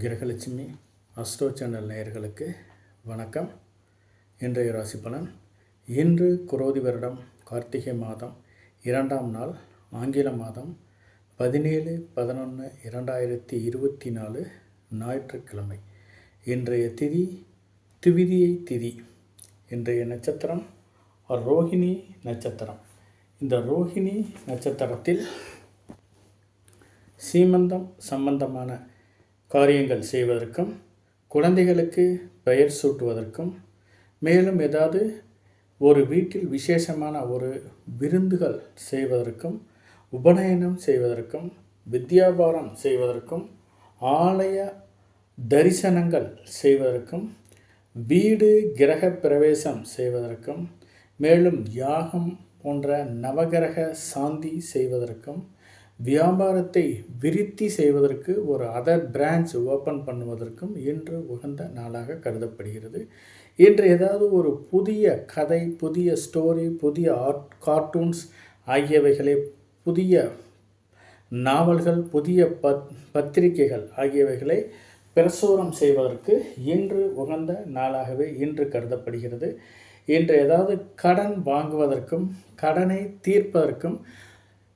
Grahalakshmi astro channel நேயர்களுக்கு வணக்கம். இன்றைய ராசி பலன். இன்று குரோதி வருடம் கார்த்திகை மாதம் 2ஆம் நாள், ஆங்கில மாதம் 17/11/2024 ஞாயிற்றுக்கிழமை. இன்றைய திதி திவிதியை திதி. இன்றைய நட்சத்திரம் ரோஹிணி நட்சத்திரம். இந்த ரோஹிணி நட்சத்திரத்தில் சீமந்தம் சம்பந்தமான காரியங்கள் செய்வதற்கும், குழந்தைகளுக்கு பெயர் சூட்டுவதற்கும், மேலும் ஏதாவது ஒரு வீட்டில் விசேஷமான ஒரு விருந்துகள் செய்வதற்கும், உபநயனம் செய்வதற்கும், வித்யாபாரம் செய்வதற்கும், ஆலய தரிசனங்கள் செய்வதற்கும், வீடு கிரக பிரவேசம் செய்வதற்கும், மேலும் யாகம் போன்ற நவகிரக சாந்தி செய்வதற்கும், வியாபாரத்தை விருத்தி செய்வதற்கு ஒரு அதர் பிரான்ச் ஓப்பன் பண்ணுவதற்கும் இன்று உகந்த நாளாக கருதப்படுகிறது. இன்று ஏதாவது ஒரு புதிய கதை, புதிய ஸ்டோரி, புதிய கார்ட்டூன்ஸ் ஆகியவைகளை, புதிய நாவல்கள், புதிய பத்திரிகைகள் ஆகியவைகளை பிரசுரம் செய்வதற்கு இன்று உகந்த நாளாகவே இன்று கருதப்படுகிறது. இன்று ஏதாவது கடன் வாங்குவதற்கும், கடனை தீர்ப்பதற்கும்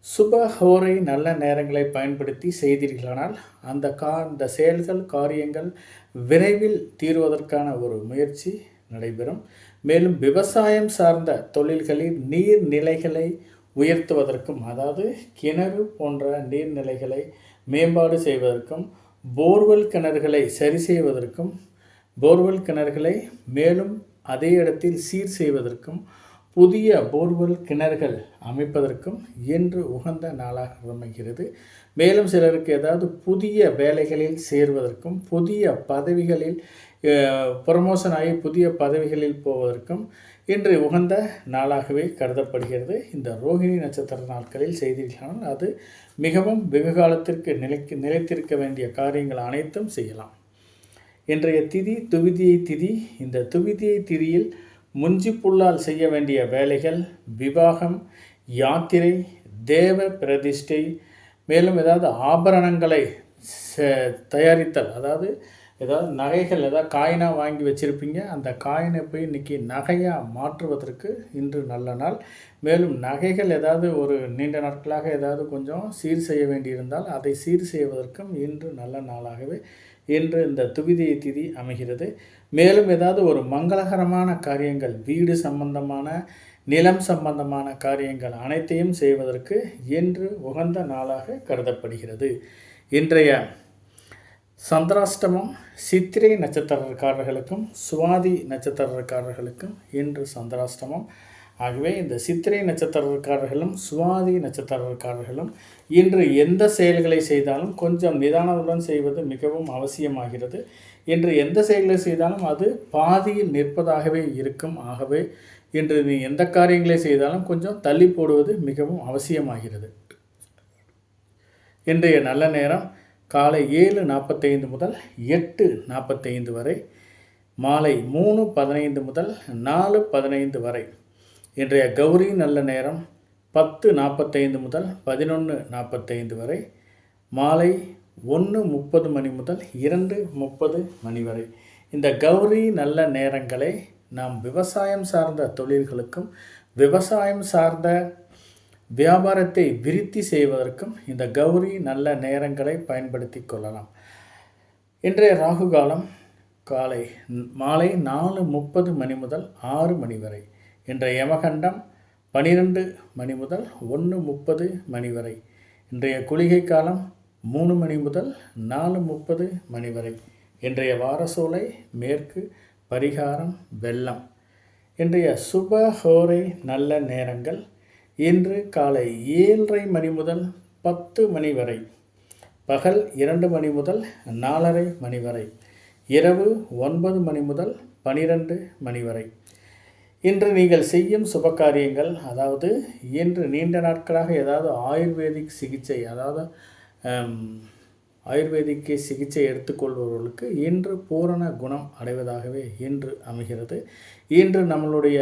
சுபஹோரை நல்ல நேரங்களை பயன்படுத்தி செய்தீர்களானால் அந்த செயல்கள், காரியங்கள் விரைவில் தீர்வதற்கான ஒரு முயற்சி நடைபெறும். மேலும் விவசாயம் சார்ந்த தொழில்களில் நீர்நிலைகளை உயர்த்துவதற்கும், அதாவது கிணறு போன்ற நீர்நிலைகளை மேம்பாடு செய்வதற்கும், போர்வெல் கிணறுகளை சரி செய்வதற்கும், போர்வெல் கிணறுகளை மேலும் அதே இடத்தில் சீர் செய்வதற்கும், புதிய போர்வெல் கிணறுகள் அமைப்பதற்கும் இன்று உகந்த நாளாக அமைகிறது. மேலும் சிலருக்கு ஏதாவது புதிய வேலைகளில் சேர்வதற்கும், புதிய பதவிகளில் ப்ரமோஷன் ஆகி புதிய பதவிகளில் போவதற்கும் இன்று உகந்த நாளாகவே கருதப்படுகிறது. இந்த ரோஹிணி நட்சத்திர நாட்களில் செய்தீர்களானால் அது மிகவும் வெகு காலத்திற்கு நிலைத்திருக்க வேண்டிய காரியங்கள் அனைத்தும் செய்யலாம். இன்றைய திதி துவிதியை திதி. இந்த துவிதியை திதியில் முஞ்சி புல்லால் செய்ய வேண்டிய வேலைகள், விவாகம், யாத்திரை, தேவ பிரதிஷ்டை, மேலும் ஏதாவது ஆபரணங்களை தயாரித்தல், அதாவது ஏதாவது நகைகள், ஏதாவது காயினாக வாங்கி வச்சுருப்பீங்க, அந்த காயினை போய் இன்றைக்கி நகையாக மாற்றுவதற்கு இன்று நல்ல நாள். மேலும் நகைகள் ஏதாவது ஒரு நீண்ட நாட்களாக ஏதாவது கொஞ்சம் சீர் செய்ய வேண்டியிருந்தால் அதை சீர் செய்வதற்கும் இன்று நல்ல நாளாகவே இன்று இந்த துவிதியை திதி அமைகிறது. மேலும் ஏதாவது ஒரு மங்களகரமான காரியங்கள், வீடு சம்பந்தமான, நிலம் சம்பந்தமான காரியங்கள் அனைத்தையும் செய்வதற்கு இன்று உகந்த நாளாக கருதப்படுகிறது. இன்றைய சந்திராஷ்டமம் சித்திரை நட்சத்திரக்காரர்களுக்கும் சுவாதி நட்சத்திரக்காரர்களுக்கும் இன்று சந்திராஷ்டமம். ஆகவே இந்த சித்திரை நட்சத்திரக்காரர்களும் சுவாதி நட்சத்திரக்காரர்களும் இன்று எந்த செயல்களை செய்தாலும் கொஞ்சம் நிதானத்துடன் செய்வது மிகவும் அவசியமாகிறது. இன்று எந்த செயல்களை செய்தாலும் அது பாதியில் நிற்பதாகவே இருக்கும். ஆகவே இன்று நீ எந்த காரியங்களை செய்தாலும் கொஞ்சம் தள்ளி போடுவது மிகவும் அவசியமாகிறது. இன்றைய நல்ல நேரம் காலை 7:45 முதல் 8:45 வரை, மாலை 3:15 முதல் 4:15 வரை. இன்றைய கௌரி நல்ல நேரம் 10:45 முதல் 11:45 வரை, மாலை 1:30 மணி முதல் 2:30 மணி வரை. இந்த கௌரி நல்ல நேரங்களை நாம் விவசாயம் சார்ந்த தொழில்களுக்கும், விவசாயம் சார்ந்த வியாபாரத்தை விருத்தி செய்வதற்கும் இந்த கௌரி நல்ல நேரங்களை பயன்படுத்தி கொள்ளலாம். இன்றைய ராகு காலம் மாலை 4:30 மணி முதல் 6 மணி வரை. இன்றைய யமகண்டம் 12 மணி முதல் 1:30 மணி வரை. இன்றைய குளிகை காலம் 3 மணி முதல் 4:30 மணி வரை. இன்றைய வாரசோலை மேற்கு, பரிகாரம் வெள்ளம். இன்றைய சுபஹோரை நல்ல நேரங்கள் இன்று காலை 7:30 மணி முதல் 10 மணி வரை, பகல் 2 மணி முதல் 4:30 மணி வரை, இரவு 9 மணி முதல் 12 மணி வரை. இன்று நீங்கள் செய்யும் சுபகாரியங்கள், அதாவது இன்று நீண்ட நாட்களாக ஏதாவது ஆயுர்வேதிக் சிகிச்சை, அதாவது ஆயுர்வேதிக்கு சிகிச்சை எடுத்துக்கொள்பவர்களுக்கு இன்று பூரண குணம் அடைவதாகவே இன்று அமைகிறது. இன்று நம்மளுடைய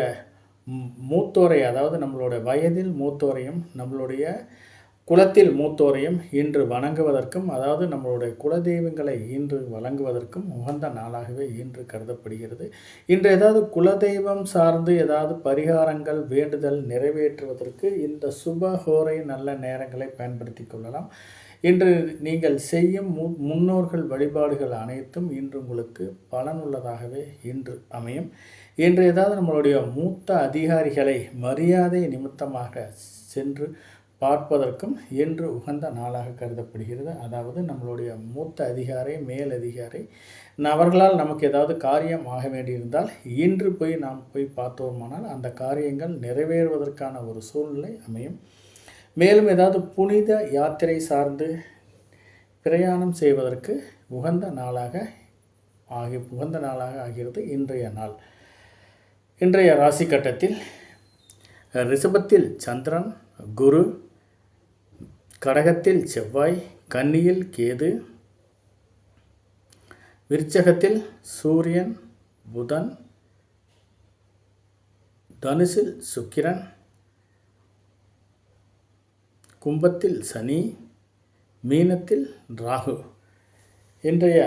மூத்தோரை, அதாவது நம்மளுடைய வயதில் மூத்தோரையும், நம்மளுடைய குலத்தில் மூத்தோரையும் இன்று வணங்குவதற்கும், அதாவது நம்மளுடைய குலதெய்வங்களை இன்று வழங்குவதற்கும் உகந்த நாளாகவே இன்று கருதப்படுகிறது. இன்று ஏதாவது குலதெய்வம் சார்ந்து ஏதாவது பரிகாரங்கள் வேண்டுதல் நிறைவேற்றுவதற்கு இந்த சுபஹோரை நல்ல நேரங்களை பயன்படுத்தி கொள்ளலாம். இன்று நீங்கள் செய்யும் முன்னோர்கள் வழிபாடுகள் அனைத்தும் இன்று உங்களுக்கு பலனுள்ளதாகவே இன்று அமையும். இன்று ஏதாவது நம்மளுடைய மூத்த அதிகாரிகளை மரியாதை நிமித்தமாக சென்று பார்ப்பதற்கும் இன்று உகந்த நாளாக கருதப்படுகிறது. அதாவது நம்மளுடைய மூத்த அதிகாரி, மேல் அதிகாரி அவர்களால் நமக்கு ஏதாவது காரியம் ஆக வேண்டியிருந்தால் இன்று நாம் போய் பார்த்தோமானால் அந்த காரியங்கள் நிறைவேறுவதற்கான ஒரு சூழ்நிலை அமையும். மேலும் ஏதாவது புனித யாத்திரை சார்ந்து பிரயாணம் செய்வதற்கு உகந்த நாளாக ஆகிறது இன்றைய நாள். இன்றைய ராசி கட்டத்தில் ரிஷபத்தில் சந்திரன், குரு, கடகத்தில் செவ்வாய், கன்னியில் கேது, விருச்சகத்தில் சூரியன், புதன், தனுசில் சுக்கிரன், கும்பத்தில் சனி, மீனத்தில் ராகு. இன்றைய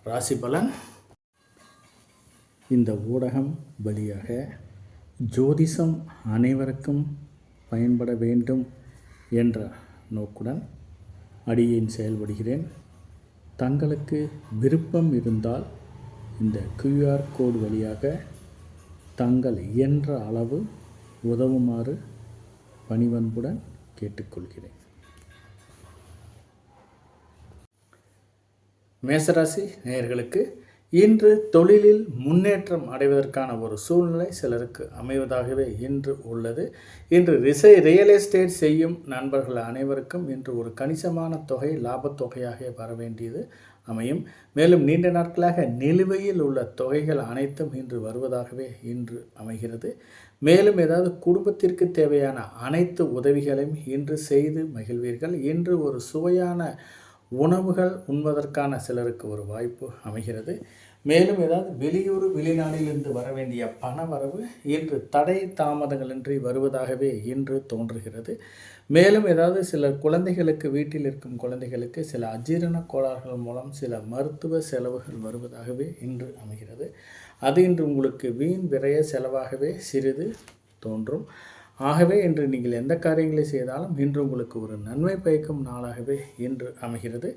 ராசி பலன். இந்த ஊடகம் வழியாக ஜோதிஷம் அனைவருக்கும் பயன்பட வேண்டும் என்ற நோக்குடன் அடியேன் செயல்படுகிறேன். தங்களுக்கு விருப்பம் இருந்தால் இந்த QR கோடு வழியாக தங்கள் இயன்ற அளவு உதவுமாறு பணிவன்புடன் கேட்டுக்கொள்கிறேன். மேசராசி நேயர்களுக்கு இன்று தொழிலில் முன்னேற்றம் அடைவதற்கான ஒரு சூழ்நிலை சிலருக்கு அமைவதாகவே இன்று உள்ளது. இன்று ரியல் எஸ்டேட் செய்யும் நண்பர்கள் அனைவருக்கும் இன்று ஒரு கணிசமான தொகை லாபத்தொகையாக வர வேண்டியது அமையும். மேலும் நீண்ட நாட்களாக நிலுவையில் உள்ள தொகைகள் அனைத்தும் இன்று வருவதாகவே இன்று அமைகிறது. மேலும் ஏதாவது குடும்பத்திற்கு தேவையான அனைத்து உதவிகளையும் இன்று செய்து மகிழ்வீர்கள். இன்று ஒரு சுவையான உணவுகள் உண்பதற்கான சிலருக்கு ஒரு வாய்ப்பு அமைகிறது. மேலும் ஏதாவது வெளியூர் வெளிநாட்டிலிருந்து வர வேண்டிய பண வரவு இன்று தடை தாமதங்களின்றி வருவதாகவே இன்று தோன்றுகிறது. மேலும் ஏதாவது சில குழந்தைகளுக்கு, வீட்டில் இருக்கும் குழந்தைகளுக்கு சில அஜீரண கோளாறுகள் மூலம் சில மருத்துவ செலவுகள் வருவதாகவே இன்று அமைகிறது. அது இன்று உங்களுக்கு வீண் விரய செலவாகவே சிறிது தோன்றும். ஆகவே இன்று நீங்கள் எந்த காரியங்களை செய்தாலும் இன்று உங்களுக்கு ஒரு நன்மை பயக்கும் நாளாகவே இன்று அமைகிறது.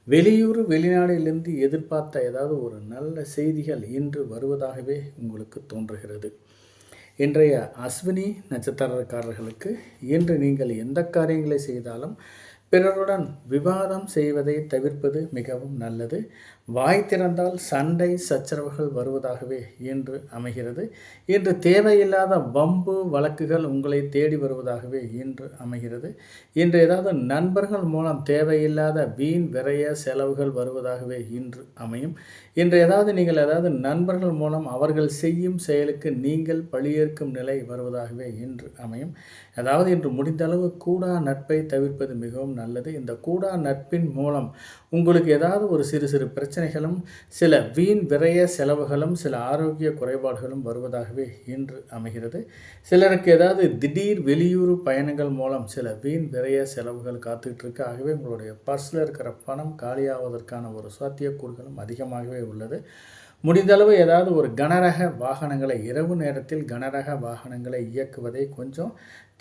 வெளியூர் வெளிநாடுகளிலிருந்து எதிர்பார்த்த ஏதாவது ஒரு நல்ல செய்திகள் இன்று வருவதாகவே உங்களுக்கு தோன்றுகிறது. இன்றைய அஸ்வினி நட்சத்திரக்காரர்களுக்கு இன்று நீங்கள் எந்த காரியங்களை செய்தாலும் பிறருடன் விவாதம் செய்வதை தவிர்ப்பது மிகவும் நல்லது. வாய் திறந்தால் சண்டை சச்சரவுகள் வருவதாகவே இன்று அமைகிறது. இன்று தேவையில்லாத வம்பு வழக்குகள் உங்களை தேடி வருவதாகவே இன்று அமைகிறது. இன்று ஏதாவது நண்பர்கள் மூலம் தேவையில்லாத வீண் விரய செலவுகள் வருவதாகவே இன்று அமையும். இன்று நீங்கள் ஏதாவது நண்பர்கள் மூலம் அவர்கள் செய்யும் செயலுக்கு நீங்கள் பழியேற்கும் நிலை வருவதாகவே இன்று அமையும். அதாவது இன்று முடிந்த அளவு கூடா நட்பை தவிர்ப்பது மிகவும் நல்லது. இந்த கூடா நட்பின் மூலம் உங்களுக்கு ஏதாவது ஒரு சிறு சிறு பிரச்சனைகளும் சில வீண் விரய செலவுகளும் சில ஆரோக்கிய குறைபாடுகளும் வருவதாகவே இன்று அமைகிறது. சிலருக்கு ஏதாவது திடீர் வெளியூர் பயணங்கள் மூலம் சில வீண் விரய செலவுகள் காத்துக்கிட்டு இருக்கு. ஆகவே உங்களுடைய பர்ஸில் இருக்கிற பணம் காலியாவதற்கான ஒரு சாத்தியக்கூறுகளும் அதிகமாகவே உள்ளது. முடிந்தளவு ஏதாவது ஒரு கனரக வாகனங்களை இரவு நேரத்தில் கனரக வாகனங்களை இயக்குவதை கொஞ்சம்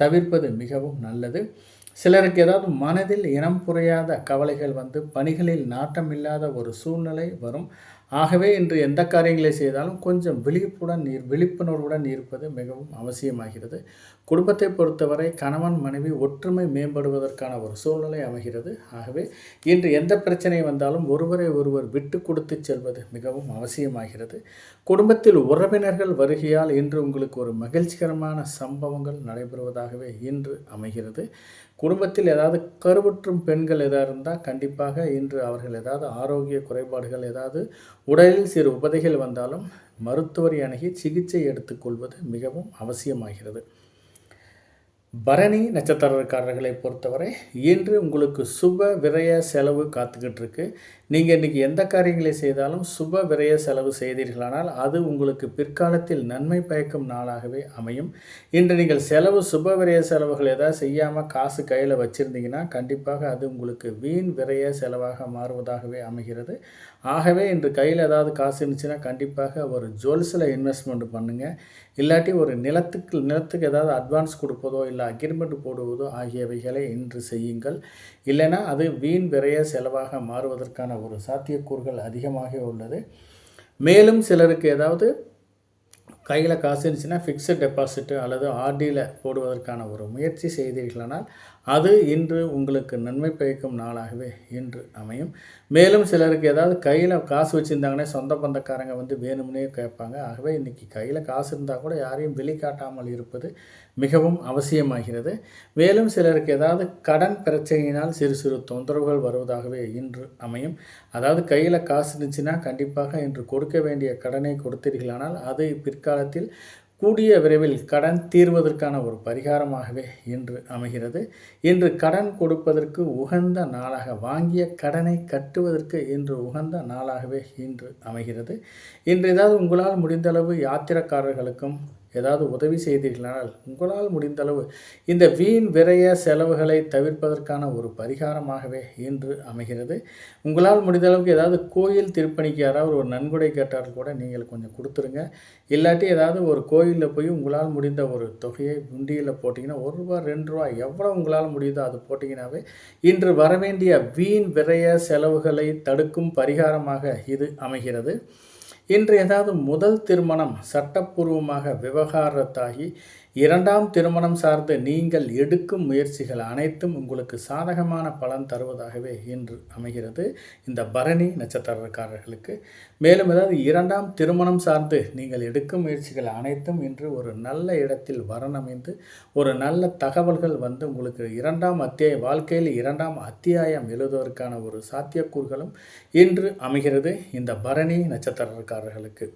தவிர்ப்பது மிகவும் நல்லது. சிலருக்கு ஏதாவது மனதில் இனம் புரியாத கவலைகள் வந்து பணிகளில் நாட்டமில்லாத ஒரு சூழ்நிலை வரும். ஆகவே இன்று எந்த காரியங்களை செய்தாலும் கொஞ்சம் விழிப்புணர்வுடன் இருப்பது மிகவும் அவசியமாகிறது. குடும்பத்தை பொறுத்தவரை கணவன் மனைவி ஒற்றுமை மேம்படுவதற்கான ஒரு சூழ்நிலை அமைகிறது. ஆகவே இன்று எந்த பிரச்சனை வந்தாலும் ஒருவரை ஒருவர் விட்டு கொடுத்து செல்வது மிகவும் அவசியமாகிறது. குடும்பத்தில் உறவினர்கள் வருகையால் இன்று உங்களுக்கு ஒரு மகிழ்ச்சிகரமான சம்பவங்கள் நடைபெறுவதாகவே இன்று அமைகிறது. குடும்பத்தில் ஏதாவது கருவுற்றும் பெண்கள் ஏதாவது இருந்தால் கண்டிப்பாக இன்று அவர்கள் ஏதாவது ஆரோக்கிய குறைபாடுகள் ஏதாவது உடலில் சிறு உபதைகள் வந்தாலும் மருத்துவரை அணுகி சிகிச்சை எடுத்துக்கொள்வது மிகவும் அவசியமாகிறது. பரணி நட்சத்திரக்காரர்களை பொறுத்தவரை இன்று உங்களுக்கு சுப விரய செலவு காத்துக்கிட்டு இருக்கு. நீங்கள் இன்றைக்கி எந்த காரியங்களை செய்தாலும் சுப விரய செலவு செய்தீர்களானால் அது உங்களுக்கு பிற்காலத்தில் நன்மை பயக்கும் நாளாகவே அமையும். இன்று நீங்கள் சுப விரய செலவுகள் ஏதாவது செய்யாமல் காசு கையில் வச்சுருந்தீங்கன்னா கண்டிப்பாக அது உங்களுக்கு வீண் விரய செலவாக மாறுவதாகவே அமைகிறது. ஆகவே இன்று கையில் ஏதாவது காசு இருந்துச்சுன்னா கண்டிப்பாக ஒரு ஜுவல்ஸில் இன்வெஸ்ட்மெண்ட் பண்ணுங்கள். இல்லாட்டி ஒரு நிலத்துக்கு ஏதாவது அட்வான்ஸ் கொடுப்பதோ இல்லை அக்ரிமெண்ட் போடுவதோ ஆகியவைகளை இன்று செய்யுங்கள். இல்லைன்னா அது வீண் விரய செலவாக மாறுவதற்கான ஒரு சாத்தியக்கூறுகள் அதிகமாக உள்ளது. மேலும் சிலருக்கு ஏதாவது கையில் காசு இருந்துச்சுன்னா ஃபிக்ஸட் டெபாசிட்டு அல்லது ஆர்டியில் போடுவதற்கான ஒரு முயற்சி செய்தீர்களானால் அது இன்று உங்களுக்கு நன்மை பயக்கும் நாளாகவே இன்று அமையும். மேலும் சிலருக்கு ஏதாவது கையில் காசு வச்சுருந்தாங்கன்னா சொந்த பந்தக்காரங்க வேணும்னே கேட்பாங்க. ஆகவே இன்றைக்கி கையில் காசு இருந்தால் கூட யாரையும் வெளிக்காட்டாமல் இருப்பது மிகவும் அவசியமாகிறது. மேலும் சிலருக்கு ஏதாவது கடன் பிரச்சனையினால் சிறு சிறு தொந்தரவுகள் வருவதாகவே இன்று அமையும். அதாவது கையில் காசு இருந்துச்சுன்னா கண்டிப்பாக இன்று கொடுக்க வேண்டிய கடனை கொடுத்தீர்களானால் அது பிற்காலத்தில் கூடிய விரைவில் கடன் தீர்வதற்கான ஒரு பரிகாரமாகவே இன்று அமைகிறது. இன்று கடன் கொடுப்பதற்கு உகந்த நாளாக, வாங்கிய கடனை கட்டுவதற்கு இன்று உகந்த நாளாகவே இன்று அமைகிறது. இன்று ஏதாவது உங்களால் முடிந்தளவு யாத்திரைக்காரர்களுக்கும் ஏதாவது உதவி செய்தீர்களானால் உங்களால் முடிந்தளவு இந்த வீண் விரய செலவுகளை தவிர்ப்பதற்கான ஒரு பரிகாரமாகவே இன்று அமைகிறது. உங்களால் முடிந்தளவுக்கு ஏதாவது கோயில் திருப்பணிக்கு யாராவது ஒரு நன்கொடை கேட்டால் கூட நீங்கள் கொஞ்சம் கொடுத்துருங்க. இல்லாட்டி ஏதாவது ஒரு கோயிலில் போய் உங்களால் முடிந்த ஒரு தொகையை உண்டியில் போட்டிங்கன்னா ₹1 ₹2 எவ்வளோ உங்களால் முடியுதோ அது போட்டிங்கன்னாவே இன்று வரவேண்டிய வீண் விரய செலவுகளை தடுக்கும் பரிகாரமாக இது அமைகிறது. இன்று ஏதாவது முதல் திருமணம் சட்டப்பூர்வமாக விவகாரத்தாகி இரண்டாம் திருமணம் சார்ந்து நீங்கள் எடுக்கும் முயற்சிகள் அனைத்தும் உங்களுக்கு சாதகமான பலன் தருவதாகவே இன்று அமைகிறது இந்த பரணி நட்சத்திரக்காரர்களுக்கு. மேலும் ஏதாவது இரண்டாம் திருமணம் சார்ந்து நீங்கள் எடுக்கும் முயற்சிகள் அனைத்தும் இன்று ஒரு நல்ல இடத்தில் வரணமைந்து ஒரு நல்ல தகவல்கள் உங்களுக்கு வாழ்க்கையில் இரண்டாம் அத்தியாயம் எழுதுவதற்கான ஒரு சாத்தியக்கூறுகளும் இன்று அமைகிறது இந்த பரணி நட்சத்திரக்காரர்களுக்கு.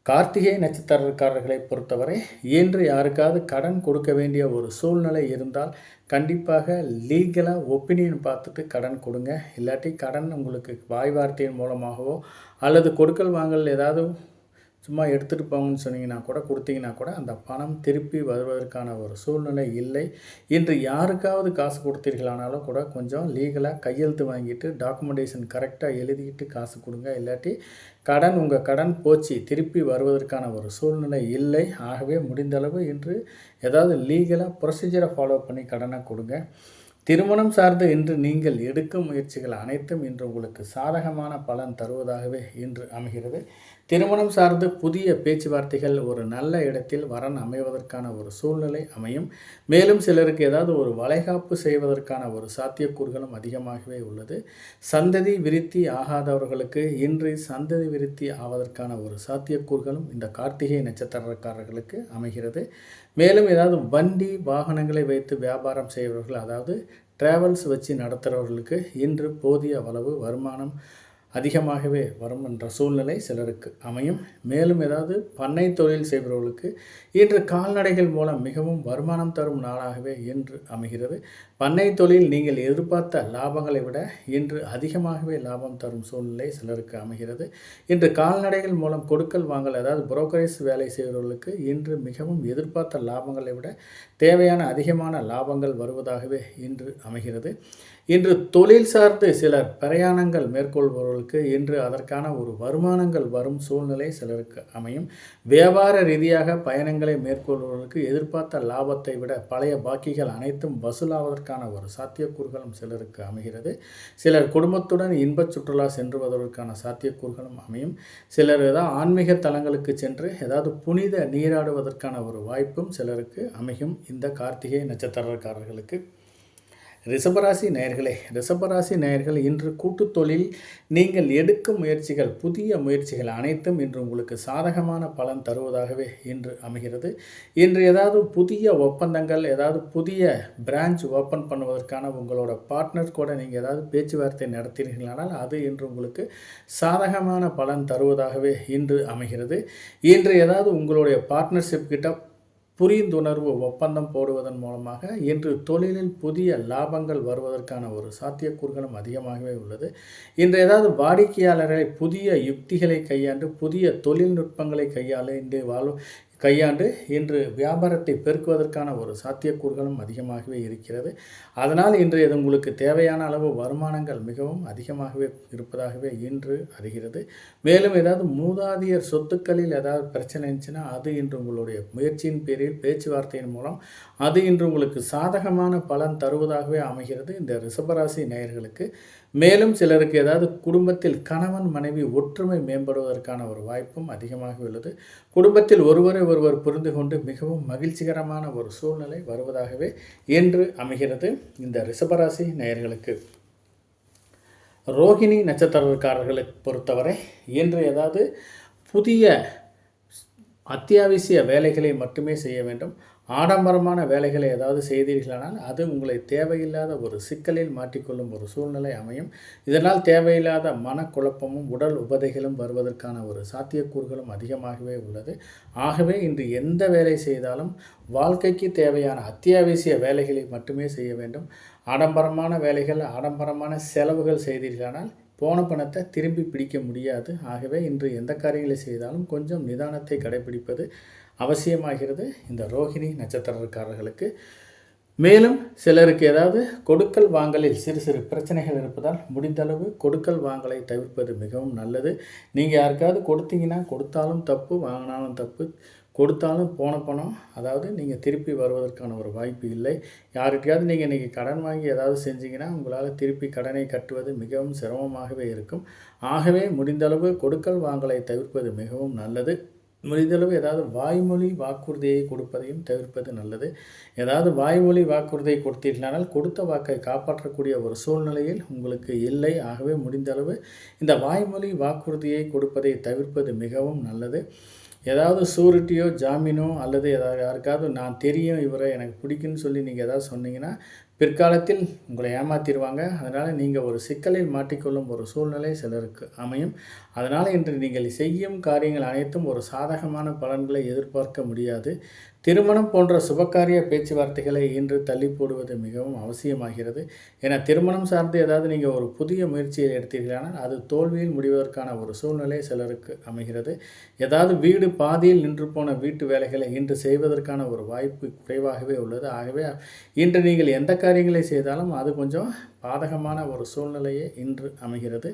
கார்த்திகை நட்சத்திரக்காரர்களை பொறுத்தவரை இன்று யாருக்காவது கடன் கொடுக்க வேண்டிய ஒரு சூழ்நிலை இருந்தால் கண்டிப்பாக லீகலாக ஒப்பீனியன் பார்த்துட்டு கடன் கொடுங்க. இல்லாட்டி கடன் உங்களுக்கு வாய் வார்த்தையின் மூலமாகவோ அல்லது கொடுக்கல் வாங்கல் ஏதாவது சும்மா எடுத்துகிட்டு போங்கன்னு சொன்னீங்கன்னா கூட கொடுத்தீங்கன்னா கூட அந்த பணம் திருப்பி வருவதற்கான ஒரு சூழ்நிலை இல்லை. இன்று யாருக்காவது காசு கொடுத்தீர்களானாலும் கூட கொஞ்சம் லீகலாக கையெழுத்து வாங்கிட்டு டாக்குமெண்டேஷன் கரெக்டாக எழுதிக்கிட்டு காசு கொடுங்க. இல்லாட்டி உங்கள் கடன் போச்சு திருப்பி வருவதற்கான ஒரு சூழ்நிலை இல்லை. ஆகவே முடிந்தளவு இன்று ஏதாவது லீகலாக ப்ரொசீஜரை ஃபாலோ பண்ணி கடனை கொடுங்க. திருமணம் சார்ந்து இன்று நீங்கள் எடுக்கும் முயற்சிகள் அனைத்தும் இன்று உங்களுக்கு சாதகமான பலன் தருவதாகவே இன்று அமைகிறது. திருமணம் சார்ந்து புதிய பேச்சுவார்த்தைகள் ஒரு நல்ல இடத்தில் வரன் அமைவதற்கான ஒரு சூழ்நிலை அமையும். மேலும் சிலருக்கு ஏதாவது ஒரு வளைகாப்பு செய்வதற்கான ஒரு சாத்தியக்கூறுகளும் அதிகமாகவே உள்ளது. சந்ததி விருத்தி ஆகாதவர்களுக்கு இன்று சந்ததி விருத்தி ஆவதற்கான ஒரு சாத்தியக்கூறுகளும் இந்த கார்த்திகை நட்சத்திரக்காரர்களுக்கு அமைகிறது. மேலும் ஏதாவது வண்டி வாகனங்களை வைத்து வியாபாரம் செய்பவர்கள், அதாவது டிராவல்ஸ் வச்சு நடத்துகிறவர்களுக்கு இன்று போதிய அளவு வருமானம் அதிகமாகவே வரும் என்ற சூழ்நிலை சிலருக்கு அமையும். மேலும் ஏதாவது பண்ணை தொழில் செய்பவர்களுக்கு இன்று கால்நடைகள் மூலம் மிகவும் வருமானம் தரும் நாளாகவே இன்று அமைகிறது. பண்ணை தொழில் நீங்கள் எதிர்பார்த்த லாபங்களை விட இன்று அதிகமாகவே லாபம் தரும் சூழ்நிலை சிலருக்கு அமைகிறது. இன்று கால்நடைகள் மூலம் கொடுக்கல் வாங்கல், அதாவது புரோக்கரேஜ் வேலை செய்பவர்களுக்கு இன்று மிகவும் எதிர்பார்த்த லாபங்களை விட தேவையான அதிகமான லாபங்கள் வருவதாகவே இன்று அமைகிறது. இன்று தொழில் சார்ந்து சிலர் பிரயாணங்கள் மேற்கொள்பவர்களுக்கு இன்று அதற்கான ஒரு வருமானங்கள் வரும் சூழ்நிலை சிலருக்கு அமையும். வியாபார ரீதியாக பயணங்களை மேற்கொள்பவர்களுக்கு எதிர்பார்த்த லாபத்தை விட பழைய பாக்கிகள் அனைத்தும் வசூலாவதற்கான ஒரு சாத்தியக்கூறுகளும் சிலருக்கு அமைகிறது. சிலர் குடும்பத்துடன் இன்பச் சுற்றுலா சென்று வருவதற்கான சாத்தியக்கூறுகளும் அமையும். சிலர் ஏதாவது ஆன்மீக தலங்களுக்கு சென்று ஏதாவது புனித நீராடுவதற்கான ஒரு வாய்ப்பும் சிலருக்கு அமையும் இந்த கார்த்திகை நட்சத்திரக்காரர்களுக்கு. ரிஷபராசி நேயர்கள் இன்று கூட்டுத் தொழில் நீங்கள் எடுக்கும் முயற்சிகள், புதிய முயற்சிகள் அனைத்தும் இன்று உங்களுக்கு சாதகமான பலன் தருவதாகவே இன்று அமைகிறது. இன்று ஏதாவது புதிய ஒப்பந்தங்கள், ஏதாவது புதிய பிரான்ச் ஓப்பன் பண்ணுவதற்கான உங்களோட பார்ட்னர் கூட நீங்கள் ஏதாவது பேச்சுவார்த்தை நடத்தினீர்களானால் அது இன்று உங்களுக்கு சாதகமான பலன் தருவதாகவே இன்று அமைகிறது. இன்று ஏதாவது உங்களுடைய பார்ட்னர்ஷிப் கிட்ட புரிந்துணர்வு ஒப்பந்தம் போடுவதன் மூலமாக இன்று தொழிலில் புதிய லாபங்கள் வருவதற்கான ஒரு சாத்தியக்கூறுகளும் அதிகமாகவே உள்ளது. இன்று ஏதாவது வாடிக்கையாளர்களை புதிய யுக்திகளை கையாண்டு புதிய தொழில்நுட்பங்களை கையாண்டு இன்று வியாபாரத்தை பெருக்குவதற்கான ஒரு சாத்தியக்கூறுகளும் அதிகமாகவே இருக்கிறது. அதனால் இன்று இது உங்களுக்கு தேவையான அளவு வருமானங்கள் மிகவும் அதிகமாகவே இருப்பதாகவே இன்று அறிகிறது. மேலும் ஏதாவது மூதாதையர் சொத்துக்களில் ஏதாவது பிரச்சனை இருந்துச்சுன்னா அது இன்று உங்களுடைய முயற்சியின் பேரில் பேச்சுவார்த்தையின் மூலம் அது இன்று உங்களுக்கு சாதகமான பலன் தருவதாகவே அமைகிறது இந்த ரிஷபராசி நேயர்களுக்கு. மேலும் சிலருக்கு ஏதாவது குடும்பத்தில் கணவன் மனைவி ஒற்றுமை மேம்படுவதற்கான ஒரு வாய்ப்பும் அதிகமாக உள்ளது. குடும்பத்தில் ஒருவரை ஒருவர் புரிந்து கொண்டு மிகவும் மகிழ்ச்சிகரமான ஒரு சூழ்நிலை வருவதாகவே இன்று அமைகிறது இந்த ரிஷபராசி நேயர்களுக்கு. ரோகிணி நட்சத்திரக்காரர்களை பொறுத்தவரை இன்று ஏதாவது புதிய அத்தியாவசிய வேலைகளை மட்டுமே செய்ய வேண்டும். ஆடம்பரமான வேலைகளை ஏதாவது செய்தீர்களானால் அது உங்களை தேவையில்லாத ஒரு சிக்கலில் மாட்டிக்கொள்ளும் ஒரு சூழ்நிலை அமையும். இதனால் தேவையில்லாத மனக்குழப்பமும் உடல் உபதைகளும் வருவதற்கான ஒரு சாத்தியக்கூறுகளும் அதிகமாகவே உள்ளது. ஆகவே இன்று எந்த வேலை செய்தாலும் வாழ்க்கைக்கு தேவையான அத்தியாவசிய வேலைகளை மட்டுமே செய்ய வேண்டும். ஆடம்பரமான வேலைகள் ஆடம்பரமான செலவுகள் செய்தீர்களானால் போன பணத்தை திரும்பி பிடிக்க முடியாது. ஆகவே இன்று எந்த காரியங்களை செய்தாலும் கொஞ்சம் நிதானத்தை கடைபிடிப்பது அவசியமாகிறது இந்த ரோகிணி நட்சத்திரக்காரர்களுக்கு. மேலும் சிலருக்கு ஏதாவது கொடுக்கல் வாங்கலில் சிறு சிறு பிரச்சனைகள் இருப்பதால் முடிந்தளவு கொடுக்கல் வாங்கலை தவிர்ப்பது மிகவும் நல்லது. நீங்கள் யாருக்காவது கொடுத்தீங்கன்னா கொடுத்தாலும் தப்பு, வாங்கினாலும் தப்பு. கொடுத்தாலும் போன பணம் அதாவது நீங்கள் திருப்பி வருவதற்கான ஒரு வாய்ப்பு இல்லை. யார்கிட்டையாவது நீங்கள் இன்றைக்கி கடன் வாங்கி ஏதாவது செஞ்சீங்கன்னா உங்களால் திருப்பி கடனை கட்டுவது மிகவும் சிரமமாகவே இருக்கும். ஆகவே முடிந்தளவு கொடுக்கல் வாங்கலை தவிர்ப்பது மிகவும் நல்லது. முடிந்தளவு ஏதாவது வாய்மொழி வாக்குறுதியை கொடுப்பதையும் தவிர்ப்பது நல்லது. ஏதாவது வாய்மொழி வாக்குறுதியை கொடுத்தீர்களானால் கொடுத்த வாக்கை காப்பாற்றக்கூடிய ஒரு சூழ்நிலையில் உங்களுக்கு இல்லை. ஆகவே முடிந்தளவு இந்த வாய்மொழி வாக்குறுதியை கொடுப்பதை தவிர்ப்பது மிகவும் நல்லது. ஏதாவது சூரிட்டியோ ஜாமீனோ அல்லது யாருக்காவது நான் தெரியும் இவரை எனக்கு பிடிக்குன்னு சொல்லி நீங்கள் ஏதாவது சொன்னீங்கன்னா பிற்காலத்தில் உங்களை ஏமாற்றிடுவாங்க. அதனால் நீங்கள் ஒரு சிக்கலில் மாட்டிக்கொள்ளும் ஒரு சூழ்நிலை சிலருக்கு அமையும். அதனால் இன்று நீங்கள் செய்யும் காரியங்கள் அனைத்தும் ஒரு சாதகமான பலன்களை எதிர்பார்க்க முடியாது. திருமணம் போன்ற சுபகாரிய பேச்சுவார்த்தைகளை இன்று தள்ளி போடுவது மிகவும் அவசியமாகிறது. ஏன்னா திருமணம் சார்ந்து ஏதாவது நீங்கள் ஒரு புதிய முயற்சியை எடுத்தீர்களானால் அது தோல்வியில் முடிவதற்கான ஒரு சூழ்நிலை சிலருக்கு அமைகிறது. ஏதாவது வீடு பாதியில் நின்று போன வீட்டு வேலைகளை இன்று செய்வதற்கான ஒரு வாய்ப்பு குறைவாகவே உள்ளது. ஆகவே இன்று நீங்கள் எந்த காரியங்களை செய்தாலும் அது கொஞ்சம் பாதகமான ஒரு சூழ்நிலையே இன்று அமைகிறது.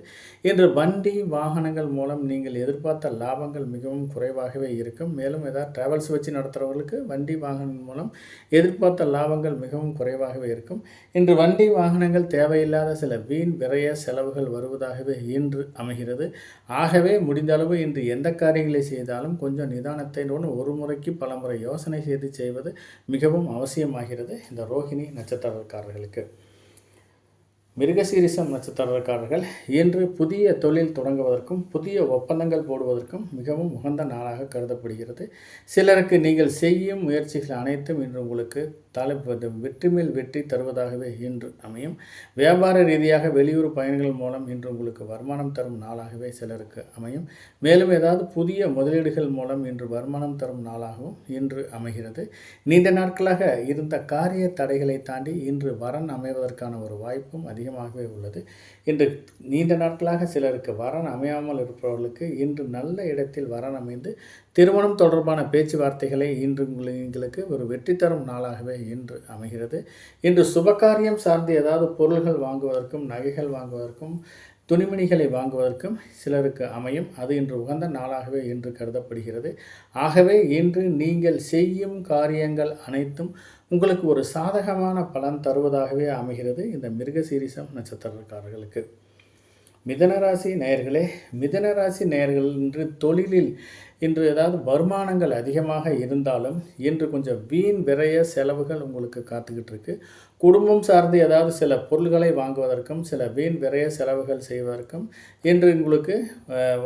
இன்று வண்டி வாகனங்கள் மூலம் நீங்கள் எதிர்பார்த்த லாபங்கள் மிகவும் குறைவாகவே இருக்கும். மேலும் ஏதாவது டிராவல்ஸ் வச்சு நடத்துகிறவர்களுக்கு வண்டி வாகனங்கள் மூலம் எதிர்பார்த்த லாபங்கள் மிகவும் குறைவாகவே இருக்கும். இன்று வண்டி வாகனங்கள் தேவையில்லாத சில வீண் விரய செலவுகள் வருவதாகவே இன்று அமைகிறது. ஆகவே முடிந்தளவு இன்று எந்த காரியங்களை செய்தாலும் கொஞ்சம் நிதானத்தை ஒரு முறைக்கு பல முறை யோசனை செய்வது மிகவும் அவசியமாகிறது இந்த ரோகிணி நட்சத்திரக்காரர்களுக்கு. மிருகசீரிஷம் நட்சத்திரக்காரர்கள் இன்று புதிய தொழில் தொடங்குவதற்கும் புதிய ஒப்பந்தங்கள் போடுவதற்கும் மிகவும் உகந்த நாளாக கருதப்படுகிறது. சிலருக்கு நீங்கள் செய்யும் முயற்சிகள் அனைத்தும் இன்று உங்களுக்கு வெற்றி மேல் வெற்றி தருவதாகவே இன்று அமையும். வியாபார ரீதியாக வெளியூர் பயணங்கள் மூலம் இன்று உங்களுக்கு வருமானம் தரும் நாளாகவே சிலருக்கு அமையும். மேலும் ஏதாவது புதிய முதலீடுகள் மூலம் இன்று வருமானம் தரும் நாளாகவும் இன்று அமைகிறது. நீண்ட நாட்களாக இருந்த காரிய தடைகளை தாண்டி இன்று வரன் அமைவதற்கான ஒரு வாய்ப்பும் அதிகமாகவே உள்ளது. இன்று நீண்ட நாட்களாக சிலருக்கு வரன் அமையாமல் இருப்பவர்களுக்கு இன்று நல்ல இடத்தில் வரன் அமைந்து திருமணம் தொடர்பான பேச்சுவார்த்தைகளை இன்று உங்களுக்கு ஒரு வெற்றி தரும் நாளாகவே இன்று அமைகிறது. இன்று சுபகாரியம் சார்ந்து ஏதாவது பொருள்கள் வாங்குவதற்கும் நகைகள் வாங்குவதற்கும் துணிமணிகளை வாங்குவதற்கும் சிலருக்கு அமையும். அது இன்று உகந்த நாளாகவே இன்று கருதப்படுகிறது. ஆகவே இன்று நீங்கள் செய்யும் காரியங்கள் அனைத்தும் உங்களுக்கு ஒரு சாதகமான பலன் தருவதாகவே அமைகிறது இந்த மிருகசீரிஷம் நட்சத்திரக்காரர்களுக்கு. மிதனராசி நேயர்களே, மிதனராசி நேயர்கள் இன்று தொழிலில் இன்று ஏதாவது வருமானங்கள் அதிகமாக இருந்தாலும் இன்று கொஞ்சம் வீண் விரய செலவுகள் உங்களுக்கு காத்துக்கிட்டு இருக்கு. குடும்பம் சார்ந்து ஏதாவது சில பொருள்களை வாங்குவதற்கும் சில வீண் விரய செலவுகள் செய்வதற்கும் இன்று உங்களுக்கு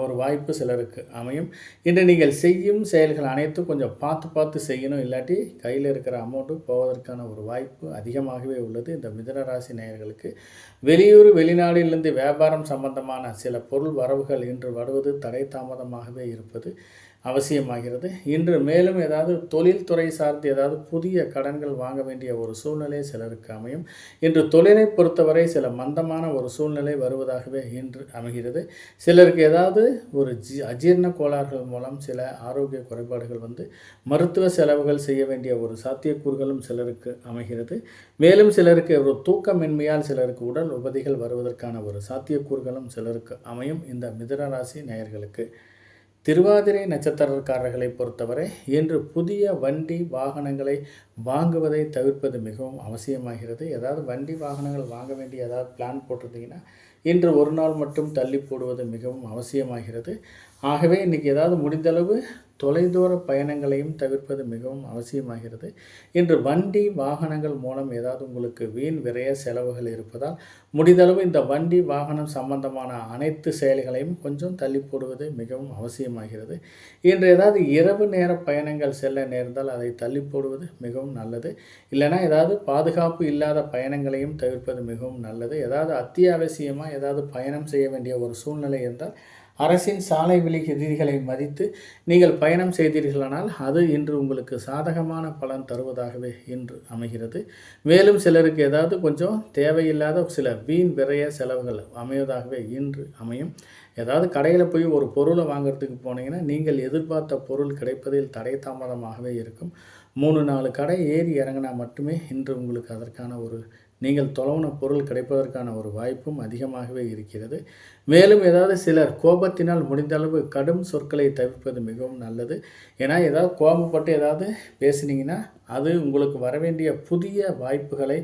ஒரு வாய்ப்பு சிலருக்கு அமையும். இன்று நீங்கள் செய்யும் செயல்கள் அனைத்தும் கொஞ்சம் பார்த்து செய்யணும். இல்லாட்டி கையில் இருக்கிற அமௌண்ட்டு போவதற்கான ஒரு வாய்ப்பு அதிகமாகவே உள்ளது இந்த மிதனராசி நேயர்களுக்கு. வெளியூர் வெளிநாடுகளிலிருந்து வியாபாரம் சம்பந்தமான சில பொருள் வரவுகள் இன்று வருவது தடை தாமதமாகவே இருப்பது அவசியமாகிறது. இன்று மேலும் ஏதாவது தொழில்துறை சார்ந்து ஏதாவது புதிய கடன்கள் வாங்க வேண்டிய ஒரு சூழ்நிலை சிலருக்கு அமையும். இன்று தொழிலை பொறுத்தவரை சில மந்தமான ஒரு சூழ்நிலை வருவதாகவே இன்று அமைகிறது. சிலருக்கு ஏதாவது ஒரு அஜீரண கோளாறுகள் மூலம் சில ஆரோக்கிய குறைபாடுகள் வந்து மருத்துவ செலவுகள் செய்ய வேண்டிய ஒரு சாத்தியக்கூறுகளும் சிலருக்கு அமைகிறது. மேலும் சிலருக்கு ஒரு தூக்கமின்மையால் சிலருக்கு உடல் உபாதைகள் வருவதற்கான ஒரு சாத்தியக்கூறுகளும் சிலருக்கு அமையும். இந்த மிதுன ராசி நேயர்களுக்கு திருவாதிரை நட்சத்திரக்காரர்களை பொறுத்தவரை இன்று புதிய வண்டி வாகனங்களை வாங்குவதை தவிர்ப்பது மிகவும் அவசியமாகிறது. ஏதாவது வண்டி வாகனங்கள் வாங்க வேண்டிய ஏதாவது பிளான் போட்டிருந்தீங்கன்னா இன்று ஒரு நாள் மட்டும் தள்ளி போடுவது மிகவும் அவசியமாகிறது. ஆகவே இன்றைக்கி ஏதாவது முடிந்தளவு தொலைதூர பயணங்களையும் தவிர்ப்பது மிகவும் அவசியமாகிறது. இன்று வண்டி வாகனங்கள் மூலம் ஏதாவது உங்களுக்கு வீண் விரைய செலவுகள் இருப்பதால் முடிந்தளவு இந்த வண்டி வாகனம் சம்பந்தமான அனைத்து செயல்களையும் கொஞ்சம் தள்ளி போடுவது மிகவும் அவசியமாகிறது. இன்று ஏதாவது இரவு நேர பயணங்கள் செல்ல நேர்ந்தால் அதை தள்ளி போடுவது மிகவும் நல்லது. இல்லைனா ஏதாவது பாதுகாப்பு இல்லாத பயணங்களையும் தவிர்ப்பது மிகவும் நல்லது. ஏதாவது அத்தியாவசியமாக ஏதாவது பயணம் செய்ய வேண்டிய ஒரு சூழ்நிலை இருந்தால் அரசின் சாலை விதிகளை மதித்து நீங்கள் பயணம் செய்தீர்களானால் அது இன்று உங்களுக்கு சாதகமான பலன் தருவதாகவே இன்று அமைகிறது. மேலும் சிலருக்கு ஏதாவது கொஞ்சம் தேவையில்லாத சில வீண் விரைய செலவுகள் அமைவதாகவே இன்று அமையும். ஏதாவது கடையில் போய் ஒரு பொருளை வாங்குறதுக்கு போனீங்கன்னா நீங்கள் எதிர்பார்த்த பொருள் கிடைப்பதில் தடை தாமதமாகவே இருக்கும். 3-4 கடை ஏறி இறங்கினா மட்டுமே இன்று உங்களுக்கு அதற்கான ஒரு நீங்கள் தொலைவுன பொருள் கிடைப்பதற்கான ஒரு வாய்ப்பும் அதிகமாகவே இருக்கிறது. மேலும் ஏதாவது சிலர் கோபத்தினால் முடிந்தளவு கடும் சொற்களை தவிர்ப்பது மிகவும் நல்லது. ஏன்னா ஏதாவது கோபப்பட்டு ஏதாவது பேசுனீங்கன்னா அது உங்களுக்கு வரவேண்டிய புதிய வாய்ப்புகளை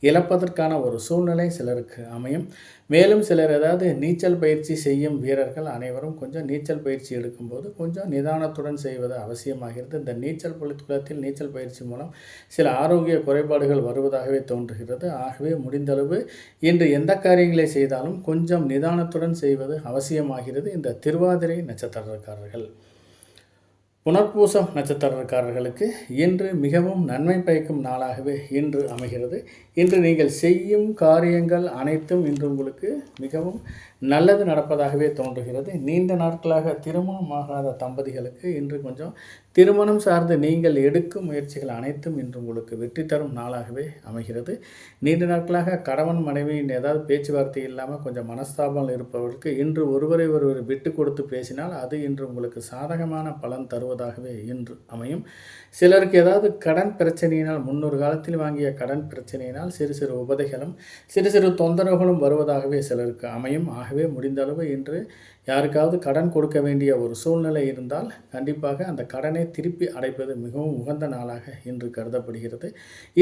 இழப்பதற்கான ஒரு சூழ்நிலை சிலருக்கு அமையும். மேலும் சிலர் ஏதாவது நீச்சல் பயிற்சி செய்யும் வீரர்கள் அனைவரும் கொஞ்சம் நீச்சல் பயிற்சி எடுக்கும்போது கொஞ்சம் நிதானத்துடன் செய்வது அவசியமாகிறது. இந்த நீச்சல் குளத்தில் நீச்சல் பயிற்சி மூலம் சில ஆரோக்கிய குறைபாடுகள் வருவதாகவே தோன்றுகிறது. ஆகவே முடிந்தளவு இன்று எந்த காரியங்களை செய்தாலும் கொஞ்சம் நிதானத்துடன் செய்வது அவசியமாகிறது. இந்த திருவாதிரை நட்சத்திரக்காரர்கள் புனர்பூசம் நட்சத்திரக்காரர்களுக்கு இன்று மிகவும் நன்மை பயக்கும் நாளாகவே இன்று அமைகிறது. இன்று நீங்கள் செய்யும் காரியங்கள் அனைத்தும் இன்று உங்களுக்கு மிகவும் நல்லது நடப்பதாகவே தோன்றுகிறது. நீண்ட நாட்களாக திருமணமாகாத தம்பதிகளுக்கு இன்று கொஞ்சம் திருமணம் சார்ந்து நீங்கள் எடுக்கும் முயற்சிகள் அனைத்தும் இன்று உங்களுக்கு வெற்றி தரும் நாளாகவே அமைகிறது. நீண்ட நாட்களாக கணவன் மனைவியின் ஏதாவது பேச்சுவார்த்தை இல்லாமல் கொஞ்சம் மனஸ்தாபங்கள் இருப்பவர்களுக்கு இன்று ஒருவரை ஒருவர் விட்டு கொடுத்து பேசினால் அது இன்று உங்களுக்கு சாதகமான பலன் தருவதாகவே இன்று அமையும். சிலருக்கு ஏதாவது கடன் பிரச்சனையினால் முன்னொரு காலத்தில் வாங்கிய கடன் பிரச்சனையினால் சிறு சிறு உபதைகளும் சிறு சிறு தொந்தரவுகளும் வருவதாகவே சிலருக்கு அமையும். ஆகவே முடிந்தளவு இன்று யாருக்காவது கடன் கொடுக்க வேண்டிய ஒரு சூழ்நிலை இருந்தால் கண்டிப்பாக அந்த கடனை திருப்பி அடைப்பது மிகவும் உகந்த நாளாக இன்று கருதப்படுகிறது.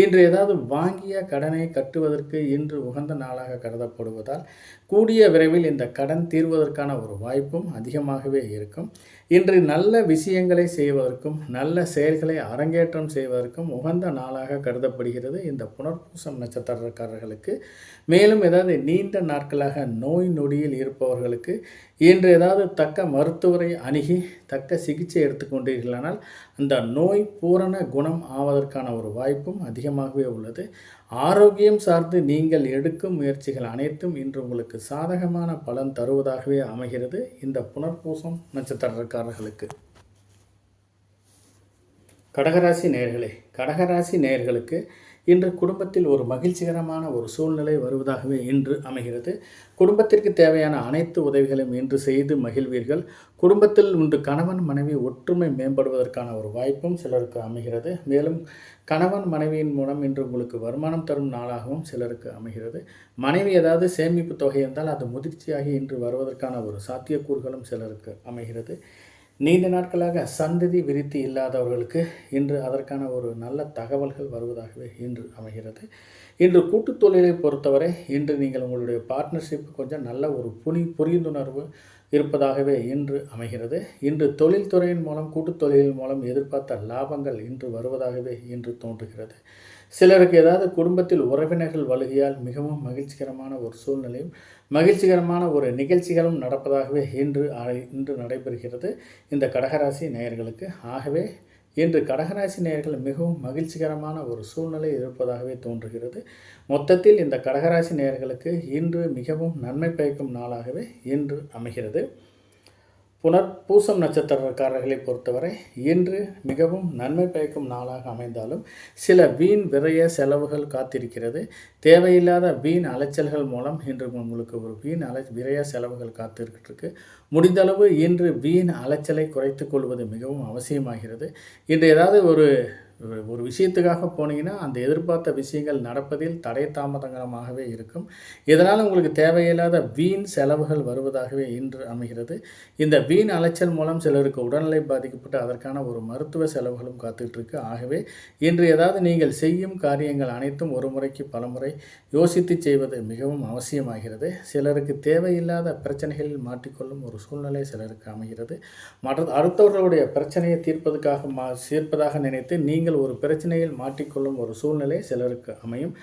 இன்று ஏதாவது வாங்கிய கடனை கட்டுவதற்கு இன்று உகந்த நாளாக கருதப்படுவதால் கூடிய விரைவில் இந்த கடன் தீர்வதற்கான ஒரு வாய்ப்பும் அதிகமாகவே இருக்கும். இன்று நல்ல விஷயங்களை செய்வதற்கும் நல்ல செயல்களை அரங்கேற்றம் செய்வதற்கும் உகந்த நாளாக கருதப்படுகிறது இந்த புனர்பூசம் நட்சத்திரக்காரர்களுக்கு. மேலும் ஏதாவது நீண்ட நாட்களாக நோய் நொடியில் இருப்பவர்களுக்கு இன்று ஏதாவது தக்க மருத்துவரை அணுகி தக்க சிகிச்சை எடுத்துக்கொண்டீர்களானால் அந்த நோய் பூரண குணம் ஆவதற்கான ஒரு வாய்ப்பும் அதிகமாகவே உள்ளது. ஆரோக்கியம் சார்ந்து நீங்கள் எடுக்கும் முயற்சிகள் அனைத்தும் இன்று உங்களுக்கு சாதகமான பலன் தருவதாகவே அமைகிறது இந்த புனர்பூசம் நட்சத்திரக்காரர்களுக்கு. கடகராசி நேயர்களே, கடகராசி நேயர்களுக்கு இன்று குடும்பத்தில் ஒரு மகிழ்ச்சிகரமான ஒரு சூழ்நிலை வருவதாகவே இன்று அமைகிறது. குடும்பத்திற்கு தேவையான அனைத்து உதவிகளையும் இன்று செய்து மகிழ்வீர்கள். குடும்பத்தில் இன்று கணவன் மனைவி ஒற்றுமை மேம்படுவதற்கான ஒரு வாய்ப்பும் சிலருக்கு அமைகிறது. மேலும் கணவன் மனைவியின் மூலம் இன்று உங்களுக்கு வருமானம் தரும் நாளாகவும் சிலருக்கு அமைகிறது. மனைவி ஏதாவது சேமிப்பு தொகை இருந்தால் அது முதிர்ச்சியாகி இன்று வருவதற்கான ஒரு சாத்தியக்கூறுகளும் சிலருக்கு அமைகிறது. நீண்ட நாட்களாக சந்ததி விருத்தி இல்லாதவர்களுக்கு இன்று அதற்கான ஒரு நல்ல தகவல்கள் வருவதாகவே இன்று அமைகிறது. இன்று கூட்டுத் தொழிலை பொறுத்தவரை இன்று நீங்கள் உங்களுடைய பார்ட்னர்ஷிப் கொஞ்சம் நல்ல ஒரு புரிந்துணர்வு இருப்பதாகவே இன்று அமைகிறது. இன்று தொழில்துறையின் மூலம் கூட்டுத் தொழிலின் மூலம் எதிர்பார்த்த லாபங்கள் இன்று வருவதாகவே இன்று தோன்றுகிறது. சிலருக்கு ஏதாவது குடும்பத்தில் உறவினர்கள் வருகையால் மிகவும் மகிழ்ச்சிகரமான ஒரு சூழ்நிலையும் மகிழ்ச்சிகரமான ஒரு நிகழ்ச்சிகளும் நடப்பதாகவே இன்று நடைபெறுகிறது இந்த கடகராசி நேயர்களுக்கு. ஆகவே இன்று கடகராசி நேயர்கள் மிகவும் மகிழ்ச்சிகரமான ஒரு சூழ்நிலை இருப்பதாகவே தோன்றுகிறது. மொத்தத்தில் இந்த கடகராசி நேயர்களுக்கு இன்று மிகவும் நன்மை பயக்கும் நாளாகவே இன்று அமைகிறது. பூசம் நட்சத்திரக்காரர்களை பொறுத்தவரை இன்று மிகவும் நன்மை பயக்கும் நாளாக அமைந்தாலும் சில வீண் விரய செலவுகள் காத்திருக்கிறது. தேவையில்லாத வீண் அலைச்சல்கள் மூலம் இன்று உங்களுக்கு ஒரு விரய செலவுகள் காத்திருக்கு. முடிந்தளவு இன்று வீண் அலைச்சலை குறைத்து கொள்வது மிகவும் அவசியமாகிறது. இன்று ஏதாவது ஒரு விஷயத்துக்காக போனீங்கன்னா அந்த எதிர்பார்த்த விஷயங்கள் நடப்பதில் தடை தாமதமாகவே இருக்கும். இதனால் உங்களுக்கு தேவையில்லாத வீண் செலவுகள் வருவதாகவே இன்று அமைகிறது. இந்த வீண் அலைச்சல் மூலம் சிலருக்கு உடல்நிலை பாதிக்கப்பட்டு அதற்கான ஒரு மருத்துவ செலவுகளும் காத்துட்ருக்கு. ஆகவே இன்று ஏதாவது நீங்கள் செய்யும் காரியங்கள் அனைத்தும் ஒரு முறைக்கு பலமுறை யோசித்து செய்வது மிகவும் அவசியமாகிறது. சிலருக்கு தேவையில்லாத பிரச்சனைகளில் மாட்டிக்கொள்ளும் ஒரு சூழ்நிலை சிலருக்கு அமைகிறது. அடுத்தவர்களுடைய பிரச்சனையை தீர்ப்பதாக நினைத்து நீங்கள் ஒரு பிரச்சனையில் மாட்டிக்கொள்ளும் ஒரு சூழ்நிலை சிலருக்கு அமையும்.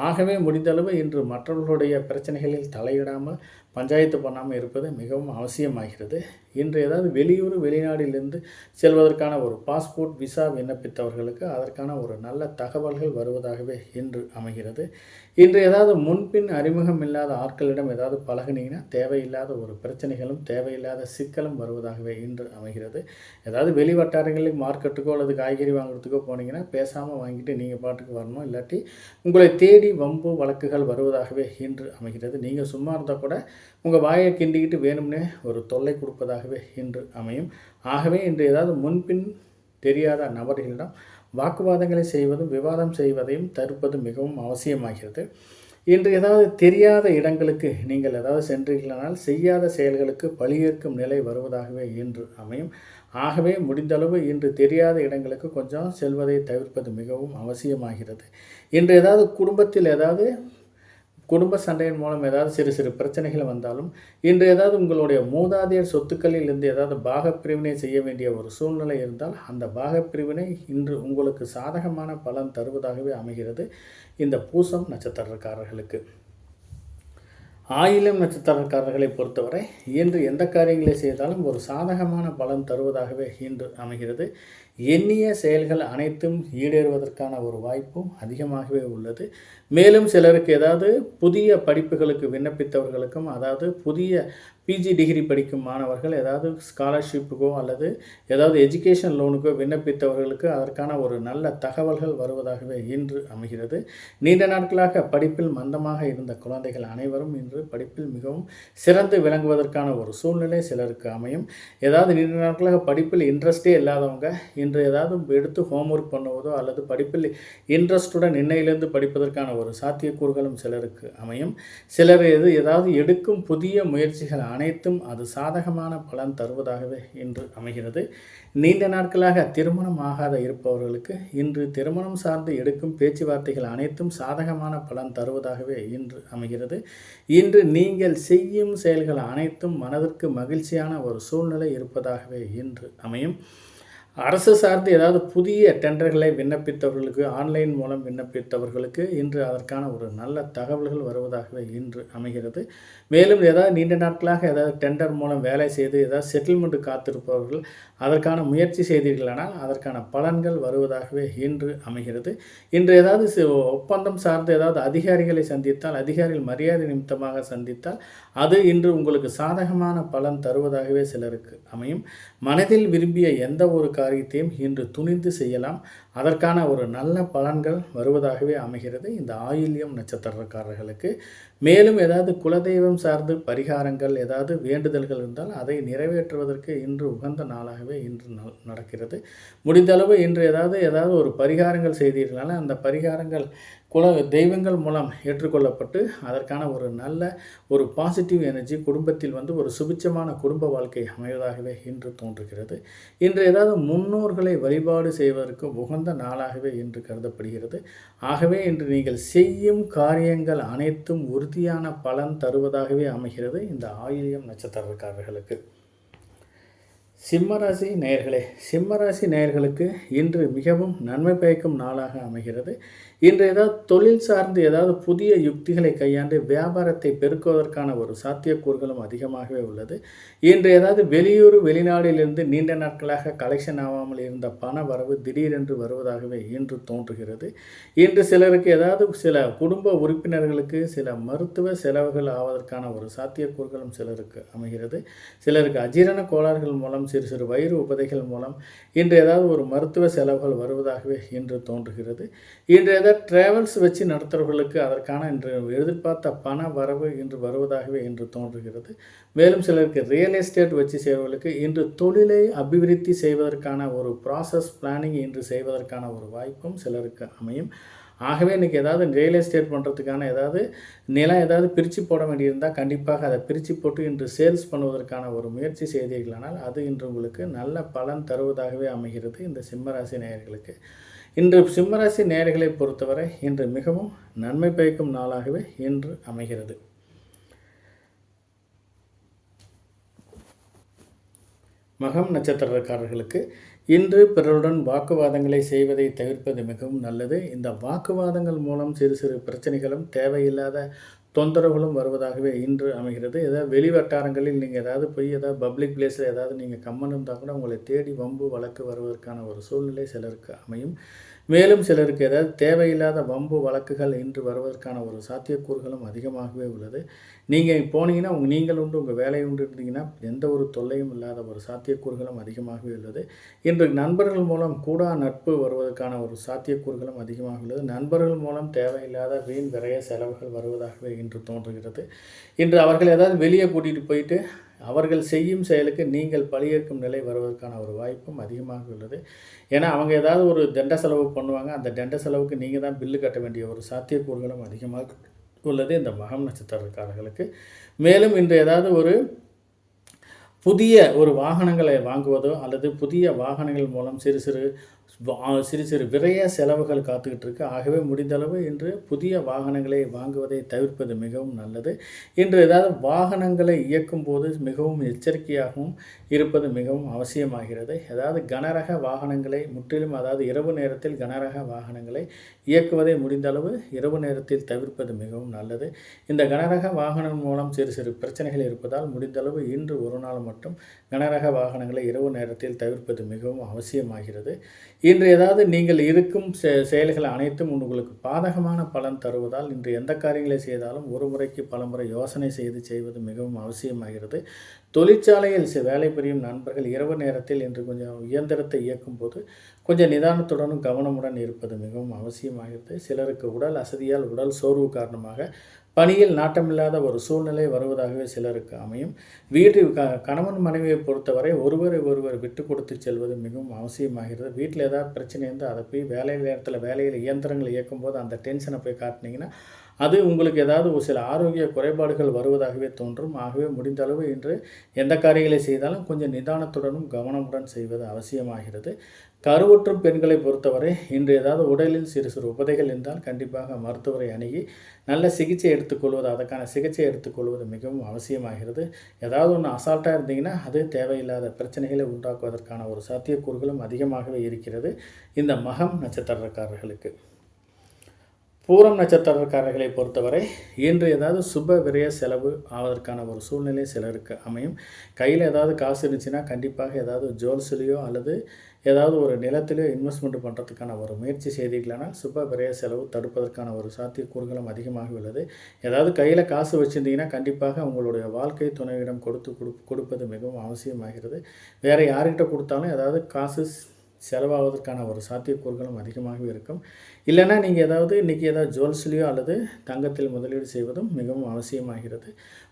ஆகவே முடிந்தளவு இன்று மற்றவர்களுடைய பிரச்சனைகளில் தலையிடாமல் பஞ்சாயத்து பண்ணாமல் இருப்பது மிகவும் அவசியமாகிறது. இன்று ஏதாவது வெளிநாட்டிலிருந்து செல்வதற்கான ஒரு பாஸ்போர்ட் விசா விண்ணப்பித்தவர்களுக்கு அதற்கான ஒரு நல்ல தகவல்கள் வருவதாகவே இன்று அமைகிறது. இன்று ஏதாவது முன்பின் அறிமுகம் இல்லாத ஆட்களிடம் ஏதாவது பழகினீங்கன்னா தேவையில்லாத ஒரு பிரச்சனைகளும் தேவையில்லாத சிக்கலும் வருவதாகவே இன்று அமைகிறது. ஏதாவது வெளி வட்டாரங்களுக்கு மார்க்கெட்டுக்கோ அல்லது காய்கறி வாங்குறதுக்கோ போனீங்கன்னா பேசாமல் வாங்கிட்டு நீங்கள் பாட்டுக்கு வரணும். இல்லாட்டி உங்களை தேடி வம்பு வழக்குகள் வருவதாகவே இன்று அமைகிறது. நீங்கள் சும்மா இருந்தால் கூட உங்கள் வாயை கிண்டிக்கிட்டு வேணும்னே ஒரு தொல்லை கொடுப்பதாகவே இன்று அமையும். ஆகவே இன்று ஏதாவது முன்பின் தெரியாத நபர்களிடம் வாக்குவாதங்களை செய்வதும் விவாதம் செய்வதையும் தடுப்பது மிகவும் அவசியமாகிறது. இன்று ஏதாவது தெரியாத இடங்களுக்கு நீங்கள் ஏதாவது சென்றீர்களானால் செய்யாத செயல்களுக்கு பழியேற்கும் நிலை வருவதாகவே இன்று அமையும். ஆகவே முடிந்தளவு இன்று தெரியாத இடங்களுக்கு கொஞ்சம் செல்வதை தவிர்ப்பது மிகவும் அவசியமாகிறது. இன்று ஏதாவது குடும்பத்தில் ஏதாவது குடும்ப சண்டையின் மூலம் ஏதாவது சிறு பிரச்சனைகள் வந்தாலும் இன்று ஏதாவது உங்களுடைய மூதாதையர் சொத்துக்களில் இருந்து ஏதாவது பாகப்பிரிவினை செய்ய வேண்டிய ஒரு சூழ்நிலை இருந்தால் அந்த பாகப்பிரிவினை இன்று உங்களுக்கு சாதகமான பலன் தருவதாகவே அமைகிறது. இந்த பூசம் நட்சத்திரக்காரர்களுக்கு ஆயிலம் நட்சத்திரக்காரர்களை பொறுத்தவரை இன்று எந்த காரியங்களை செய்தாலும் ஒரு சாதகமான பலன் தருவதாகவே இன்று அமைகிறது. எண்ணிய செயல்கள் அனைத்தும் ஈடேறுவதற்கான ஒரு வாய்ப்பும் அதிகமாகவே உள்ளது. மேலும் சிலருக்கு ஏதாவது புதிய படிப்புகளுக்கு விண்ணப்பித்தவர்களுக்கும் அதாவது புதிய பிஜி டிகிரி படிக்கும் மாணவர்கள் ஏதாவது ஸ்காலர்ஷிப்புக்கோ அல்லது ஏதாவது எஜுகேஷன் லோனுக்கோ விண்ணப்பித்தவர்களுக்கு அதற்கான ஒரு நல்ல தகவல்கள் வருவதாகவே இன்று அமைகிறது. நீண்ட நாட்களாக படிப்பில் மந்தமாக இருந்த குழந்தைகள் அனைவரும் இன்று படிப்பில் மிகவும் சிறந்து விளங்குவதற்கான ஒரு சூழ்நிலை சிலருக்கு அமையும். ஏதாவது நீண்ட நாட்களாக படிப்பில் இன்ட்ரெஸ்டே இல்லாதவங்க இன்று ஏதாவது எடுத்து ஹோம்ஒர்க் பண்ணுவதோ அல்லது படிப்பில் இன்ட்ரெஸ்டுடன் இன்னையிலிருந்து படிப்பதற்கான ஒரு சாத்தியக்கூறுகளும் சிலருக்கு அமையும். சிலர் ஏதாவது எடுக்கும் புதிய முயற்சிகள் அனைத்தும் அது சாதகமான பலன் தருவதாகவே இன்று அமைகிறது. நீண்ட நாட்களாக திருமணம் ஆகாத இருப்பவர்களுக்கு இன்று திருமணம் சார்ந்து எடுக்கும் பேச்சுவார்த்தைகள் அனைத்தும் சாதகமான பலன் தருவதாகவே இன்று அமைகிறது. இன்று நீங்கள் செய்யும் செயல்கள் அனைத்தும் மனதிற்கு மகிழ்ச்சியான ஒரு சூழ்நிலை இருப்பதாகவே இன்று அமையும். அரசு சார்ந்து ஏதாவது புதிய டெண்டர்களை விண்ணப்பித்தவர்களுக்கு ஆன்லைன் மூலம் விண்ணப்பித்தவர்களுக்கு இன்று அதற்கான ஒரு நல்ல தகவல்கள் வருவதாகவே இன்று அமைகிறது. மேலும் ஏதாவது நீண்ட நாட்களாக ஏதாவது டெண்டர் மூலம் வேலை செய்து ஏதாவது செட்டில்மெண்ட் காத்திருப்பவர்கள் அதற்கான முயற்சி செய்தீர்களானால் அதற்கான பலன்கள் வருவதாகவே இன்று அமைகிறது. இன்று ஏதாவது ஒப்பந்தம் சார்ந்து ஏதாவது அதிகாரிகளை சந்தித்தால் அதிகாரிகள் மரியாதை நிமித்தமாக சந்தித்தால் அது இன்று உங்களுக்கு சாதகமான பலன் தருவதாகவே சிலருக்கு அமையும். மனதில் விரும்பிய எந்த ஒரு காரியத்தையும் இன்று துணிந்து செய்யலாம். அதற்கான ஒரு நல்ல பலன்கள் வருவதாகவே அமைகிறது இந்த ஆயில்யம் நட்சத்திரக்காரர்களுக்கு. மேலும் ஏதாவது குலதெய்வம் சார்ந்து பரிகாரங்கள் ஏதாவது வேண்டுதல்கள் இருந்தால் அதை நிறைவேற்றுவதற்கு இன்று உகந்த நாளாகவே இன்று நடக்கிறது. முடிந்தளவு இன்று ஏதாவது ஒரு பரிகாரங்கள் செய்தீர்களால் அந்த பரிகாரங்கள் தெய்வங்கள் மூலம் ஏற்றுக்கொள்ளப்பட்டு அதற்கான ஒரு நல்ல ஒரு பாசிட்டிவ் எனர்ஜி குடும்பத்தில் ஒரு சுபிட்சமான குடும்ப வாழ்க்கை அமைவதாகவே இன்று தோன்றுகிறது. இன்று ஏதாவது முன்னோர்களை வழிபாடு செய்வதற்கு உகந்த நாளாகவே இன்று கருதப்படுகிறது. ஆகவே இன்று நீங்கள் செய்யும் காரியங்கள் அனைத்தும் உறுதியான பலன் தருவதாகவே அமைகிறது இந்த ஆயில்யம் நட்சத்திரக்காரர்களுக்கு. சிம்மராசி நேயர்களே, சிம்மராசி நேயர்களுக்கு இன்று மிகவும் நன்மை பயக்கும் நாளாக அமைகிறது. இன்று ஏதாவது தொழில் சார்ந்து ஏதாவது புதிய யுக்திகளை கையாண்டு வியாபாரத்தை பெருக்குவதற்கான ஒரு சாத்தியக்கூறுகளும் அதிகமாகவே உள்ளது. இன்று ஏதாவது வெளியூர் வெளிநாட்டிலிருந்து நீண்ட நாட்களாக கலெக்ஷன் ஆகாமல் இருந்த பண வரவு திடீரென்று வருவதாகவே இன்று தோன்றுகிறது. இன்று சிலருக்கு ஏதாவது சில குடும்ப உறுப்பினர்களுக்கு சில மருத்துவ செலவுகள் ஆவதற்கான ஒரு சாத்தியக்கூறுகளும் சிலருக்கு அமைகிறது. சிலருக்கு அஜீரண கோளாறுகள் மூலம் சிறு சிறு வயிறு உபதைகள் மூலம் இன்று ஏதாவது ஒரு மருத்துவ செலவுகள் வருவதாகவே இன்று தோன்றுகிறது. இன்று ஏதாவது டிராவல்ஸ் வச்சு நடத்துகிறவர்களுக்கு அதற்கான இன்று எதிர்பார்த்த பண வரவு இன்று வருவதாகவே இன்று தோன்றுகிறது. மேலும் சிலருக்கு ரியல் எஸ்டேட் வச்சு செய்வர்களுக்கு இன்று தொழிலை அபிவிருத்தி செய்வதற்கான ஒரு ப்ராசஸ் பிளானிங் இன்று செய்வதற்கான ஒரு வாய்ப்பும் சிலருக்கு அமையும். ஆகவே இன்றைக்கி ஏதாவது ரியல் எஸ்டேட் பண்ணுறதுக்கான ஏதாவது நிலம் ஏதாவது பிரித்து போட வேண்டியிருந்தால் கண்டிப்பாக அதை பிரித்து போட்டு இன்று சேல்ஸ் பண்ணுவதற்கான ஒரு முயற்சி செய்தீர்களானால் அது இன்று உங்களுக்கு நல்ல பலன் தருவதாகவே அமைகிறது. இந்த சிம்மராசி நேயர்களுக்கு இன்று சிம்மராசி நேயர்களை பொறுத்தவரை இன்று மிகவும் நன்மை பயக்கும் நாளாகவே இன்று அமைகிறது. மகம் நட்சத்திரக்காரர்களுக்கு இன்று பிறருடன் வாக்குவாதங்களை செய்வதை தவிர்ப்பது மிகவும் நல்லது. இந்த வாக்குவாதங்கள் மூலம் சிறு சிறு பிரச்சனைகளும் தேவையில்லாத தொந்தரவுகளும் வருவதாகவே இன்று அமைகிறது. ஏதாவது வெளி வட்டாரங்களில் நீங்கள் ஏதாவது போய் ஏதாவது பப்ளிக் பிளேஸில் ஏதாவது நீங்கள் கம்மன் இருந்தால் கூட உங்களை தேடி வம்பு வழக்கு வருவதற்கான ஒரு சூழ்நிலை சிலருக்கு அமையும். மேலும் சிலருக்கு ஏதாவது தேவையில்லாத வம்பு வழக்குகள் இன்று வருவதற்கான ஒரு சாத்தியக்கூறுகளும் அதிகமாகவே உள்ளது. நீங்கள் போனீங்கன்னா நீங்கள் உண்டு உங்கள் வேலை உண்டு இருந்தீங்கன்னா எந்த ஒரு தொல்லையும் இல்லாத ஒரு சாத்தியக்கூறுகளும் அதிகமாகவே உள்ளது. இன்று நண்பர்கள் மூலம் கூடா நட்பு வருவதற்கான ஒரு சாத்தியக்கூறுகளும் அதிகமாக உள்ளது. நண்பர்கள் மூலம் தேவையில்லாத வீண் விரைய செலவுகள் வருவதாகவே இன்று தோன்றுகிறது. இன்று அவர்கள் ஏதாவது வெளியே கூட்டிகிட்டு போயிட்டு அவர்கள் செய்யும் செயலுக்கு நீங்கள் பழியேற்கும் நிலை வருவதற்கான ஒரு வாய்ப்பும் அதிகமாக உள்ளது. ஏன்னா அவங்க ஏதாவது ஒரு தண்ட செலவு பண்ணுவாங்க, அந்த தண்ட செலவுக்கு நீங்கள் தான் பில்லு கட்ட வேண்டிய ஒரு சாத்தியக்கூறுகளும் அதிகமாக உள்ளது இந்த மகம் நட்சத்திரக்காரர்களுக்கு. மேலும் இன்று ஏதாவது ஒரு புதிய ஒரு வாகனங்களை வாங்குவதோ அல்லது புதிய வாகனங்கள் மூலம் சிறு சிறு விரைய செலவுகள் காத்துக்கிட்டு இருக்கு. ஆகவே முடிந்தளவு இன்று புதிய வாகனங்களை வாங்குவதை தவிர்ப்பது மிகவும் நல்லது. இன்று ஏதாவது வாகனங்களை இயக்கும் போது மிகவும் எச்சரிக்கையாகவும் இருப்பது மிகவும் அவசியமாகிறது. ஏதாவது கனரக வாகனங்களை முற்றிலும் அதாவது இரவு நேரத்தில் கனரக வாகனங்களை இயக்குவதை முடிந்தளவு இரவு நேரத்தில் தவிர்ப்பது மிகவும் நல்லது. இந்த கனரக வாகனம் மூலம் சிறு சிறு பிரச்சனைகள் இருப்பதால் முடிந்தளவு இன்று ஒரு நாள் மட்டும் கனரக வாகனங்களை இரவு நேரத்தில் தவிர்ப்பது மிகவும் அவசியமாகிறது. இன்று ஏதாவது நீங்கள் இருக்கும் செயல்கள் அனைத்தும் உங்களுக்கு பாதகமான பலன் தருவதால் இன்று எந்த காரியங்களை செய்தாலும் ஒரு முறைக்கு பல முறை யோசனை செய்வது மிகவும் அவசியமாகிறது. தொழிற்சாலையில் வேலை புரியும் நண்பர்கள் இரவு நேரத்தில் இன்று கொஞ்சம் இயந்திரத்தை இயக்கும் போது கொஞ்சம் நிதானத்துடனும் கவனமுடன் இருப்பது மிகவும் அவசியமாகிறது. சிலருக்கு உடல் அசதியால் உடல் சோர்வு காரணமாக பணியில் நாட்டமில்லாத ஒரு சூழ்நிலை வருவதாகவே சிலருக்கு அமையும். வீட்டில் கணவன் மனைவியை பொறுத்தவரை ஒருவர் விட்டு கொடுத்து செல்வது மிகவும் அவசியமாகிறது. வீட்டில் ஏதாவது பிரச்சனை இருந்தால் அதை போய் வேலை நேரத்தில் வேலையில் இயந்திரங்களை இயக்கும்போது அந்த டென்ஷனை போய் காட்டினீங்கன்னா அது உங்களுக்கு ஏதாவது ஒரு சில ஆரோக்கிய குறைபாடுகள் வருவதாகவே தோன்றும். ஆகவே முடிந்தளவு இன்று எந்த காரியங்களை செய்தாலும் கொஞ்சம் நிதானத்துடனும் கவனமுடன் செய்வது அவசியமாகிறது. கருவுற்றும் பெண்களை பொறுத்தவரை இன்று ஏதாவது உடலில் சிறு சிறு உபதைகள் இருந்தால் கண்டிப்பாக மருத்துவரை அணுகி நல்ல சிகிச்சை எடுத்துக்கொள்வது அதற்கான சிகிச்சை எடுத்துக்கொள்வது மிகவும் அவசியமாகிறது. ஏதாவது ஒன்று அசால்ட்டாக இருந்தீங்கன்னா அது தேவையில்லாத பிரச்சனைகளை உண்டாக்குவதற்கான ஒரு சாத்தியக்கூறுகளும் அதிகமாகவே இருக்கிறது இந்த மகம் நட்சத்திரக்காரர்களுக்கு. பூரம் நட்சத்திரக்காரர்களை பொறுத்தவரை இன்று ஏதாவது சுப விரய செலவு ஆவதற்கான ஒரு சூழ்நிலை சிலருக்கு அமையும். கையில் ஏதாவது காசு இருந்துச்சுன்னா கண்டிப்பாக ஏதாவது ஜுவல்ஸ்லேயோ அல்லது ஏதாவது ஒரு நிலத்திலேயோ இன்வெஸ்ட்மெண்ட் பண்ணுறதுக்கான ஒரு முயற்சி செய்தீர்களானால் சுப விரய செலவு தடுப்பதற்கான ஒரு சாத்தியக்கூறுகளும் அதிகமாக உள்ளது. ஏதாவது கையில் காசு வச்சுருந்தீங்கன்னா கண்டிப்பாக உங்களுடைய வாழ்க்கை துணையிடம் கொடுப்பது மிகவும் அவசியமாகிறது. வேறு யார்கிட்ட கொடுத்தாலும் ஏதாவது காசு செலவாவதற்கான ஒரு சாத்தியக்கூறுகளும் அதிகமாகவே இருக்கும். இல்லைன்னா நீங்கள் இன்றைக்கி ஏதாவது ஜுவல்ஸ்லேயோ அல்லது தங்கத்தில் முதலீடு செய்வதும் மிகவும் அவசியமாகிறது.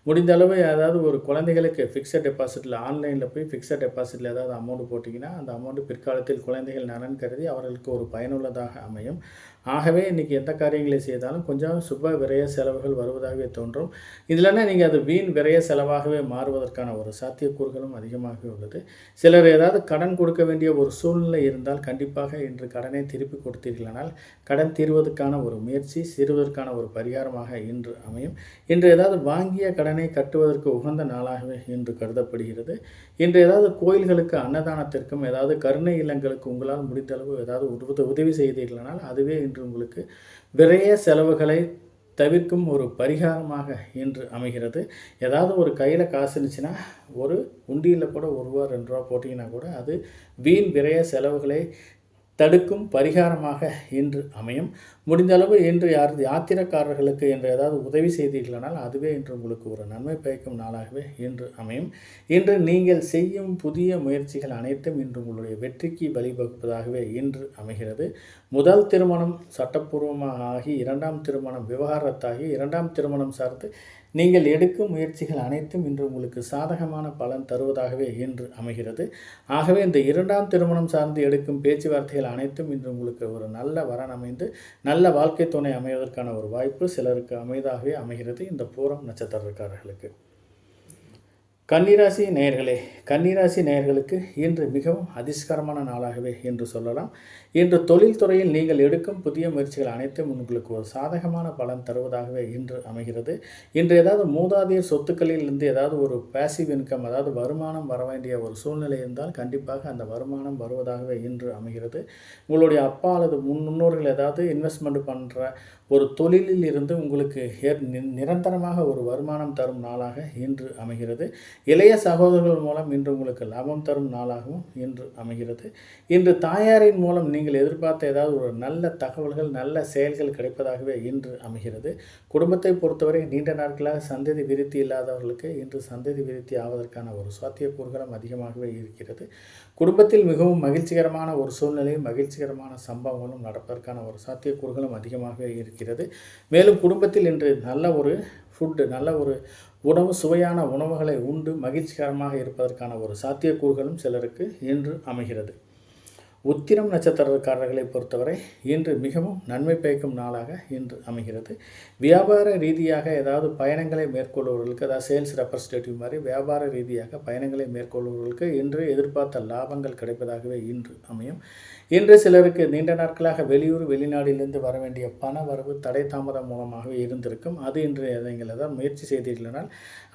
முடிந்த அளவு ஏதாவது ஒரு குழந்தைகளுக்கு ஃபிக்ஸட் டெபாசிட்டில் ஆன்லைனில் போய் ஃபிக்ஸட் டெபாசிட்டில் ஏதாவது அமௌண்ட் போட்டிங்கன்னா அந்த அமௌண்ட்டு பிற்காலத்தில் குழந்தைகள் நலன் கருதி அவர்களுக்கு ஒரு பயனுள்ளதாக அமையும். ஆகவே இன்றைக்கி எந்த காரியங்களை செய்தாலும் கொஞ்சம் சுப விரய செலவுகள் வருவதாகவே தோன்றும். இல்லைன்னா நீங்கள் அது வீண் விரய செலவாகவே மாறுவதற்கான ஒரு சாத்தியக்கூறுகளும் அதிகமாகவே உள்ளது. சிலர் ஏதாவது கடன் கொடுக்க வேண்டிய ஒரு சூழ்நிலை இருந்தால் கண்டிப்பாக இன்று கடனை திருப்பி கொடுத்தீர்களானால் கடன் தீர்வதற்கான ஒரு முயற்சி தீர்வதற்கான ஒரு பரிகாரமாக இன்று அமையும். இன்று ஏதாவது வாங்கிய கடனை கட்டுவதற்கு உகந்த நாளாகவே இன்று கருதப்படுகிறது. இன்று ஏதாவது கோயில்களுக்கு அன்னதானத்திற்கும் ஏதாவது கருணை இல்லங்களுக்கு உங்களால் முடிந்தளவு ஏதாவது உதவி செய்தீர்களானால் அதுவே இன்று உங்களுக்கு விரைய செலவுகளை தவிர்க்கும் ஒரு பரிகாரமாக இன்று அமைகிறது. ஏதாவது ஒரு கையில் காசு இருந்துச்சுன்னா ஒரு உண்டியில் கூட ₹1 ₹2 போட்டிங்கன்னா கூட அது வீண் விரைய செலவுகளை தடுக்கும் பரிகாரமாக இன்று அமையும். முடிந்தளவு இன்று யாத்திரைக்காரர்களுக்கு என்று ஏதாவது உதவி செய்தீர்களானால் அதுவே இன்று உங்களுக்கு ஒரு நன்மை பயக்கும் நாளாகவே இன்று அமையும். இன்று நீங்கள் செய்யும் புதிய முயற்சிகள் அனைத்தும் இன்று உங்களுடைய வெற்றிக்கு வழிவகுப்பதாகவே இன்று அமைகிறது. முதல் திருமணம் சட்டப்பூர்வமாக ஆகி 2ஆம் திருமணம் விவாகரத்தாகி 2ஆம் திருமணம் சார்ந்து நீங்கள் எடுக்கும் முயற்சிகள் அனைத்தும் இன்று உங்களுக்கு சாதகமான பலன் தருவதாகவே இன்று அமைகிறது. ஆகவே இந்த 2ஆம் திருமணம் சார்ந்து எடுக்கும் பேச்சுவார்த்தைகள் அனைத்தும் இன்று உங்களுக்கு ஒரு நல்ல வரன் அமைந்து நல்ல வாழ்க்கை துணை அமைவதற்கான ஒரு வாய்ப்பு சிலருக்கு அமைதாகவே அமைகிறது இந்த பூரம் நட்சத்திரக்காரர்களுக்கு. கன்னிராசி நேயர்களே, கன்னிராசி நேயர்களுக்கு இன்று மிகவும் அதிர்ஷ்டகரமான நாளாகவே என்று சொல்லலாம். இன்று தொழில்துறையில் நீங்கள் எடுக்கும் புதிய முயற்சிகள் அனைத்தும் உங்களுக்கு ஒரு சாதகமான பலன் தருவதாகவே இன்று அமைகிறது. இன்று ஏதாவது மூதாதைய சொத்துக்களிலிருந்து ஏதாவது ஒரு பேசிவ் இன்கம் அதாவது வருமானம் வர வேண்டிய ஒரு சூழ்நிலை இருந்தால் கண்டிப்பாக அந்த வருமானம் வருவதாகவே இன்று அமைகிறது. உங்களுடைய அப்பா அல்லது முன்னோர்கள் ஏதாவது இன்வெஸ்ட்மெண்ட் பண்ணுற ஒரு தொழிலில் இருந்து உங்களுக்கு நிரந்தரமாக ஒரு வருமானம் தரும் நாளாக இன்று அமைகிறது. இளைய சகோதரர்கள் மூலம் இன்று உங்களுக்கு லாபம் தரும் நாளாகவும் இன்று அமைகிறது. இன்று தாயாரின் மூலம் நீங்கள் எதிர்பார்த்த ஏதாவது ஒரு நல்ல தகவல்கள் நல்ல செயல்கள் கிடைப்பதாகவே இன்று அமைகிறது. குடும்பத்தை பொறுத்தவரை நீண்ட நாட்களாக சந்ததி விருத்தி இல்லாதவர்களுக்கு இன்று சந்ததி விருத்தி ஆவதற்கான ஒரு சாத்தியக்கூறுகளும் அதிகமாகவே இருக்கிறது. குடும்பத்தில் மிகவும் மகிழ்ச்சிகரமான ஒரு சூழ்நிலையும் மகிழ்ச்சிகரமான சம்பவங்களும் நடப்பதற்கான ஒரு சாத்தியக்கூறுகளும் அதிகமாகவே இருக்கிறது. மேலும் குடும்பத்தில் இன்று நல்ல ஒரு நல்ல ஒரு உணவு சுவையான உணவுகளை உண்டு மகிழ்ச்சிகரமாக இருப்பதற்கான ஒரு சாத்தியக்கூறுகளும் சிலருக்கு இன்று அமைகிறது. உத்திரம் நட்சத்திரக்காரர்களை பொறுத்தவரை இன்று மிகவும் நன்மை பயக்கும் நாளாக இன்று அமைகிறது. வியாபார ரீதியாக ஏதாவது பயணங்களை மேற்கொள்பவர்களுக்கு அதாவது சேல்ஸ் ரெப்ரசன்டேட்டிவ் மாதிரி வியாபார ரீதியாக பயணங்களை மேற்கொள்பவர்களுக்கு இன்று எதிர்பார்த்த லாபங்கள் கிடைப்பதாகவே இன்று அமையும். இன்று சிலருக்கு நீண்ட நாட்களாக வெளியூர் வெளிநாட்டிலிருந்து வர வேண்டிய பண வரவு தடை தாமதம் மூலமாகவே இருந்திருக்கும். அது இன்று நீங்கள் ஏதாவது முயற்சி செய்தீர்களானால்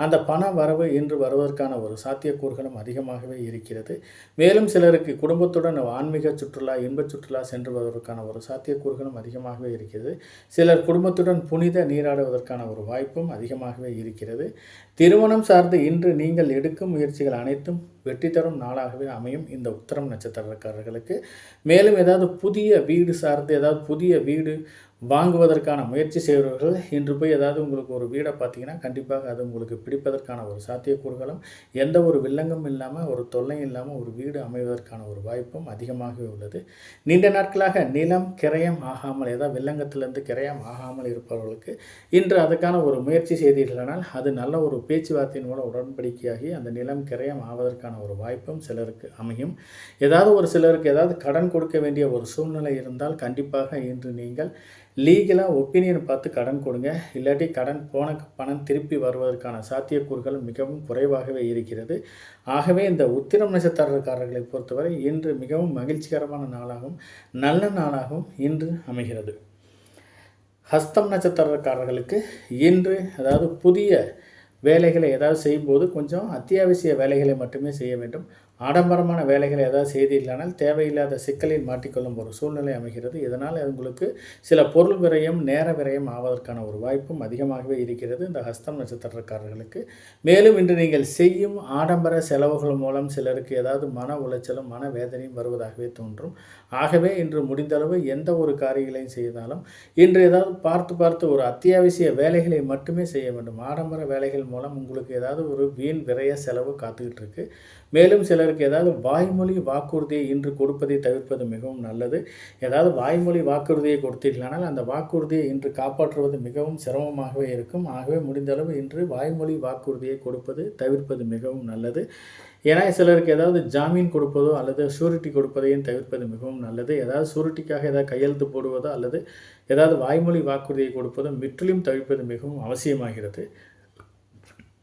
அந்த பண வரவு இன்று வருவதற்கான ஒரு சாத்தியக்கூறுகளும் அதிகமாகவே இருக்கிறது. மேலும் சிலருக்கு குடும்பத்துடன் ஆன்மீக சுற்றுலா இன்பச் சுற்றுலா சென்று வருவதற்கான ஒரு சாத்தியக்கூறுகளும் அதிகமாகவே இருக்கிறது. சிலர் குடும்பத்துடன் புனித நீராடுவதற்கான ஒரு வாய்ப்பும் அதிகமாகவே இருக்கிறது. திருமணம் சார்ந்து இன்று நீங்கள் எடுக்கும் முயற்சிகள் அனைத்தும் வெற்றி தரும் நாளாகவே அமையும் இந்த உத்திரம் நட்சத்திரக்காரர்களுக்கு. மேலும் ஏதாவது புதிய வீடு சார்ந்து ஏதாவது புதிய வீடு வாங்குவதற்கான முயற்சி செய்கிறவர்கள் இன்று போய் ஏதாவது உங்களுக்கு ஒரு வீடை பார்த்தீங்கன்னா கண்டிப்பாக அது உங்களுக்கு பிடிப்பதற்கான ஒரு சாத்தியக்கூறுகளும் எந்த ஒரு வில்லங்கம் இல்லாமல் ஒரு தொல்லை இல்லாமல் ஒரு வீடு அமைவதற்கான ஒரு வாய்ப்பும் அதிகமாகவே உள்ளது. நீண்ட நாட்களாக நிலம் கிரயம் ஆகாமல் ஏதாவது வில்லங்கத்திலிருந்து கிரயம் ஆகாமல் இருப்பவர்களுக்கு இன்று அதுக்கான ஒரு முயற்சி செய்தீர்களானால் அது நல்ல ஒரு பேச்சுவார்த்தையின் மூலம் உடன்படிக்கையாகி அந்த நிலம் கிரயம் ஆவதற்கான ஒரு வாய்ப்பும் சிலருக்கு அமையும். ஏதாவது ஒரு சிலருக்கு ஏதாவது கடன் கொடுக்க வேண்டிய ஒரு சூழ்நிலை இருந்தால் கண்டிப்பாக இன்று நீங்கள் லீகலாக ஒப்பீனியன் பார்த்து கடன் கொடுங்க. இல்லாட்டி கடன் போன பணம் திருப்பி வருவதற்கான சாத்தியக்கூறுகள் மிகவும் குறைவாகவே இருக்கிறது. ஆகவே இந்த உத்திரம் நட்சத்திரக்காரர்களை பொறுத்தவரை இன்று மிகவும் மகிழ்ச்சிகரமான நாளாகவும் நல்ல நாளாகவும் இன்று அமைகிறது. ஹஸ்தம் நட்சத்திரக்காரர்களுக்கு இன்று அதாவது புதிய வேலைகளை ஏதாவது செய்யும்போது கொஞ்சம் அத்தியாவசிய வேலைகளை மட்டுமே செய்ய வேண்டும். ஆடம்பரமான வேலைகளை ஏதாவது செய்தீர்களானால் தேவையில்லாத சிக்கலில் மாட்டிக்கொள்ளும் ஒரு சூழ்நிலை அமைகிறது. இதனால் உங்களுக்கு சில பொருள் விரயம் நேர விரயம் ஆவதற்கான ஒரு வாய்ப்பும் அதிகமாகவே இருக்கிறது இந்த ஹஸ்தம் நட்சத்திரக்காரர்களுக்கு. மேலும் இன்று நீங்கள் செய்யும் ஆடம்பர செலவுகள் மூலம் சிலருக்கு ஏதாவது மன உளைச்சலும் மன வேதனையும் வருவதாகவே தோன்றும். ஆகவே இன்று முடிந்தளவு எந்த ஒரு காரியங்களையும் செய்தாலும் இன்று ஏதாவது பார்த்து ஒரு அத்தியாவசிய வேலைகளை மட்டுமே செய்ய வேண்டும். ஆடம்பர வேலைகள் மூலம் உங்களுக்கு ஏதாவது ஒரு வீண் விரய செலவு காத்துக்கிட்டு இருக்கு. மேலும் சிலருக்கு ஏதாவது வாய்மொழி வாக்குறுதியை இன்று கொடுப்பதை தவிர்ப்பது மிகவும் நல்லது. ஏதாவது வாய்மொழி வாக்குறுதியை கொடுத்தீர்களானால் அந்த வாக்குறுதியை இன்று காப்பாற்றுவது மிகவும் சிரமமாகவே இருக்கும். ஆகவே முடிந்தளவு இன்று வாய்மொழி வாக்குறுதியை கொடுப்பது தவிர்ப்பது மிகவும் நல்லது. ஏன்னா சிலருக்கு ஏதாவது ஜாமீன் கொடுப்பதோ அல்லது ஷூரிட்டி கொடுப்பதையும் தவிர்ப்பது மிகவும் நல்லது. ஏதாவது ஷூரிட்டிக்காக ஏதாவது கையெழுத்து போடுவதோ அல்லது ஏதாவது வாய்மொழி வாக்குறுதியை கொடுப்பதோ முற்றிலும் தவிர்ப்பது மிகவும் அவசியமாகிறது.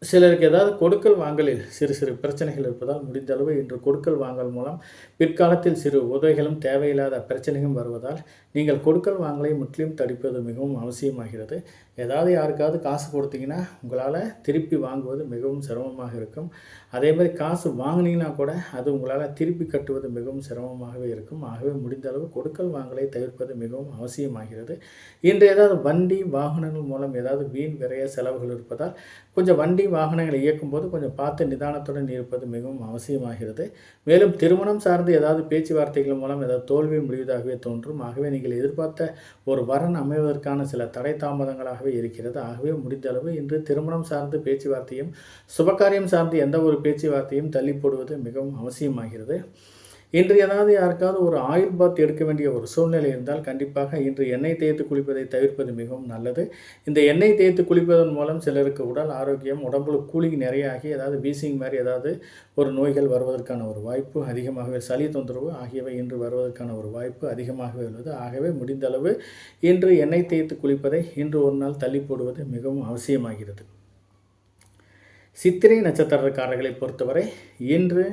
சிலருக்கு ஏதாவது கொடுக்கல் வாங்கலில் சிறு சிறு பிரச்சனைகள் இருப்பதால் முடிந்தளவு இன்று கொடுக்கல் வாங்கல் மூலம் பிற்காலத்தில் சிறு உதவிகளும் தேவையில்லாத பிரச்சனைகளும் வருவதால் நீங்கள் கொடுக்கல் வாங்கலை முற்றிலும் தடுப்பது மிகவும் அவசியமாகிறது. ஏதாவது யாருக்காவது காசு கொடுத்தீங்கன்னா உங்களால் திருப்பி வாங்குவது மிகவும் சிரமமாக இருக்கும். அதே மாதிரி காசு வாங்கினீங்கன்னா கூட அது உங்களால் திருப்பி கட்டுவது மிகவும் சிரமமாகவே இருக்கும். ஆகவே முடிந்த அளவு கொடுக்கல் வாங்கலை தவிர்ப்பது மிகவும் அவசியமாகிறது. இன்று ஏதாவது வண்டி வாகனங்கள் மூலம் ஏதாவது வீண் விரைய செலவுகள் இருப்பதால் கொஞ்சம் வண்டி வாகனங்களை இயக்கும்போது கொஞ்சம் பார்த்து நிதானத்துடன் இருப்பது மிகவும் அவசியமாகிறது. மேலும் திருமணம் சார்ந்து ஏதாவது பேச்சுவார்த்தைகள் மூலம் ஏதாவது தோல்வி முடிவதாகவே தோன்றும். ஆகவே நீங்கள் எதிர்பார்த்த ஒரு வரன் அமைவதற்கான சில தடை தாமதங்களாகவே இருக்கிறது. ஆகவே முடிந்த அளவு இன்று திருமணம் சார்ந்து பேச்சுவார்த்தையும் சுபகாரியம் சார்ந்து எந்த ஒரு பேச்சுவார்த்தையும் தள்ளி போடுவது மிகவும் அவசியமாகிறது. இன்று ஏதாவது யாருக்காவது ஒரு ஆயில் பாத் எடுக்க வேண்டிய ஒரு சூழ்நிலை இருந்தால் கண்டிப்பாக இன்று எண்ணெய் தேய்த்து குளிப்பதை தவிர்ப்பது மிகவும் நல்லது. இந்த எண்ணெய் தேய்த்து குளிப்பதன் மூலம் சிலருக்கு உடல் ஆரோக்கியம், உடம்புல கூலிங் நிறைய ஆகி ஏதாவது வீசிங் மாதிரி ஏதாவது ஒரு நோய்கள் வருவதற்கான ஒரு வாய்ப்பு அதிகமாகவே, சளி தொந்தரவு ஆகியவை இன்று வருவதற்கான ஒரு வாய்ப்பு அதிகமாகவே உள்ளது. ஆகவே முடிந்தளவு இன்று எண்ணெய் தேய்த்து குளிப்பதை இன்று ஒரு நாள் தள்ளி போடுவது மிகவும் அவசியமாகிறது. சித்திரை நட்சத்திரக்காரர்களை பொறுத்தவரை இன்று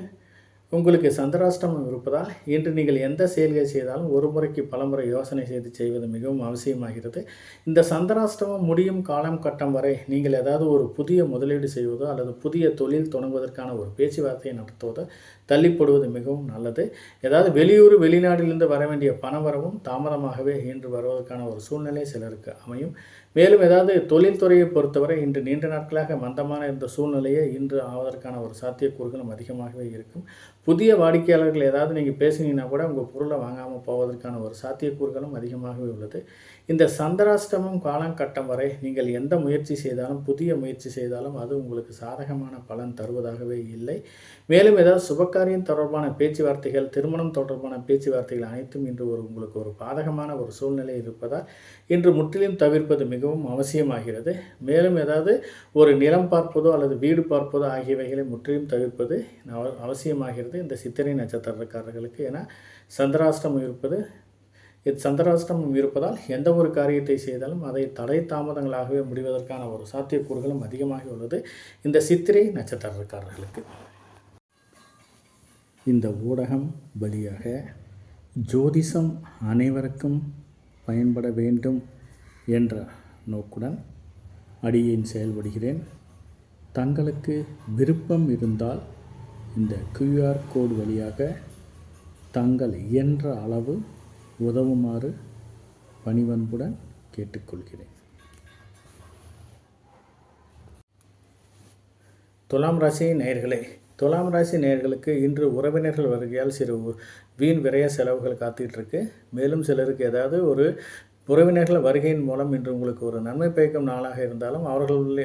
உங்களுக்கு சந்திராஷ்டமம் இருப்பதால் இன்று நீங்கள் எந்த செயல்கள் செய்தாலும் ஒரு முறைக்கு பலமுறை யோசனை செய்வது மிகவும் அவசியமாகிறது. இந்த சந்திராஷ்டமம் முடியும் காலம் கட்டம் வரை நீங்கள் ஏதாவது ஒரு புதிய முதலீடு செய்வதோ அல்லது புதிய தொழில் தொடங்குவதற்கான ஒரு பேச்சுவார்த்தையை நடத்துவதோ தள்ளிப்படுவது மிகவும் நல்லது. ஏதாவது வெளியூர் வெளிநாட்டிலிருந்து வர வேண்டிய பணவரவும் தாமதமாகவே இன்று வருவதற்கான ஒரு சூழ்நிலை சிலருக்கு அமையும். மேலும் ஏதாவது தொழில்துறையை பொறுத்தவரை இன்று நீண்ட நாட்களாக மந்தமான இந்த சூழ்நிலையை இன்று ஆவதற்கான ஒரு சாத்தியக்கூறுகளும் அதிகமாகவே இருக்கும். புதிய வாடிக்கையாளர்கள் ஏதாவது நீங்கள் பேசுனீங்கன்னா கூட உங்கள் பொருளை வாங்காமல் போவதற்கான ஒரு சாத்தியக்கூறுகளும் அதிகமாகவே உள்ளது. இந்த சந்திராஷ்டமம் காலகட்டம் வரை நீங்கள் எந்த முயற்சி செய்தாலும் புதிய முயற்சி செய்தாலும் அது உங்களுக்கு சாதகமான பலன் தருவதாகவே இல்லை. மேலும் ஏதாவது சுபகாரியம் தொடர்பான பேச்சுவார்த்தைகள், திருமணம் தொடர்பான பேச்சுவார்த்தைகள் அனைத்தும் இன்று உங்களுக்கு ஒரு பாதகமான ஒரு சூழ்நிலை இருப்பதால் இன்று முற்றிலும் தவிர்ப்பது மிகவும் அவசியமாகிறது. மேலும் ஏதாவது ஒரு நிலம் பார்ப்பதோ அல்லது வீடு பார்ப்பதோ ஆகியவைகளை முற்றிலும் தவிர்ப்பது அவசியமாகிறது இந்த சித்திரை நட்சத்திரக்காரர்களுக்கு. ஏன்னா சந்திராஷ்டமம் இருப்பதால் எந்த ஒரு காரியத்தை செய்தாலும் அதை தடை தாமதங்களாகவே முடிவதற்கான ஒரு சாத்தியக்கூறுகளும் அதிகமாக உள்ளது இந்த சித்திரை நட்சத்திரக்காரர்களுக்கு. இந்த ஊடகம் வழியாக ஜோதிஷம் அனைவருக்கும் பயன்பட வேண்டும் என்ற நோக்குடன் அடியேன் செயல்படுகிறேன். தங்களுக்கு விருப்பம் இருந்தால் இந்த QR கோடு வழியாக தங்கள் இயன்ற அளவு உதவுமாறு பணிவன்புடன் கேட்டுக்கொள்கிறேன். துலாம் ராசி நேயர்களே, துலாம் ராசி நேயர்களுக்கு இன்று உறவினர்கள் வருகையால் சிறு வீண் விரய செலவுகள் காத்துக்கிட்டு இருக்கு. மேலும் சிலருக்கு ஏதாவது ஒரு உறவினர்கள் வருகையின் மூலம் இன்று உங்களுக்கு ஒரு நன்மை பயக்கும் நாளாக இருந்தாலும்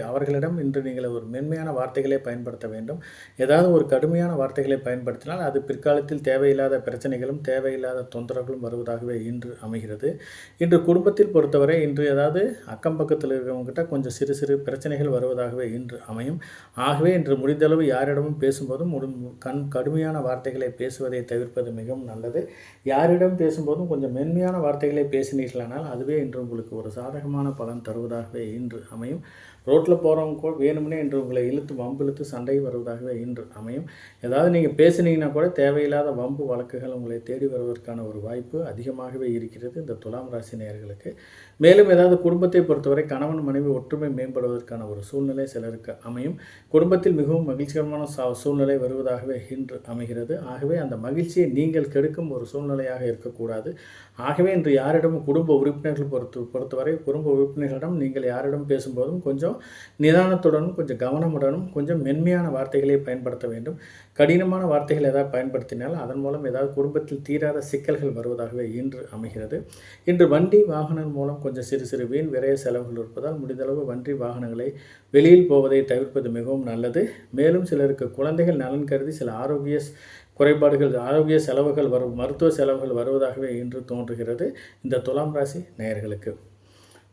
அவர்களிடம் இன்று நீங்கள் ஒரு மென்மையான வார்த்தைகளை பயன்படுத்த வேண்டும். ஏதாவது ஒரு கடுமையான வார்த்தைகளை பயன்படுத்தினால் அது பிற்காலத்தில் தேவையில்லாத பிரச்சனைகளும் தேவையில்லாத தொந்தரவுகளும் வருவதாகவே இன்று அமைகிறது. இன்று குடும்பத்தில் பொறுத்தவரை இன்று ஏதாவது அக்கம் பக்கத்தில் இருக்கிறவங்ககிட்ட கொஞ்சம் சிறு சிறு பிரச்சனைகள் வருவதாகவே இன்று அமையும். ஆகவே இன்று முடிந்தளவு யாரிடமும் பேசும்போதும் கடுமையான வார்த்தைகளை பேசுவதை தவிர்ப்பது மிகவும் நல்லது. யாரிடம் பேசும்போதும் கொஞ்சம் மென்மையான வார்த்தைகளை பேசினீர்களானால் அதுவே இன்று உங்களுக்கு ஒரு சாதகமான பலன் தருவதாகவே இன்று அமையும். ரோட்டில் போகிறவங்க கூட வேணும்னே இன்று உங்களை வம்பு சண்டை வருவதாகவே இன்று அமையும். ஏதாவது நீங்கள் பேசுனீங்கன்னா கூட தேவையில்லாத வம்பு வழக்குகள் உங்களை தேடி வருவதற்கான ஒரு வாய்ப்பு அதிகமாகவே இருக்கிறது இந்த துலாம் ராசி நேயர்களுக்கு. மேலும் ஏதாவது குடும்பத்தை பொறுத்தவரை கணவன் மனைவி ஒற்றுமை மேம்படுவதற்கான ஒரு சூழ்நிலை சிலருக்கு அமையும். குடும்பத்தில் மிகவும் மகிழ்ச்சிகரமான சூழ்நிலை வருவதாகவே இன்று அமைகிறது. ஆகவே அந்த மகிழ்ச்சியை நீங்கள் கெடுக்கும் ஒரு சூழ்நிலையாக இருக்கக்கூடாது. ஆகவே இன்று யாரிடமும் குடும்ப உறுப்பினர்கள் பொறுத்தவரை குடும்ப உறுப்பினர்களிடம் நீங்கள் யாரிடம் பேசும்போதும் கொஞ்சம் கொஞ்சம் நிதானத்துடனும் கொஞ்சம் கவனமுடனும் கொஞ்சம் மென்மையான வார்த்தைகளை பயன்படுத்த வேண்டும். கடினமான வார்த்தைகள் ஏதாவது பயன்படுத்தினால் அதன் மூலம் ஏதாவது குடும்பத்தில் தீராத சிக்கல்கள் வருவதாகவே இன்று அமைகிறது. இன்று வண்டி வாகனம் மூலம் கொஞ்சம் சிறு சிறு வீண் விரைய செலவுகள் இருப்பதால் முடிந்தளவு வண்டி வாகனங்களை வெளியில் போவதை தவிர்ப்பது மிகவும் நல்லது. மேலும் சிலருக்கு குழந்தைகள் நலன் கருதி சில ஆரோக்கிய செலவுகள் மருத்துவ செலவுகள் வருவதாகவே இன்று தோன்றுகிறது இந்த துலாம் ராசி நேயர்களுக்கு.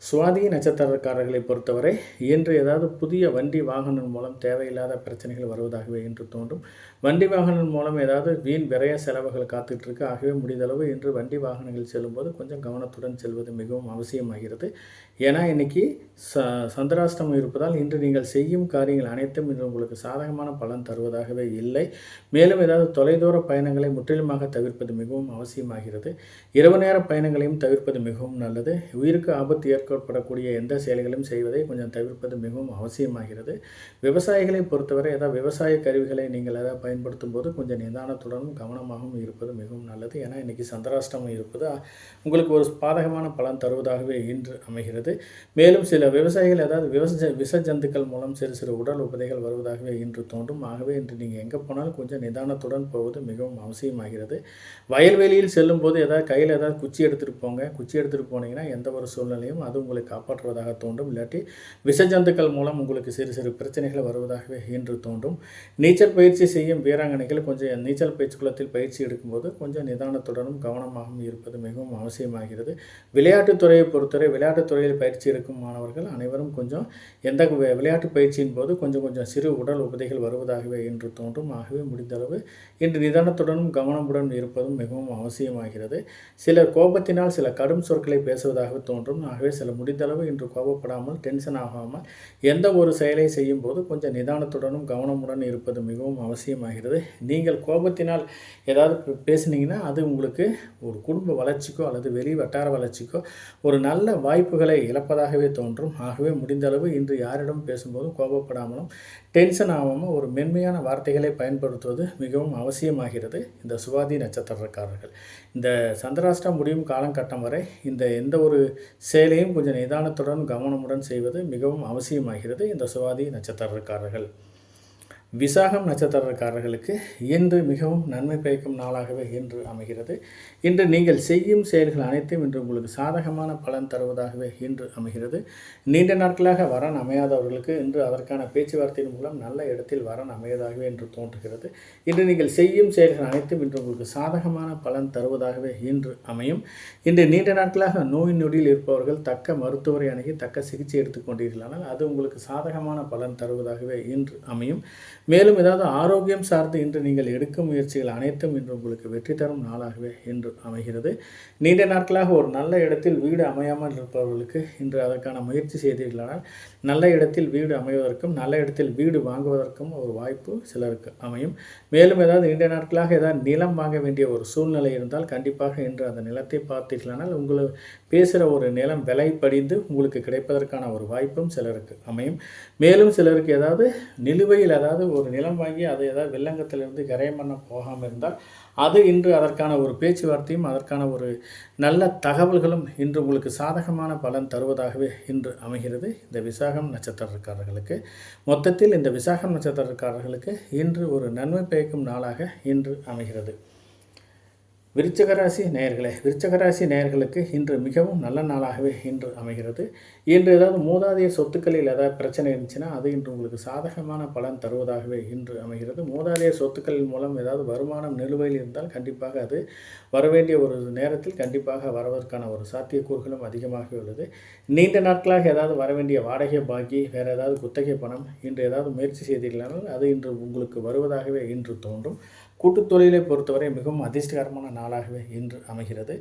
சுவாதி நட்சத்திரக்காரர்களை பொறுத்தவரை இன்று ஏதாவது புதிய வண்டி வாகனம் மூலம் தேவையில்லாத பிரச்சனைகள் வருவதாகவே இன்று தோன்றும். வண்டி வாகனம் மூலம் ஏதாவது வீண் விரைய செலவுகள் காத்துட்டு இருக்கு. ஆகவே முடிந்தளவு இன்று வண்டி வாகனங்கள் செல்லும்போது கொஞ்சம் கவனத்துடன் செல்வது மிகவும் அவசியமாகிறது. ஏன்னா இன்னைக்கு சந்திராஷ்டமம் இருப்பதால் இன்று நீங்கள் செய்யும் காரியங்கள் அனைத்தும் இன்று உங்களுக்கு சாதகமான பலன் தருவதாகவே இல்லை. மேலும் ஏதாவது தொலைதூர பயணங்களை முற்றிலுமாக தவிர்ப்பது மிகவும் அவசியமாகிறது. இரவு நேர பயணங்களையும் தவிர்ப்பது மிகவும் நல்லது. உயிருக்கு ஆபத்து ஏற்படக்கூடிய எந்த செயல்களையும் செய்வதை கொஞ்சம் தவிர்ப்பது மிகவும் அவசியமாகிறது. விவசாயிகளை பொறுத்தவரை ஏதாவது விவசாய கருவிகளை நீங்கள் ஏதாவது பயன்படுத்தும் போது கொஞ்சம் நிதானத்துடனும் கவனமாகவும் இருப்பது மிகவும் நல்லது. ஏன்னா இன்றைக்கி சந்திராஷ்டமம் இருப்பது உங்களுக்கு ஒரு பாதகமான பலன் தருவதாகவே இன்று அமைகிறது. மேலும் சில விவசாயிகள் ஏதாவது விஷ ஜந்துக்கள் மூலம் சிறு சிறு உடல் உபதைகள் வருவதாகவே இன்று தோன்றும். ஆகவே இன்று நீங்கள் எங்கே போனாலும் கொஞ்சம் நிதானத்துடன் போவது மிகவும் அவசியமாகிறது. வயல்வெளியில் செல்லும் போது ஏதாவது கையில் ஏதாவது குச்சி எடுத்துகிட்டு போங்க. குச்சி எடுத்துகிட்டு போனீங்கன்னா எந்த ஒரு சூழ்நிலையும் அது உங்களை காப்பாற்றுவதாக தோன்றும். இல்லாட்டி விஷ ஜந்துக்கள் மூலம் உங்களுக்கு சிறு சிறு பிரச்சனைகள் வருவதாகவே இன்று தோன்றும். நீச்சல் பயிற்சி செய்யும் வீராங்கனைகள் கொஞ்சம் நீச்சல் பயிற்சி குளத்தில் பயிற்சி எடுக்கும்போது கொஞ்சம் நிதானத்துடனும் கவனமாகவும் இருப்பது மிகவும் அவசியமாகிறது. விளையாட்டுத்துறையை பொறுத்தவரை விளையாட்டுத்துறையில் பயிற்சி எடுக்கும் மாணவர்கள் அனைவரும் கொஞ்சம் எந்த விளையாட்டு பயிற்சியின் போது கொஞ்சம் சிறு உடல் உபதைகள் வருவதாகவே இன்று தோன்றும். ஆகவே முடிந்தளவு இன்று நிதானத்துடனும் கவனமுடன் இருப்பதும் மிகவும் அவசியமாகிறது. சிலர் கோபத்தினால் சில கடும் சொற்களை பேசுவதாக தோன்றும். ஆகவே சில முடிந்தளவு இன்று கோபப்படாமல் டென்ஷன் ஆகாமல் எந்த ஒரு செயலை செய்யும் போது கொஞ்சம் நிதானத்துடனும் கவனமுடன் இருப்பது மிகவும் அவசியமாகிறது. நீங்கள் கோபத்தினால் ஏதாவது பேசுனீங்கன்னா அது உங்களுக்கு ஒரு குடும்ப வளர்ச்சிக்கோ அல்லது வெளி வட்டார வளர்ச்சிக்கோ ஒரு நல்ல வாய்ப்புகளை இழப்பதாகவே தோன்றும். ஆகவே முடிந்தளவு இன்று யாரிடம் பேசும்போது கோபப்படாமலும் டென்ஷன் ஆகாமல் ஒரு மென்மையான வார்த்தைகளை பயன்படுத்துவது மிகவும் அவசியமாகிறது. இந்த சுவாதி நட்சத்திரக்காரர்கள் இந்த சந்திராஷ்டம் முடியும் காலகட்டம் வரை இந்த எந்த ஒரு செயலையும் கொஞ்சம் நிதானத்துடன் கவனமுடன் செய்வது மிகவும் அவசியமாகிறது. இந்த சுவாதி நட்சத்திரக்காரர்கள் விசாகம் நட்சத்திரக்காரர்களுக்கு இன்று மிகவும் நன்மை பயக்கும் நாளாகவே இன்று அமைகிறது. இன்று நீங்கள் செய்யும் செயல்கள் அனைத்தும் இன்று உங்களுக்கு சாதகமான பலன் தருவதாகவே இன்று அமைகிறது. நீண்ட நாட்களாக வரன் அமையாதவர்களுக்கு இன்று அதற்கான பேச்சுவார்த்தையின் மூலம் நல்ல இடத்தில் வரன் அமைவதாகவே இன்று தோன்றுகிறது. இன்று நீங்கள் செய்யும் செயல்கள் அனைத்தும் இன்று உங்களுக்கு சாதகமான பலன் தருவதாகவே இன்று அமையும். இன்று நீண்ட நாட்களாக நோய் நொடியில் இருப்பவர்கள் தக்க மருத்துவரை அணுகி தக்க சிகிச்சை எடுத்துக்கொண்டீர்களானால் அது உங்களுக்கு சாதகமான பலன் தருவதாகவே இன்று அமையும். மேலும் ஏதாவது ஆரோக்கியம் சார்ந்து இன்று நீங்கள் எடுக்கும் முயற்சிகள் அனைத்தும் இன்று உங்களுக்கு வெற்றி தரும் நாளாகவே இன்று அமைகிறது. நீண்ட நாட்களாக ஒரு நல்ல இடத்தில் வீடு அமையாமல் இருப்பவர்களுக்கு இன்று அதற்கான முயற்சி செய்தீர்களானால் நல்ல இடத்தில் வீடு அமைவதற்கும் நல்ல இடத்தில் வீடு வாங்குவதற்கும் ஒரு வாய்ப்பு சிலருக்கு அமையும். மேலும் ஏதாவது நீண்ட நாட்களாக ஏதாவது நிலம் வாங்க வேண்டிய ஒரு சூழ்நிலை இருந்தால் கண்டிப்பாக இன்று அந்த நிலத்தை பார்த்தீர்களானால் உங்களுக்கு பேசுகிற ஒரு நிலம் விலை படிந்து உங்களுக்கு கிடைப்பதற்கான ஒரு வாய்ப்பும் சிலருக்கு அமையும். மேலும் சிலருக்கு ஏதாவது நிலுவையில் ஏதாவது ஒரு நிலம் வாங்கி அதை ஏதாவது வெள்ளங்கத்திலிருந்து கரையம் பண்ண போகாமல் இருந்தால் அது இன்று அதற்கான ஒரு பேச்சுவார்த்தையும் அதற்கான ஒரு நல்ல தகவல்களும் இன்று உங்களுக்கு சாதகமான பலன் தருவதாகவே இன்று அமைகிறது. இந்த விசாகம் நட்சத்திரக்காரர்களுக்கு மொத்தத்தில் இந்த விசாகம் நட்சத்திரக்காரர்களுக்கு இன்று ஒரு நன்மை பயக்கும் நாளாக இன்று அமைகிறது. விருச்சிகராசி நேயர்களுக்கு இன்று மிகவும் நல்ல நாளாகவே இன்று அமைகிறது. இன்று ஏதாவது மூதாதையர் சொத்துக்களில் ஏதாவது பிரச்சனை இருந்துச்சுன்னா அது இன்று உங்களுக்கு சாதகமான பலன் தருவதாகவே இன்று அமைகிறது. மூதாதையர் சொத்துக்களின் மூலம் ஏதாவது வருமானம் நிலுவையில் இருந்தால் கண்டிப்பாக அது வரவேண்டிய ஒரு நேரத்தில் கண்டிப்பாக வருவதற்கான ஒரு சாத்தியக்கூறுகளும் அதிகமாக உள்ளது. நீண்ட நாட்களாக ஏதாவது வரவேண்டிய வாடகை பாக்கி வேறு ஏதாவது குத்தகை பணம் இன்று ஏதாவது முயற்சி செய்தீர்களானால் அது இன்று உங்களுக்கு வருவதாகவே இன்று தோன்றும். கூட்டுத் தொழிலை பொறுத்தவரை மிகவும் அதிர்ஷ்டகரமான நாளாகவே இன்று அமைகிறது.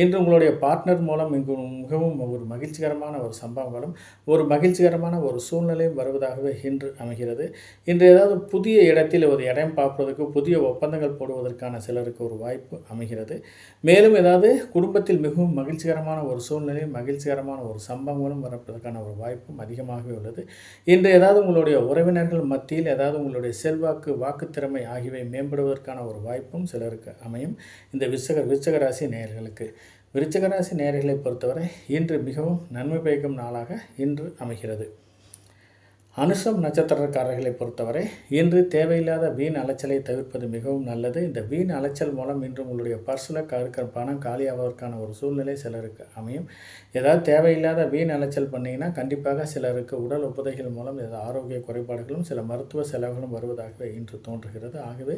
இன்று உங்களுடைய பார்ட்னர் மூலம் மிகவும் ஒரு மகிழ்ச்சிகரமான ஒரு சம்பவங்களும் ஒரு மகிழ்ச்சிகரமான ஒரு சூழ்நிலையும் வருவதாகவே இன்று அமைகிறது. இன்று ஏதாவது புதிய இடத்தில் ஒரு இடம் பார்ப்பதற்கு புதிய ஒப்பந்தங்கள் போடுவதற்கான சிலருக்கு ஒரு வாய்ப்பு அமைகிறது. மேலும் ஏதாவது குடும்பத்தில் மிகவும் மகிழ்ச்சிகரமான ஒரு சூழ்நிலையும் மகிழ்ச்சிகரமான ஒரு சம்பவங்களும் வரப்பதற்கான ஒரு வாய்ப்பும் அதிகமாகவே உள்ளது. இன்று ஏதாவது உங்களுடைய உறவினர்கள் மத்தியில் ஏதாவது உங்களுடைய செல்வாக்கு வாக்குத்திறமை ஆகியவை மேம்படுவதற்கான ஒரு வாய்ப்பும் சிலருக்கு அமையும். இந்த விருச்சிகராசி நேயர்களுக்கு விருச்சிகராசி நேயர்களை பொறுத்தவரை இன்று மிகவும் நன்மை பயக்கும் நாளாக இன்று அமைகிறது. அனுஷம் நட்சத்திரக்காரர்களை பொறுத்தவரை இன்று தேவையில்லாத வீண் அலைச்சலை தவிர்ப்பது மிகவும் நல்லது. இந்த வீண் அலைச்சல் மூலம் இன்று உங்களுடைய பர்ஸில் இருக்கிற பணம் காலியாவதற்கான ஒரு சூழ்நிலை சிலருக்கு அமையும். ஏதாவது தேவையில்லாத வீண் அலைச்சல் பண்ணிங்கன்னா கண்டிப்பாக சிலருக்கு உடல் உபதைகள் மூலம் ஏதாவது ஆரோக்கிய குறைபாடுகளும் சில மருத்துவ செலவுகளும் வருவதாகவே இன்று தோன்றுகிறது. ஆகவே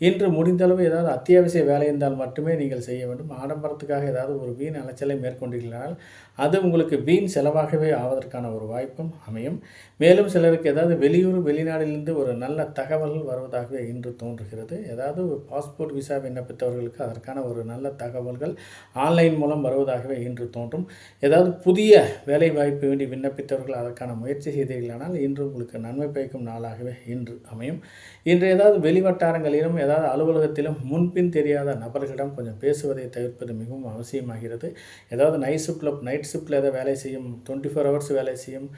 இன்று முடிந்தளவு ஏதாவது அத்தியாவசிய வேலை இருந்தால் மட்டுமே நீங்கள் செய்ய வேண்டும். ஆடம்பரத்துக்காக ஏதாவது ஒரு வீண் அலைச்சலை மேற்கொண்டீர்களானால் அது உங்களுக்கு வீண் செலவாகவே ஆவதற்கான ஒரு வாய்ப்பும் அமையும். மேலும் சிலருக்கு ஏதாவது வெளியூர் வெளிநாட்டிலிருந்து ஒரு நல்ல தகவல்கள் வருவதாகவே இன்று தோன்றுகிறது. ஏதாவது ஒரு பாஸ்போர்ட் விசா விண்ணப்பித்தவர்களுக்கு அதற்கான ஒரு நல்ல தகவல்கள் ஆன்லைன் மூலம் வருவதாகவே இன்று தோன்றும். ஏதாவது புதிய வேலை வாய்ப்பு வேண்டி விண்ணப்பித்தவர்கள் அதற்கான முயற்சி செய்தீர்களானால் இன்று உங்களுக்கு நன்மை பயக்கும் நாளாகவே இன்று அமையும். இன்று ஏதாவது வெளிவட்டாரங்களிலும் ஏதாவது அலுவலகத்திலும் முன்பின் தெரியாத நபர்களிடம் கொஞ்சம் பேசுவதை தவிர்ப்பது மிகவும் அவசியமாகிறது. ஏதாவது நைட் ஷிஃப்ட்டில் ஏதாவது வேலை செய்யும் 24 ஹவர்ஸ் வேலை செய்யும்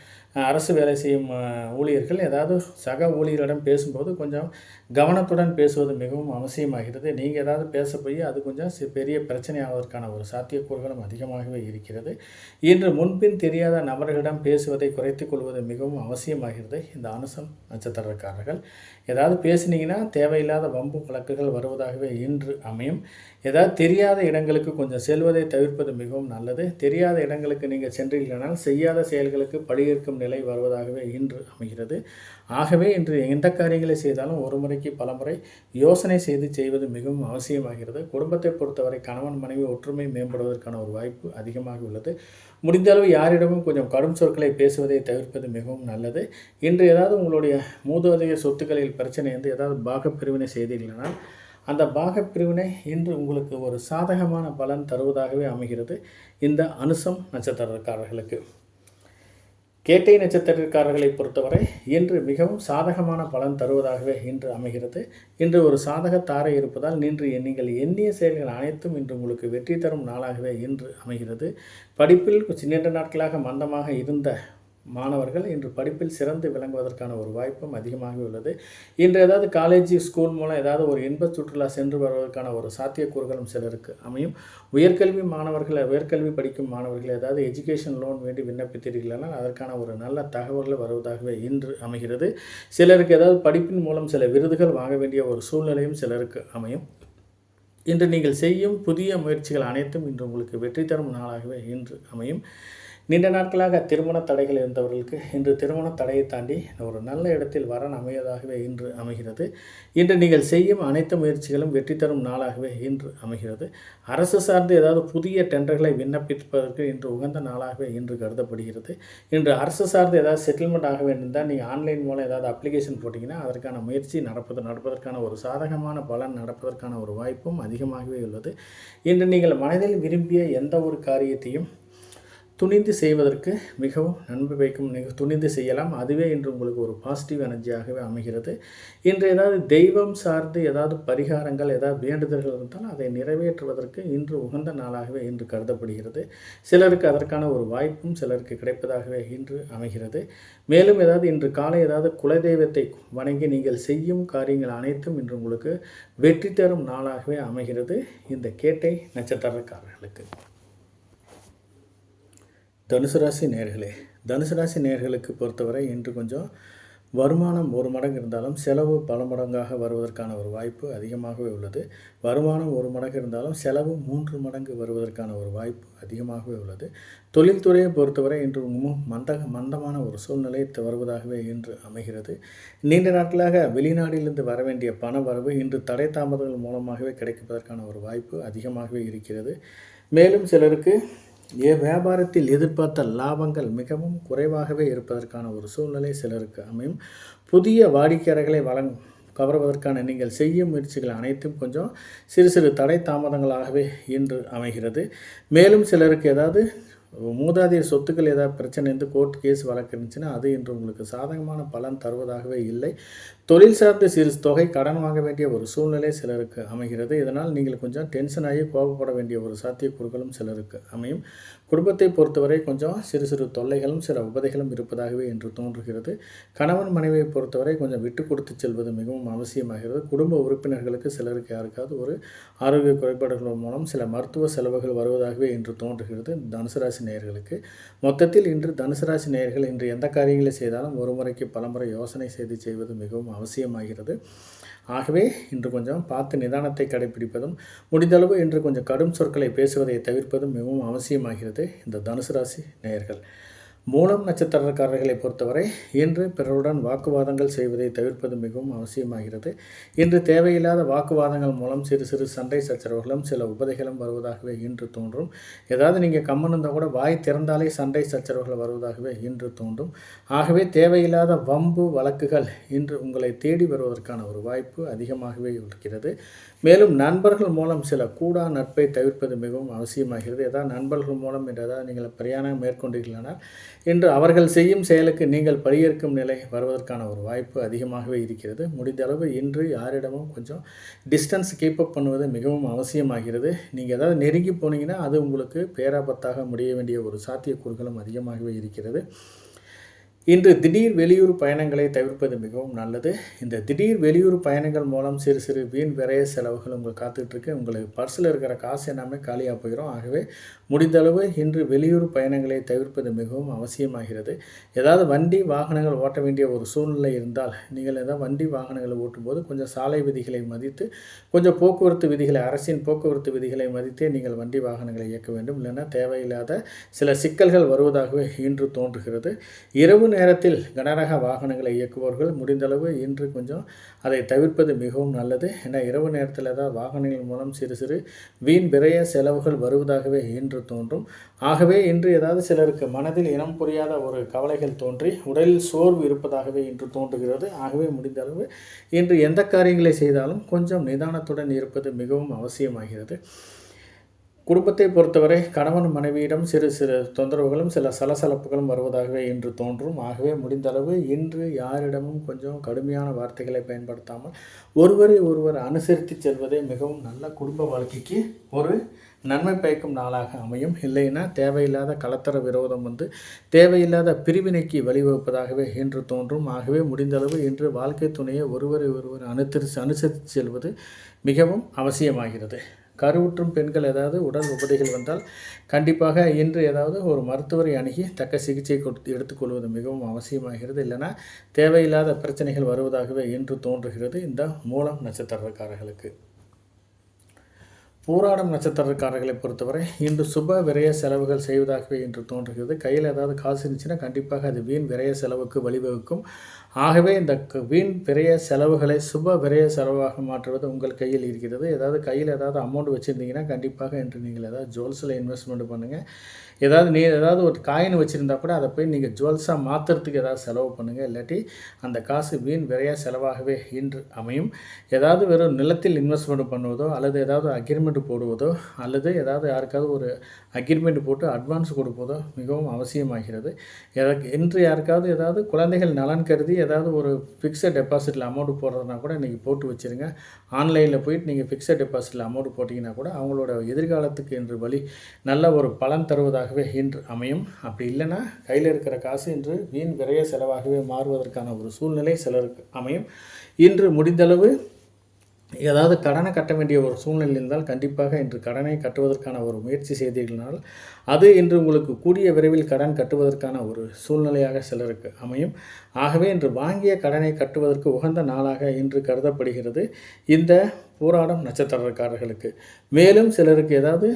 அரசு வேலை செய்யும் ஊழியர்கள் ஏதாவது சக ஊழியரிடம் பேசும்போது கொஞ்சம் கவனத்துடன் பேசுவது மிகவும் அவசியமாகிறது. நீங்கள் ஏதாவது பேச போய் அது கொஞ்சம் பெரிய பிரச்சனை ஆவதற்கான ஒரு சாத்தியக்கூறுகளும் அதிகமாகவே இருக்கிறது. இன்று முன்பின் தெரியாத நபர்களிடம் பேசுவதை குறைத்துக் கொள்வது மிகவும் அவசியமாகிறது. இந்த அனுசம் நட்சத்திரக்காரர்கள் ஏதாவது பேசினீங்கன்னா தேவையில்லாத வம்பு வழக்குகள் வருவதாகவே இன்று அமையும். ஏதாவது தெரியாத இடங்களுக்கு கொஞ்சம் செல்வதை தவிர்ப்பது மிகவும் நல்லது. தெரியாத இடங்களுக்கு நீங்கள் சென்றீர்களானால் செய்யாத செயல்களுக்கு பழியேற்கும் நிலை வருவதாகவே இன்று அமைகிறது. ஆகவே இன்று எந்த காரியங்களை செய்தாலும் ஒரு முறைக்கு பல முறை யோசனை செய்வது மிகவும் அவசியமாகிறது. குடும்பத்தை பொறுத்தவரை கணவன் மனைவி ஒற்றுமை மேம்படுவதற்கான ஒரு வாய்ப்பு அதிகமாக உள்ளது. முடிந்தளவு யாரிடமும் கொஞ்சம் கடும் சொற்களை பேசுவதை தவிர்ப்பது மிகவும் நல்லது. இன்று ஏதாவது உங்களுடைய மூதாதைய சொத்துக்களில் பிரச்சனை வந்து ஏதாவது பாகப்பிரிவினை செய்தீர்களானால் அந்த பாகப்பிரிவினை இன்று உங்களுக்கு ஒரு சாதகமான பலன் தருவதாகவே அமைகிறது. இந்த அனுசம் நட்சத்திரக்காரர்களுக்கு கேட்டை நட்சத்திரக்காரர்களை பொறுத்தவரை இன்று மிகவும் சாதகமான பலன் தருவதாகவே இன்று அமைகிறது. இன்று ஒரு சாதக தாரை இருப்பதால் நீங்கள் எண்ணிய செயல்கள் அனைத்தும் இன்று உங்களுக்கு வெற்றி தரும் நாளாகவே இன்று அமைகிறது. படிப்பில் நீண்ட நாட்களாக மந்தமாக இருந்த மாணவர்கள் இன்று படிப்பில் சிறந்து விளங்குவதற்கான ஒரு வாய்ப்பும் அதிகமாக உள்ளது. இன்று ஏதாவது காலேஜ் ஸ்கூல் மூலம் ஏதாவது ஒரு இன்ப சுற்றுலா சென்று வருவதற்கான ஒரு சாத்தியக்கூறுகளும் சிலருக்கு அமையும். உயர்கல்வி படிக்கும் மாணவர்கள் ஏதாவது எஜுகேஷன் லோன் வேண்டி விண்ணப்பித்தீர்களானால் அதற்கான ஒரு நல்ல தகவல்கள் வருவதாகவே இன்று அமைகிறது. சிலருக்கு ஏதாவது படிப்பின் மூலம் சில விருதுகள் வாங்க வேண்டிய ஒரு சூழ்நிலையும் சிலருக்கு அமையும். இன்று நீங்கள் செய்யும் புதிய முயற்சிகள் அனைத்தும் இன்று உங்களுக்கு வெற்றி தரும் நாளாகவே இன்று அமையும். நீண்ட நாட்களாக திருமண தடைகள் இருந்தவர்களுக்கு இன்று திருமண தடையை தாண்டி ஒரு நல்ல இடத்தில் வரன் அமைவதாகவே இன்று அமைகிறது. இன்று நீங்கள் செய்யும் அனைத்து முயற்சிகளும் வெற்றி தரும் நாளாகவே இன்று அமைகிறது. அரசு சார்ந்து ஏதாவது புதிய டெண்டர்களை விண்ணப்பிப்பதற்கு இன்று உகந்த நாளாகவே இன்று கருதப்படுகிறது. இன்று அரசு சார்ந்து ஏதாவது செட்டில்மெண்ட் ஆக வேண்டியிருந்தால் நீங்கள் ஆன்லைன் மூலம் ஏதாவது அப்ளிகேஷன் போட்டிங்கன்னா அதற்கான முயற்சி நடப்பதற்கான ஒரு சாதகமான பலன் நடப்பதற்கான ஒரு வாய்ப்பும் அதிகமாகவே உள்ளது. இன்று நீங்கள் மனதில் விரும்பிய எந்த ஒரு காரியத்தையும் துணிந்து செய்வதற்கு மிகவும் நன்மை வைக்கும். துணிந்து செய்யலாம். அதுவே இன்று உங்களுக்கு ஒரு பாசிட்டிவ் எனர்ஜியாகவே அமைகிறது. இன்று ஏதாவது தெய்வம் சார்ந்து ஏதாவது பரிகாரங்கள் ஏதாவது வேண்டுதல்கள் இருந்தால் அதை நிறைவேற்றுவதற்கு இன்று உகந்த நாளாகவே இன்று கருதப்படுகிறது. சிலருக்கு அதற்கான ஒரு வாய்ப்பும் சிலருக்கு கிடைப்பதாகவே இன்று அமைகிறது. மேலும் ஏதாவது இன்று காலை ஏதாவது குலதெய்வத்தை வணங்கி நீங்கள் செய்யும் காரியங்கள் அனைத்தும் இன்று உங்களுக்கு வெற்றி தரும் நாளாகவே அமைகிறது. இந்த கேட்டை நட்சத்திரக்காரர்களுக்கு தனுசு ராசி நேயர்களுக்கு பொறுத்தவரை இன்று கொஞ்சம் வருமானம் ஒரு மடங்கு இருந்தாலும் செலவு பல மடங்காக வருவதற்கான ஒரு வாய்ப்பு அதிகமாகவே உள்ளது. வருமானம் ஒரு மடங்கு இருந்தாலும் செலவு 3 மடங்கு வருவதற்கான ஒரு வாய்ப்பு அதிகமாகவே உள்ளது. தொழில்துறையை பொறுத்தவரை இன்று மந்தமான ஒரு சூழ்நிலை வருவதாகவே இன்று அமைகிறது. நீண்ட நாட்களாக வெளிநாட்டிலிருந்து வர வேண்டிய பண வரவு இன்று தடை தாமதங்கள் மூலமாகவே கிடைப்பதற்கான ஒரு வாய்ப்பு அதிகமாகவே இருக்கிறது. மேலும் சிலருக்கு வியாபாரத்தில் எதிர்பார்த்த லாபங்கள் மிகவும் குறைவாகவே இருப்பதற்கான ஒரு சூழ்நிலை சிலருக்கு அமையும். புதிய வாடிக்கையாளர்களை கவர்வதற்கான நீங்கள் செய்யும் முயற்சிகள் அனைத்தும் கொஞ்சம் சிறு தடை தாமதங்களாகவே இன்று அமைகிறது. மேலும் சிலருக்கு ஏதாவது மூதாதையர் சொத்துக்கள் ஏதாவது பிரச்சனை இருந்து கோர்ட் கேஸ் வழக்கு இருந்துச்சுன்னா அது இன்று உங்களுக்கு சாதகமான பலன் தருவதாகவே இல்லை. தொழில் சார்ந்த சிறு தொகை கடன் வாங்க வேண்டிய ஒரு சூழ்நிலை சிலருக்கு அமைகிறது. இதனால் நீங்கள் கொஞ்சம் டென்ஷன் ஆகி கோபப்பட வேண்டிய ஒரு சாத்தியக்கூறுகளும் சிலருக்கு அமையும். குடும்பத்தை பொறுத்தவரை கொஞ்சம் சிறு தொல்லைகளும் சில உபதைகளும் இருப்பதாகவே இன்று தோன்றுகிறது. கணவன் மனைவியை பொறுத்தவரை கொஞ்சம் விட்டு கொடுத்து செல்வது மிகவும் அவசியமாகிறது. குடும்ப உறுப்பினர்களுக்கு சிலருக்கு யாருக்காவது ஒரு ஆரோக்கிய குறைபாடுகள் மூலம் சில மருத்துவ செலவுகள் வருவதாகவே இன்று தோன்றுகிறது. தனுசு ராசி நேயர்களுக்கு. மொத்தத்தில் இன்று தனுசு ராசி நேயர்கள் இன்று எந்த காரியங்களை செய்தாலும் ஒரு முறைக்கு பலமுறை யோசனை செய்வது மிகவும் அவசியமாகிறது. ஆகவே இன்று கொஞ்சம் பார்த்து நிதானத்தை கடைபிடிப்பதும், முடிந்தளவு இன்று கொஞ்சம் கடும் சொற்களை பேசுவதை தவிர்ப்பதும் மிகவும் அவசியமாகிறது. இந்த தனுசு ராசி நேயர்கள் மூலம் நட்சத்திரக்காரர்களை பொறுத்தவரை இன்று பிறருடன் வாக்குவாதங்கள் செய்வதை தவிர்ப்பது மிகவும் அவசியமாகிறது. இன்று தேவையில்லாத வாக்குவாதங்கள் மூலம் சிறு சிறு சண்டை சச்சரவுகளும் சில உபதைகளும் வருவதாகவே இன்று தோன்றும். ஏதாவது நீங்கள் கம்மன் இருந்தால் கூட வாய் திறந்தாலே சண்டை சச்சரவுகள் வருவதாகவே இன்று தோன்றும். ஆகவே தேவையில்லாத வம்பு வழக்குகள் இன்று உங்களை தேடி வருவதற்கான ஒரு வாய்ப்பு அதிகமாகவே இருக்கிறது. மேலும் நண்பர்கள் மூலம் சில கூடா நட்பை தவிர்ப்பது மிகவும் அவசியமாகிறது. ஏதாவது நண்பர்கள் மூலம் ஏதாவது நீங்கள் பிரயாணம் மேற்கொண்டீர்களானால் இன்று அவர்கள் செய்யும் செயலுக்கு நீங்கள் பழியேற்கும் நிலை வருவதற்கான ஒரு வாய்ப்பு அதிகமாகவே இருக்கிறது. முடிந்த அளவு இன்று யாரிடமும் கொஞ்சம் டிஸ்டன்ஸ் கீப்பப் பண்ணுவது மிகவும் அவசியமாகிறது. நீங்கள் ஏதாவது நெருங்கி போனீங்கன்னா அது உங்களுக்கு பேராபத்தாக முடிய வேண்டிய ஒரு சாத்தியக்கூறுகளும் அதிகமாகவே இருக்கிறது. இன்று திடீர் வெளியூர் பயணங்களை தவிர்ப்பது மிகவும் நல்லது. இந்த திடீர் வெளியூர் பயணங்கள் மூலம் சிறு சிறு வீண் விரைய செலவுகள் உங்களுக்கு காத்துட்ருக்கு. உங்களுக்கு பர்ஸில் இருக்கிற காசு எல்லாமே காலியாக போயிடும். ஆகவே முடிந்தளவு இன்று வெளியூர் பயணங்களை தவிர்ப்பது மிகவும் அவசியமாகிறது. ஏதாவது வண்டி வாகனங்கள் ஓட்ட வேண்டிய ஒரு சூழ்நிலை இருந்தால் நீங்கள் ஏதாவது வண்டி வாகனங்களை ஓட்டும்போது கொஞ்சம் சாலை விதிகளை மதித்து, கொஞ்சம் போக்குவரத்து விதிகளை, அரசின் போக்குவரத்து விதிகளை மதித்தே நீங்கள் வண்டி வாகனங்களை இயக்க வேண்டும். இல்லைன்னா தேவையில்லாத சில சிக்கல்கள் வருவதாகவே இன்று தோன்றுகிறது. இரவு நேரத்தில் கனரக வாகனங்களை இயக்குபவர்கள் முடிந்தளவு இன்று கொஞ்சம் அதை தவிர்ப்பது மிகவும் நல்லது. ஏன்னா இரவு நேரத்தில் ஏதாவது வாகனங்கள் மூலம் சிறு சிறு வீண் விரைய செலவுகள் வருவதாகவே இன்று தோன்றும். ஆகவே இன்று ஏதாவது சிலருக்கு மனதில் இனம் புரியாத ஒரு கவலைகள் தோன்றி உடலில் சோர்வு இருப்பதாகவே இன்று தோன்றுகிறது. ஆகவே முடிந்தளவு இன்று எந்த காரியங்களை செய்தாலும் கொஞ்சம் நிதானத்துடன் இருப்பது மிகவும் அவசியமாகிறது. குடும்பத்தை பொறுத்தவரை கணவன் மனைவியிடம் சிறு சிறு தொந்தரவுகளும் சில சலசலப்புகளும் வருவதாகவே இன்று தோன்றும். ஆகவே முடிந்தளவு இன்று யாரிடமும் கொஞ்சம் கடுமையான வார்த்தைகளை பயன்படுத்தாமல் ஒருவரை ஒருவர் அனுசரித்து செல்வதே மிகவும் நல்ல குடும்ப வாழ்க்கைக்கு ஒரு நன்மை பயக்கும் நாளாக அமையும். இல்லைன்னா தேவையில்லாத கலத்தர விரோதம் தேவையில்லாத பிரிவினைக்கு வழிவகுப்பதாகவே இன்று தோன்றும். ஆகவே முடிந்தளவு இன்று வாழ்க்கை துணையை ஒருவரை ஒருவர் அனுசரித்து செல்வது மிகவும் அவசியமாகிறது. கருவுற்றும் பெண்கள் ஏதாவது உடல் உபாதைகள் வந்தால் கண்டிப்பாக இன்று ஏதாவது ஒரு மருத்துவரை அணுகி தக்க சிகிச்சை எடுத்துக்கொள்வது மிகவும் அவசியமாகிறது. இல்லைனா தேவையில்லாத பிரச்சனைகள் வருவதாகவே இன்று தோன்றுகிறது இந்த மூலம் நட்சத்திரக்காரர்களுக்கு. பூராடம் நட்சத்திரக்காரர்களை பொறுத்தவரை இன்று சுப விரய செலவுகள் செய்வதாகவே இன்று தோன்றுகிறது. கையில் ஏதாவது காசு இருந்துச்சுன்னா கண்டிப்பாக அது வீண் விரய செலவுக்கு வழிவகுக்கும். ஆகவே இந்த வீண் விரய செலவுகளை சுப விரய செலவாக மாற்றுவது உங்கள் கையில் இருக்கிறது. கையில் ஏதாவது அமௌண்ட் வச்சுருந்தீங்கன்னா கண்டிப்பாக இன்று நீங்கள் ஏதாவது ஜுவல்ஸில் இன்வெஸ்ட்மெண்ட் பண்ணுங்கள். ஏதாவது ஒரு காயின் வச்சுருந்தா கூட அதை போய் நீங்கள் ஜுவல்ஸாக மாற்றுறதுக்கு ஏதாவது செலவு பண்ணுங்கள். இல்லாட்டி அந்த காசு வீண் விரைய செலவாகவே இன்று அமையும். ஏதாவது வெறும் நிலத்தில் இன்வெஸ்ட்மெண்ட் பண்ணுவதோ அல்லது ஏதாவது அக்ரிமெண்ட் போடுவதோ அல்லது ஏதாவது யாருக்காவது ஒரு அக்ரிமெண்ட் போட்டு அட்வான்ஸ் கொடுப்பதோ மிகவும் அவசியமாகிறது. இன்று யாருக்காவது ஏதாவது குழந்தைகள் நலன் கருதி ஏதாவது ஒரு ஃபிக்ஸட் டெபாசிட்டில் அமௌண்ட் போடுறதுனா கூட இன்றைக்கி போட்டு வச்சுருங்க. ஆன்லைனில் போயிட்டு நீங்கள் ஃபிக்ஸட் டெபாசிட்டில் அமௌண்ட் போட்டிங்கன்னா கூட அவங்களோட எதிர்காலத்துக்கு இன்று நல்ல ஒரு பலன் தருவதாகவே இன்று அமையும். அப்படி இல்லைன்னா கையில் இருக்கிற காசு இன்று வீண் விரைய செலவாகவே மாறுவதற்கான ஒரு சூழ்நிலை சிலருக்கு அமையும். இன்று முடிந்தளவு ஏதாவது கடனை கட்ட வேண்டிய ஒரு சூழ்நிலை இருந்தால் கண்டிப்பாக இன்று கடனை கட்டுவதற்கான ஒரு முயற்சி செய்தீர்களால் அது இன்று உங்களுக்கு கூடிய விரைவில் கடன் கட்டுவதற்கான ஒரு சூழ்நிலையாக சிலருக்கு அமையும். ஆகவே இன்று வாங்கிய கடனை கட்டுவதற்கு உகந்த நாளாக இன்று கருதப்படுகிறது இந்த பூராடம் நட்சத்திரக்காரர்களுக்கு. மேலும் சிலருக்கு ஏதாவது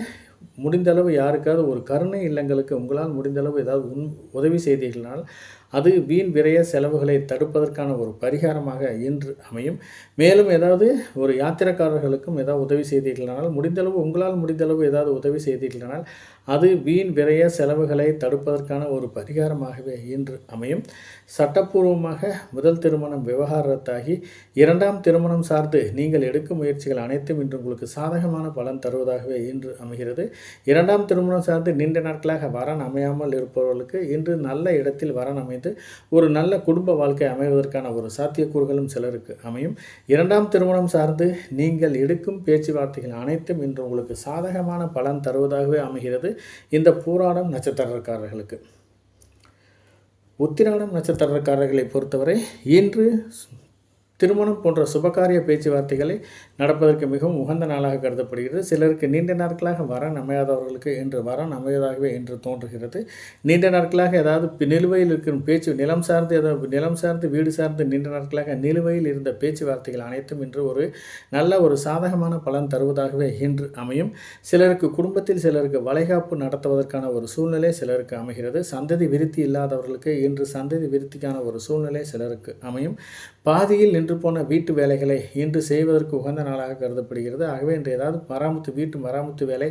முடிந்தளவு யாருக்காவது ஒரு கருணை இல்லங்களுக்கு உங்களால் முடிந்தளவு ஏதாவது உதவி செய்தீர்களால் அது வீண் விரைய செலவுகளை தடுப்பதற்கான ஒரு பரிகாரமாக இன்று அமையும். மேலும் ஏதாவது ஒரு யாத்திரைக்காரர்களுக்கும் ஏதாவது உதவி செய்தீர்களானால் முடிந்தளவு உங்களால் முடிந்தளவு ஏதாவது உதவி செய்தீர்களானால் அது வீண் விரைய செலவுகளை தடுப்பதற்கான ஒரு பரிகாரமாகவே இன்று அமையும். சட்டப்பூர்வமாக முதல் திருமணம் விவகாரத்தாகி இரண்டாம் திருமணம் சார்ந்து நீங்கள் எடுக்கும் முயற்சிகள் அனைத்தும் இன்று உங்களுக்கு சாதகமான பலன் தருவதாகவே இன்று அமைகிறது. இரண்டாம் திருமணம் சார்ந்து நீண்ட நாட்களாக வரன் அமையாமல் இருப்பவர்களுக்கு இன்று நல்ல இடத்தில் வரன் அமைந்து ஒரு நல்ல குடும்ப வாழ்க்கை அமைவதற்கான ஒரு சாத்தியக்கூறுகளும் சிலருக்கு அமையும். இரண்டாம் திருமணம் சார்ந்து நீங்கள் எடுக்கும் பேச்சுவார்த்தைகள் அனைத்தும் இன்று உங்களுக்கு சாதகமான பலன் தருவதாகவே அமைகிறது இந்த பூராடம் நட்சத்திரக்காரர்களுக்கு. உத்திராடம் நட்சத்திரக்காரர்களை பொறுத்தவரை இன்று திருமணம் போன்ற சுபகாரிய பேச்சுவார்த்தைகளை நடப்பதற்கு மிகவும் உகந்த நாளாக கருதப்படுகிறது. சிலருக்கு நீண்ட நாட்களாக வரன் அமையாதவர்களுக்கு இன்று வரன் அமைவதாகவே இன்று தோன்றுகிறது. நீண்ட நாட்களாக ஏதாவது நிலுவையில் இருக்கிற பேச்சு நிலம் சார்ந்து வீடு சார்ந்து நீண்ட நாட்களாக நிலுவையில் இருந்த பேச்சுவார்த்தைகள் அனைத்தும் இன்று ஒரு சாதகமான பலன் தருவதாகவே இன்று அமையும். சிலருக்கு குடும்பத்தில் சிலருக்கு வளைகாப்பு நடத்துவதற்கான ஒரு சூழ்நிலை சிலருக்கு அமைகிறது. சந்ததி விருத்தி இல்லாதவர்களுக்கு இன்று சந்ததி விருத்திக்கான ஒரு சூழ்நிலை சிலருக்கு அமையும். பாதியில் நின்று போன வீட்டு வேலைகளை இன்று செய்வதற்கு உகந்த நாளாக கருதப்படுகிறது. ஆகவே இன்று ஏதாவது வீட்டு மராமத்து வேலை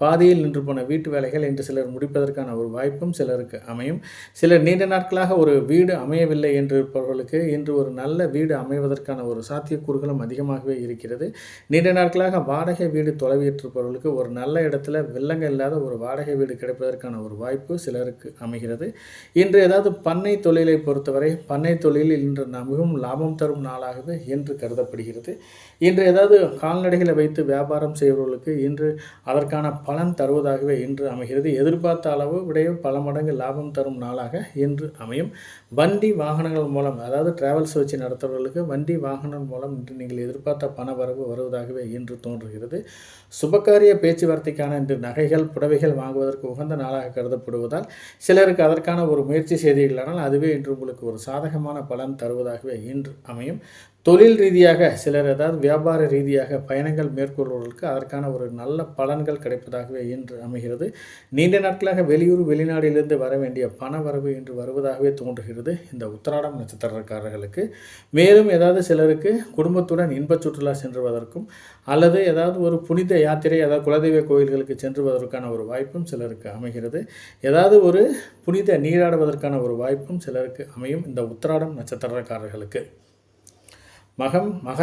பாதியில் நின்று போன வீட்டு வேலைகள் இன்று சிலர் முடிப்பதற்கான ஒரு வாய்ப்பும் சிலருக்கு அமையும். சிலர் நீண்ட நாட்களாக ஒரு வீடு அமையவில்லை என்று இருப்பவர்களுக்கு இன்று ஒரு நல்ல வீடு அமைவதற்கான ஒரு சாத்தியக்கூறுகளும் அதிகமாகவே இருக்கிறது. நீண்ட நாட்களாக வாடகை வீடு தொலைவிட்டிருப்பவர்களுக்கு ஒரு நல்ல இடத்துல வில்லங்க இல்லாத ஒரு வாடகை வீடு கிடைப்பதற்கான ஒரு வாய்ப்பு சிலருக்கு அமைகிறது. இன்று ஏதாவது பண்ணை தொழிலை பொறுத்தவரை பண்ணை தொழிலில் இன்று மிகவும் லாபம் தரும் நாளாகவே இன்று கருதப்படுகிறது. இன்று ஏதாவது கால்நடைகளை வைத்து வியாபாரம் செய்பவர்களுக்கு இன்று அதற்கான பலன் தருவதாகவே இன்று அமைகிறது. எதிர்பார்த்த அளவு விட பல மடங்கு லாபம் தரும் நாளாக இன்று அமையும். வண்டி வாகனங்கள் மூலம் அதாவது டிராவல்ஸ் வச்சு நடத்துபவர்களுக்கு வண்டி வாகனம் மூலம் இன்று நீங்கள் எதிர்பார்த்த பண வரவு வருவதாகவே இன்று தோன்றுகிறது. சுபகாரிய பேச்சுவார்த்தைக்கான இன்று நகைகள் புடவைகள் வாங்குவதற்கு உகந்த நாளாக கருதப்படுவதால் சிலருக்கு அதற்கான ஒரு முயற்சி செய்தீர்களானால் அதுவே இன்று உங்களுக்கு ஒரு சாதகமான பலன் தருவதாகவே இன்று அமையும். தொழில் ரீதியாக சிலர் ஏதாவது வியாபார ரீதியாக பயணங்கள் மேற்கொள்வதற்கு அதற்கான ஒரு நல்ல பலன்கள் கிடைப்பதாகவே இன்று அமைகிறது. நீண்ட நாட்களாக வெளியூர் வெளிநாட்டிலிருந்து வர வேண்டிய பண வரவு இன்று வருவதாகவே தோன்றுகிறது இந்த உத்திராடம் நட்சத்திரக்காரர்களுக்கு. மேலும் ஏதாவது சிலருக்கு குடும்பத்துடன் இன்ப சுற்றுலா சென்றுவதற்கும் அல்லது ஏதாவது ஒரு புனித யாத்திரை அதாவது குலதெய்வ கோயில்களுக்கு சென்றுவதற்கான ஒரு வாய்ப்பும் சிலருக்கு அமைகிறது. ஏதாவது ஒரு புனித நீராடுவதற்கான ஒரு வாய்ப்பும் சிலருக்கு அமையும் இந்த உத்திராடம் நட்சத்திரக்காரர்களுக்கு. மகர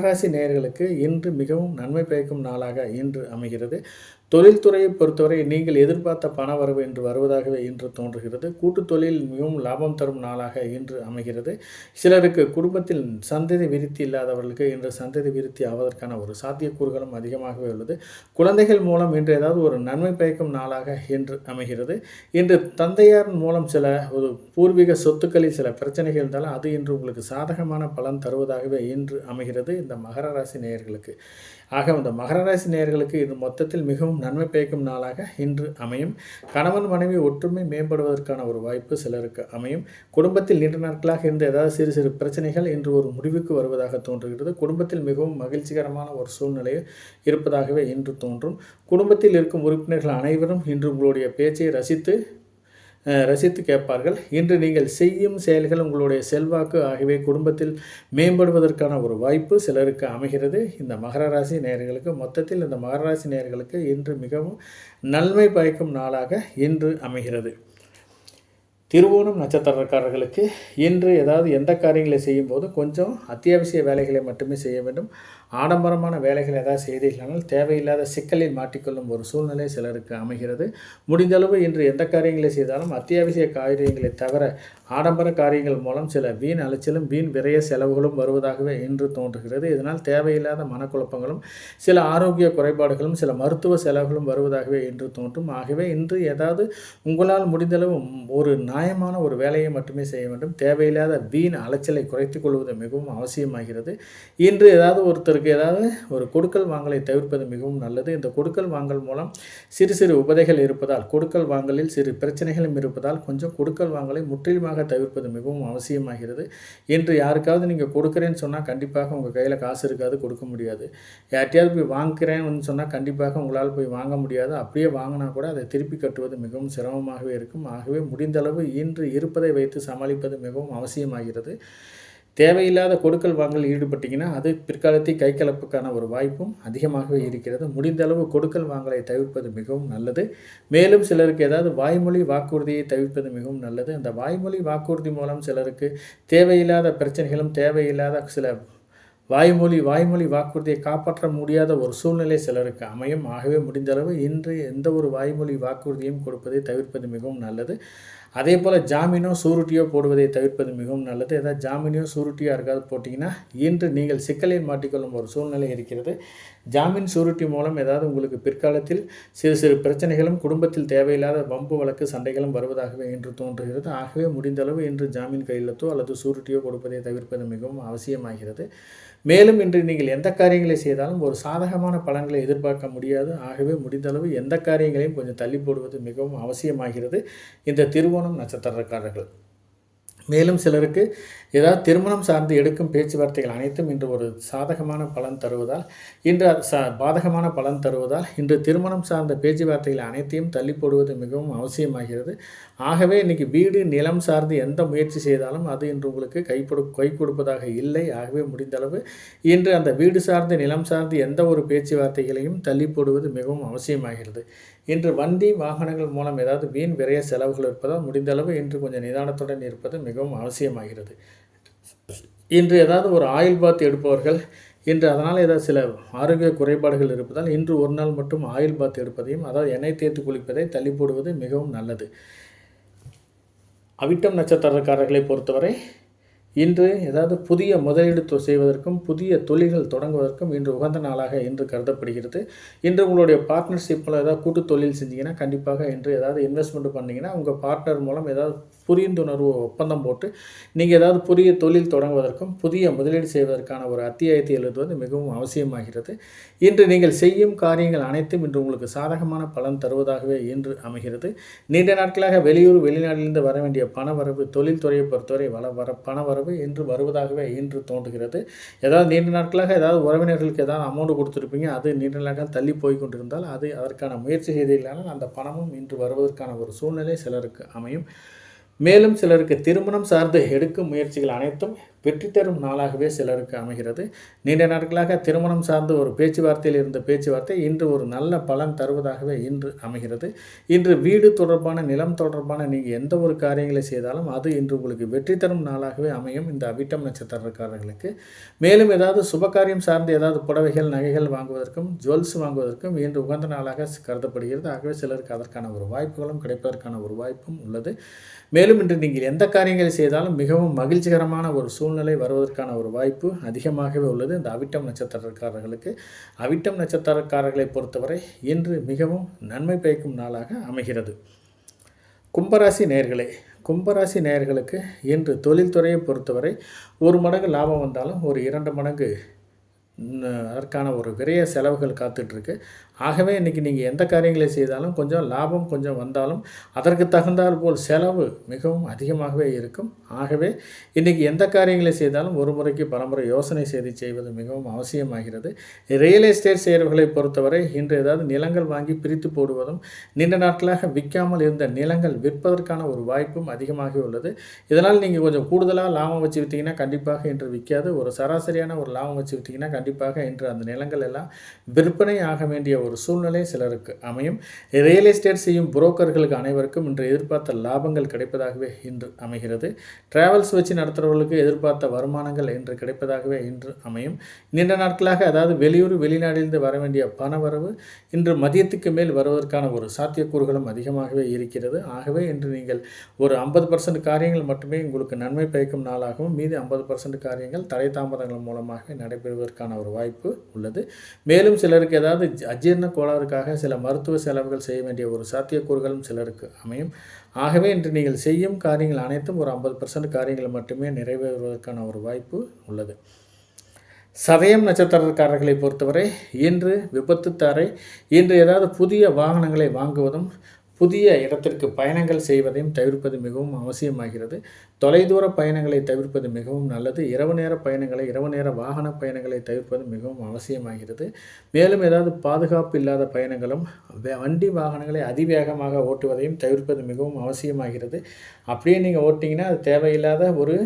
ராசி நேயர்களுக்கு இன்று மிகவும் நன்மை பயக்கும் நாளாக இன்று அமைகிறது. தொழில்துறையை பொறுத்தவரை நீங்கள் எதிர்பார்த்த பண வரவு இன்று வருவதாகவே இன்று தோன்றுகிறது. கூட்டுத் தொழில் மிகவும் லாபம் தரும் நாளாக இன்று அமைகிறது. சிலருக்கு குடும்பத்தில் சந்ததி விருத்தி இல்லாதவர்களுக்கு இன்று சந்ததி விருத்தி ஆவதற்கான ஒரு சாத்தியக்கூறுகளும் அதிகமாகவே உள்ளது. குழந்தைகள் மூலம் இன்று ஏதாவது ஒரு நன்மை பயக்கும் நாளாக இன்று அமைகிறது. இன்று தந்தையார் மூலம் சில ஒரு பூர்வீக சொத்துக்களில் சில பிரச்சனைகள் இருந்தாலும் அது இன்று உங்களுக்கு சாதகமான பலன் தருவதாகவே இன்று அமைகிறது இந்த மகர ராசி நேயர்களுக்கு. ஆக இந்த மகர ராசி நேயர்களுக்கு இது மொத்தத்தில் மிகவும் நன்மை பயக்கும் நாளாக இன்று அமையும். கணவன் மனைவி ஒற்றுமை மேம்படுவதற்கான ஒரு வாய்ப்பு சிலருக்கு அமையும். குடும்பத்தில் நீண்ட நாட்களாக இருந்த ஏதாவது சிறு சிறு பிரச்சனைகள் இன்று ஒரு முடிவுக்கு வருவதாக தோன்றுகிறது. குடும்பத்தில் மிகவும் மகிழ்ச்சிகரமான ஒரு சூழ்நிலை இருப்பதாகவே இன்று தோன்றும். குடும்பத்தில் இருக்கும் உறுப்பினர்கள் அனைவரும் இன்று உங்களுடைய பேச்சை ரசித்து கேட்பார்கள். இன்று நீங்கள் செய்யும் செயல்கள் உங்களுடைய செல்வாக்கு ஆகியவை குடும்பத்தில் மேம்படுவதற்கான ஒரு வாய்ப்பு சிலருக்கு அமைகிறது. இந்த மகர ராசி நேயர்களுக்கு மொத்தத்தில் இந்த மகர ராசி நேயர்களுக்கு இன்று மிகவும் நன்மை பயக்கும் நாளாக இன்று அமைகிறது. திருவோணம் நட்சத்திரக்காரர்களுக்கு இன்று ஏதாவது எந்த காரியங்களை செய்யும்போது கொஞ்சம் அத்தியாவசிய வேலைகளை மட்டுமே செய்ய வேண்டும். ஆடம்பரமான வேலைகள் ஏதாவது செய்தீர்களானால் தேவையில்லாத சிக்கலில் மாட்டிக்கொள்ளும் ஒரு சூழ்நிலை சிலருக்கு அமைகிறது. முடிந்தளவு இன்று எந்த காரியங்களை செய்தாலும் அத்தியாவசிய காரியங்களை தவிர ஆடம்பர காரியங்கள் மூலம் சில வீண் அலைச்சலும் வீண் விரய செலவுகளும் வருவதாகவே இன்று தோன்றுகிறது. இதனால் தேவையில்லாத மனக்குழப்பங்களும் சில ஆரோக்கிய குறைபாடுகளும் சில மருத்துவ செலவுகளும் வருவதாகவே இன்று தோன்றும். ஆகவே இன்று ஏதாவது உங்களால் முடிந்தளவு ஒரு நியாயமான ஒரு வேலையை மட்டுமே செய்ய வேண்டும். தேவையில்லாத வீண் அலைச்சலை குறைத்துக் கொள்வது மிகவும் அவசியமாகிறது. இன்று ஏதாவது ஒருத்தருக்கு ஏதாவது ஒரு கொடுக்கல் வாங்கலை தவிர்ப்பது மிகவும் நல்லது. இந்த கொடுக்கல் வாங்கல் மூலம் சிறு சிறு உபதைகள் இருப்பதால் கொடுக்கல் வாங்கலில் சிறு பிரச்சனைகளும் இருப்பதால் கொஞ்சம் கொடுக்கல் வாங்கலை முற்றிலுமாக தவிர்ப்பது மிகவும் அவசியமாகிறது. இன்று யாருக்காவது நீங்கள் கொடுக்குறேன்னு சொன்னால் கண்டிப்பாக உங்கள் கையில் காசு இருக்காது, கொடுக்க முடியாது. யார்ட்டையாவது போய் வாங்குகிறேன்னு சொன்னால் கண்டிப்பாக உங்களால் போய் வாங்க முடியாது. அப்படியே வாங்கினா கூட அதை திருப்பி கட்டுவது மிகவும் சிரமமாகவே இருக்கும். ஆகவே முடிந்தளவு இன்று இருப்பதை வைத்து சமாளிப்பது மிகவும் அவசியமாகிறது. தேவையில்லாத கொடுக்கல் வாங்கல் ஈடுபட்டிங்கன்னா அது பிற்காலத்தில் கைகலப்புக்கான ஒரு வாய்ப்பும் அதிகமாகவே இருக்கிறது. முடிந்தளவு கொடுக்கல் வாங்கலை தவிர்ப்பது மிகவும் நல்லது. மேலும் சிலருக்கு ஏதாவது வாய்மொழி வாக்குறுதியை தவிர்ப்பது மிகவும் நல்லது. அந்த வாய்மொழி வாக்குறுதி மூலம் சிலருக்கு தேவையில்லாத பிரச்சனைகளும் தேவையில்லாத சில வாய்மொழி வாக்குறுதியை காப்பாற்ற முடியாத ஒரு சூழ்நிலை சிலருக்கு அமையும். ஆகவே முடிந்தளவு இன்று எந்த ஒரு வாய்மொழி வாக்குறுதியும் கொடுப்பதை தவிர்ப்பது மிகவும் நல்லது. அதே போல் ஜாமீனோ சூரிட்டியோ போடுவதை தவிர்ப்பது மிகவும் நல்லது. ஏதாவது ஜாமீனோ சூரிட்டியோ யாருக்காவது போட்டிங்கன்னா இன்று நீங்கள் சிக்கலில் மாட்டிக்கொள்ளும் ஒரு சூழ்நிலை இருக்கிறது. ஜாமீன் சூரிட்டி மூலம் ஏதாவது உங்களுக்கு பிற்காலத்தில் சிறு சிறு பிரச்சனைகளும் குடும்பத்தில் தேவையில்லாத வம்பு வழக்கு சண்டைகளும் வருவதாகவே இன்று தோன்றுகிறது. ஆகவே முடிந்தளவு இன்று ஜாமீன் கையெழுத்தோ அல்லது சூரிட்டியோ கொடுப்பதை தவிர்ப்பது மிகவும் அவசியமாகிறது. மேலும் இன்று நீங்கள் எந்த காரியங்களை செய்தாலும் ஒரு சாதகமான பலன்களை எதிர்பார்க்க முடியாது. ஆகவே முடிந்தளவு எந்த காரியங்களையும் கொஞ்சம் தள்ளி போடுவது மிகவும் அவசியமாகிறது இந்த திருவோணம் நட்சத்திரக்காரர்கள். மேலும் சிலருக்கு ஏதாவது திருமணம் சார்ந்து எடுக்கும் பேச்சுவார்த்தைகள் அனைத்தும் இன்று ஒரு சாதகமான பலன் தருவதால் பாதகமான பலன் தருவதால் இன்று திருமணம் சார்ந்த பேச்சுவார்த்தைகள் அனைத்தையும் தள்ளி போடுவது மிகவும் அவசியமாகிறது. ஆகவே இன்றைக்கி வீடு நிலம் சார்ந்து எந்த முயற்சி செய்தாலும் அது இன்று உங்களுக்கு கை கொடுப்பதாக இல்லை. ஆகவே முடிந்தளவு இன்று அந்த வீடு சார்ந்து நிலம் சார்ந்து எந்த ஒரு பேச்சுவார்த்தைகளையும் தள்ளி போடுவது மிகவும் அவசியமாகிறது. இன்று வண்டி வாகனங்கள் மூலம் ஏதாவது வீண் விரைய செலவுகள் இருப்பதால் முடிந்தளவு இன்று கொஞ்சம் நிதானத்துடன் இருப்பது மிகவும் அவசியமாகிறது. இன்று ஏதாவது ஒரு ஆயில் பாத் எடுப்பவர்கள் இன்று அதனால் ஏதாவது சில ஆரோக்கிய குறைபாடுகள் இருப்பதால் இன்று ஒரு நாள் மட்டும் ஆயில் பாத் எடுப்பதையும் அதாவது எண்ணெய் தேய்த்து குளிப்பதை தள்ளி போடுவது மிகவும் நல்லது. அவிட்டம் நட்சத்திரக்காரர்களை பொறுத்தவரை இன்று ஏதாவது புதிய முதலீடு செய்வதற்கும் புதிய தொழில்கள் தொடங்குவதற்கும் இன்று உகந்த நாளாக இன்று கருதப்படுகிறது. இன்று உங்களுடைய பார்ட்னர்ஷிப்பில் ஏதாவது கூட்டு தொழில் செஞ்சீங்கன்னா கண்டிப்பாக இன்று ஏதாவது இன்வெஸ்ட்மெண்ட் பண்ணிங்கன்னா உங்கள் பார்ட்னர் மூலம் ஏதாவது புரிந்துணர்வு ஒப்பந்தம் போட்டு நீங்கள் ஏதாவது புதிய தொழில் தொடங்குவதற்கும் புதிய முதலீடு செய்வதற்கான ஒரு அத்தியாயத்தை எழுதுவது மிகவும் அவசியமாகிறது. இன்று நீங்கள் செய்யும் காரியங்கள் அனைத்தும் இன்று உங்களுக்கு சாதகமான பலன் தருவதாகவே இன்று அமைகிறது. நீண்ட நாட்களாக வெளிநாட்டிலிருந்து வர வேண்டிய பணவரவு தொழில்துறையை பொறுத்தவரை பணவரவு இன்று வருவதாகவே இன்று தோன்றுகிறது. ஏதாவது நீண்ட நாட்களாக ஏதாவது உறவினர்களுக்கு ஏதாவது அமௌண்ட் கொடுத்துருப்பீங்க, அது நீண்ட நாட்கள் தள்ளி போய் கொண்டிருந்தால் அது அதற்கான முயற்சி செய்திருந்தாலும் அந்த பணமும் இன்று வருவதற்கான ஒரு சூழ்நிலை சிலருக்கு அமையும். மேலும் சிலருக்கு திருமணம் சார்ந்து எடுக்கும் முயற்சிகள் அனைத்தும் வெற்றி தரும் நாளாகவே சிலருக்கு அமைகிறது. நீண்ட நாட்களாக திருமணம் சார்ந்து ஒரு பேச்சுவார்த்தையில் இருந்த பேச்சுவார்த்தை இன்று ஒரு நல்ல பலன் தருவதாகவே இன்று அமைகிறது. இன்று வீடு தொடர்பான நிலம் தொடர்பான நீங்கள் எந்த ஒரு காரியங்களை செய்தாலும் அது இன்று உங்களுக்கு வெற்றி தரும் நாளாகவே அமையும் இந்த அவிட்டம் நட்சத்திரக்காரர்களுக்கு. மேலும் ஏதாவது சுபகாரியம் சார்ந்து ஏதாவது புடவைகள் நகைகள் வாங்குவதற்கும் ஜுவல்ஸ் வாங்குவதற்கும் இன்று உகந்த நாளாக கருதப்படுகிறது. ஆகவே சிலருக்கு அதற்கான ஒரு வாய்ப்புகளும் கிடைப்பதற்கான ஒரு வாய்ப்பும் உள்ளது. மேலும் இன்று நீங்கள் எந்த காரியங்களை செய்தாலும் மிகவும் மகிழ்ச்சிகரமான ஒரு சூழ்நிலை வருவதற்கான ஒரு வாய்ப்பு அதிகமாகவே உள்ளது இந்த அவிட்டம் நட்சத்திரக்காரர்களுக்கு. அவிட்டம் நட்சத்திரக்காரர்களை பொறுத்தவரை இன்று மிகவும் நன்மை பயக்கும் நாளாக அமைகிறது. கும்பராசி நேயர்களுக்கு இன்று தொழில்துறையை பொறுத்தவரை 1 மடங்கு லாபம் வந்தாலும் ஒரு 2 மடங்கு அதற்கான ஒரு விரைய செலவுகள் காத்துட்ருக்கு. ஆகவே இன்றைக்கி நீங்கள் எந்த காரியங்களை செய்தாலும் கொஞ்சம் லாபம் கொஞ்சம் வந்தாலும் அதற்கு தகுந்தால் போல் செலவு மிகவும் அதிகமாகவே இருக்கும். ஆகவே இன்றைக்கி எந்த காரியங்களை செய்தாலும் ஒரு முறைக்கு பலமுறை யோசனை செய்வது மிகவும் அவசியமாகிறது. ரியல் எஸ்டேட் செய்கிறவர்களை பொறுத்தவரை இன்று ஏதாவது நிலங்கள் வாங்கி பிரித்து போடுவதும் நீண்ட நாட்களாக விற்காமல் இருந்த நிலங்கள் விற்பதற்கான ஒரு வாய்ப்பும் அதிகமாகவே உள்ளது. இதனால் நீங்கள் கொஞ்சம் கூடுதலாக லாபம் வச்சு விற்றீங்கன்னா கண்டிப்பாக இன்று விற்காது. ஒரு சராசரியான ஒரு லாபம் வச்சு விற்றீங்கன்னா கண்டிப்பாக இன்று அந்த நிலங்கள் எல்லாம் விற்பனை ஆக வேண்டிய ஒரு சூழ்நிலை சிலருக்கு அமையும். ரியல் எஸ்டேட் செய்யும் புரோக்கர்களுக்கு அனைவருக்கும் இன்று எதிர்பார்த்த லாபங்கள் கிடைப்பதாகவே இன்று அமைகிறது. டிராவல்ஸ் வச்சு நடத்துகிறவர்களுக்கு எதிர்பார்த்த வருமானங்கள் இன்று கிடைப்பதாகவே இன்று அமையும். நீண்ட நாட்களாக அதாவது வெளிநாட்டிலிருந்து வர வேண்டிய பணவரவு இன்று மதியத்துக்கு மேல் வருவதற்கான ஒரு சாத்தியக்கூறுகளும் அதிகமாகவே இருக்கிறது. ஆகவே இன்று நீங்கள் ஒரு 50% காரியங்கள் மட்டுமே உங்களுக்கு நன்மை பயக்கும் நாளாகவும் மீதி 50% காரியங்கள் தடை தாமதங்கள் மூலமாக நடைபெறுவதற்கான ஒரு வாய்ப்பு உள்ளது. மேலும் சிலருக்கு ஏதாவது அஜீரண கோளாறுக்காக சில மருத்துவ செலவுகள் செய்ய வேண்டிய ஒரு சாத்தியக்கூறுகளும் சிலருக்கு அமையும். ஆகவே இன்று நீங்கள் செய்யும் காரியங்கள் அனைத்தும் ஒரு 50% காரியங்கள் மட்டுமே நிறைவேறுவதற்கான ஒரு வாய்ப்பு உள்ளது. சதயம் நட்சத்திரக்காரர்களை பொறுத்தவரை இன்று விபத்து இன்று ஏதாவது புதிய வாகனங்களை வாங்குவதும் புதிய இடத்திற்கு பயணங்கள் செய்வதையும் தவிர்ப்பது மிகவும் அவசியமாகிறது. தொலைதூர பயணங்களை தவிர்ப்பது மிகவும் நல்லது. இரவு நேர வாகன பயணங்களை தவிர்ப்பது மிகவும் அவசியமாகிறது. மேலும் ஏதாவது பாதுகாப்பு இல்லாத பயணங்களும் வண்டி வாகனங்களை அதிவேகமாக ஓட்டுவதையும் தவிர்ப்பது மிகவும் அவசியமாகிறது. அப்படியே நீங்கள் ஓட்டிங்கன்னா அது தேவையில்லாத ஒரு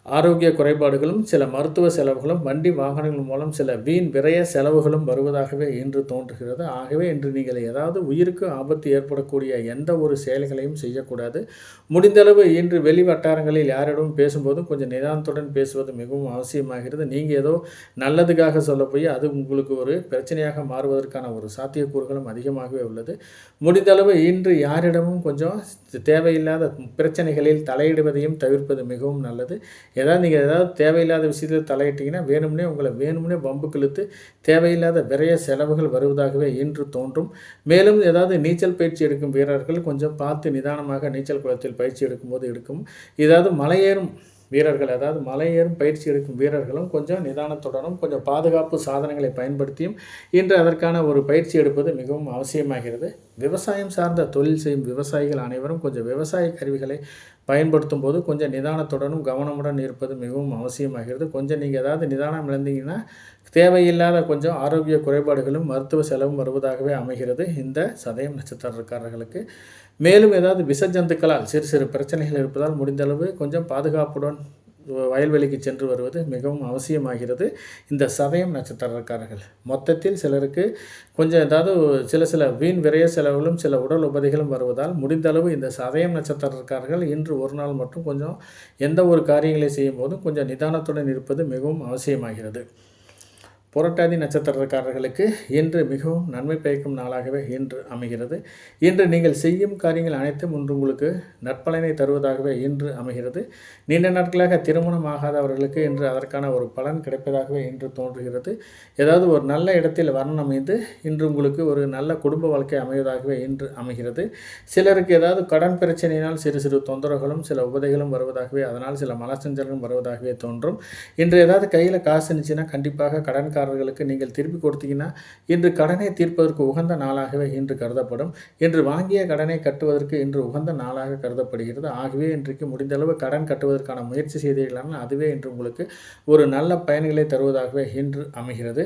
ஆரோக்கிய குறைபாடுகளும் சில மருத்துவ செலவுகளும் வண்டி வாகனங்கள் மூலம் சில வீண் விரைய செலவுகளும் வருவதாகவே இன்று தோன்றுகிறது. ஆகவே இன்று நீங்கள் ஏதாவது உயிருக்கு ஆபத்து ஏற்படக்கூடிய எந்த ஒரு செயல்களையும் செய்யக்கூடாது. முடிந்தளவு இன்று வெளி வட்டாரங்களில் யாரிடமும் பேசும்போதும் கொஞ்சம் நிதானத்துடன் பேசுவது மிகவும் அவசியமாகிறது. நீங்கள் ஏதோ நல்லதுக்காக சொல்ல போய் அது உங்களுக்கு ஒரு பிரச்சனையாக மாறுவதற்கான ஒரு சாத்தியக்கூறுகளும் அதிகமாகவே உள்ளது. முடிந்தளவு இன்று யாரிடமும் கொஞ்சம் தேவையில்லாத பிரச்சனைகளில் தலையிடுவதையும் தவிர்ப்பது மிகவும் நல்லது. நீங்கள் ஏதாவது தேவையில்லாத விஷயத்தில் தலையிட்டீங்கன்னா வேணும்னே வம்புக்கு இழுத்து தேவையில்லாத விரைய செலவுகள் வருவதாகவே இன்று தோன்றும். மேலும் ஏதாவது நீச்சல் பயிற்சி எடுக்கும் வீரர்கள் கொஞ்சம் பார்த்து நிதானமாக நீச்சல் குளத்தில் பயிற்சி எடுக்கும்போது எடுக்கும். ஏதாவது வீரர்கள், அதாவது மலை ஏறும் பயிற்சி எடுக்கும் வீரர்களும் கொஞ்சம் நிதானத்துடனும் கொஞ்சம் பாதுகாப்பு சாதனங்களை பயன்படுத்தியும் இன்று அதற்கான ஒரு பயிற்சி எடுப்பது மிகவும் அவசியமாகிறது. விவசாயம் சார்ந்த தொழில் செய்யும் விவசாயிகள் அனைவரும் கொஞ்சம் விவசாய கருவிகளை பயன்படுத்தும் போது கொஞ்சம் நிதானத்துடனும் கவனமுடன் இருப்பது மிகவும் அவசியமாகிறது. கொஞ்சம் நீங்கள் ஏதாவது நிதானம் இழந்தீங்கன்னா தேவையில்லாத கொஞ்சம் ஆரோக்கிய குறைபாடுகளும் மருத்துவ செலவும் வருவதாகவே அமைகிறது இந்த சதயம் நட்சத்திரக்காரர்களுக்கு. மேலும் ஏதாவது விஷ ஜந்துக்களால் சிறு சிறு பிரச்சனைகள் இருப்பதால் முடிந்தளவு கொஞ்சம் பாதுகாப்புடன் வயல்வெளிக்கு சென்று வருவது மிகவும் அவசியமாகிறது இந்த சதயம் நட்சத்திரக்காரர்கள். மொத்தத்தில் சிலருக்கு கொஞ்சம் ஏதாவது சில வீண் விரய செலவுகளும் சில உடல் உபாதைகளும் வருவதால் முடிந்தளவு இந்த சதயம் நட்சத்திரக்காரர்கள் இன்று ஒரு நாள் மட்டும் கொஞ்சம் எந்த ஒரு காரியங்களை செய்யும் போதும் கொஞ்சம் நிதானத்துடன் இருப்பது மிகவும் அவசியமாகிறது. புரட்டாதி நட்சத்திரக்காரர்களுக்கு இன்று மிகவும் நன்மை பயக்கும் நாளாகவே இன்று அமைகிறது. இன்று நீங்கள் செய்யும் காரியங்கள் அனைத்தும் இன்று உங்களுக்கு நற்பலனை தருவதாகவே இன்று அமைகிறது. நீண்ட நாட்களாக திருமணம் ஆகாதவர்களுக்கு இன்று அதற்கான ஒரு பலன் கிடைப்பதாகவே இன்று தோன்றுகிறது. ஏதாவது ஒரு நல்ல இடத்தில் வரன் அமைந்து இன்று உங்களுக்கு ஒரு நல்ல குடும்ப வாழ்க்கை அமைவதாகவே இன்று அமைகிறது. சிலருக்கு ஏதாவது கடன் பிரச்சனையினால் சிறு சிறு தொந்தரவுகளும் சில உபதைகளும் வருவதாகவே, அதனால் சில மனச்சஞ்சலும் வருவதாகவே தோன்றும். இன்று ஏதாவது கையில் காசு இருந்துச்சுன்னா கண்டிப்பாக கடன்காரர்களுக்கு நீங்கள் திருப்பி கொடுத்தீங்கன்னா இன்று கடனை தீர்ப்பதற்கு உகந்த நாளாகவே இன்று கருதப்படும். இன்று வாங்கிய கடனை கட்டுவதற்கு இன்று உகந்த நாளாக கருதப்படுகிறது. ஆகவே இன்றைக்கு முடிந்தளவு கடன் கட்டுவதற்கான முயற்சி செய்தீர்களானால் அதுவே இன்று உங்களுக்கு ஒரு நல்ல பயன்களை தருவதாகவே இன்று அமைகிறது.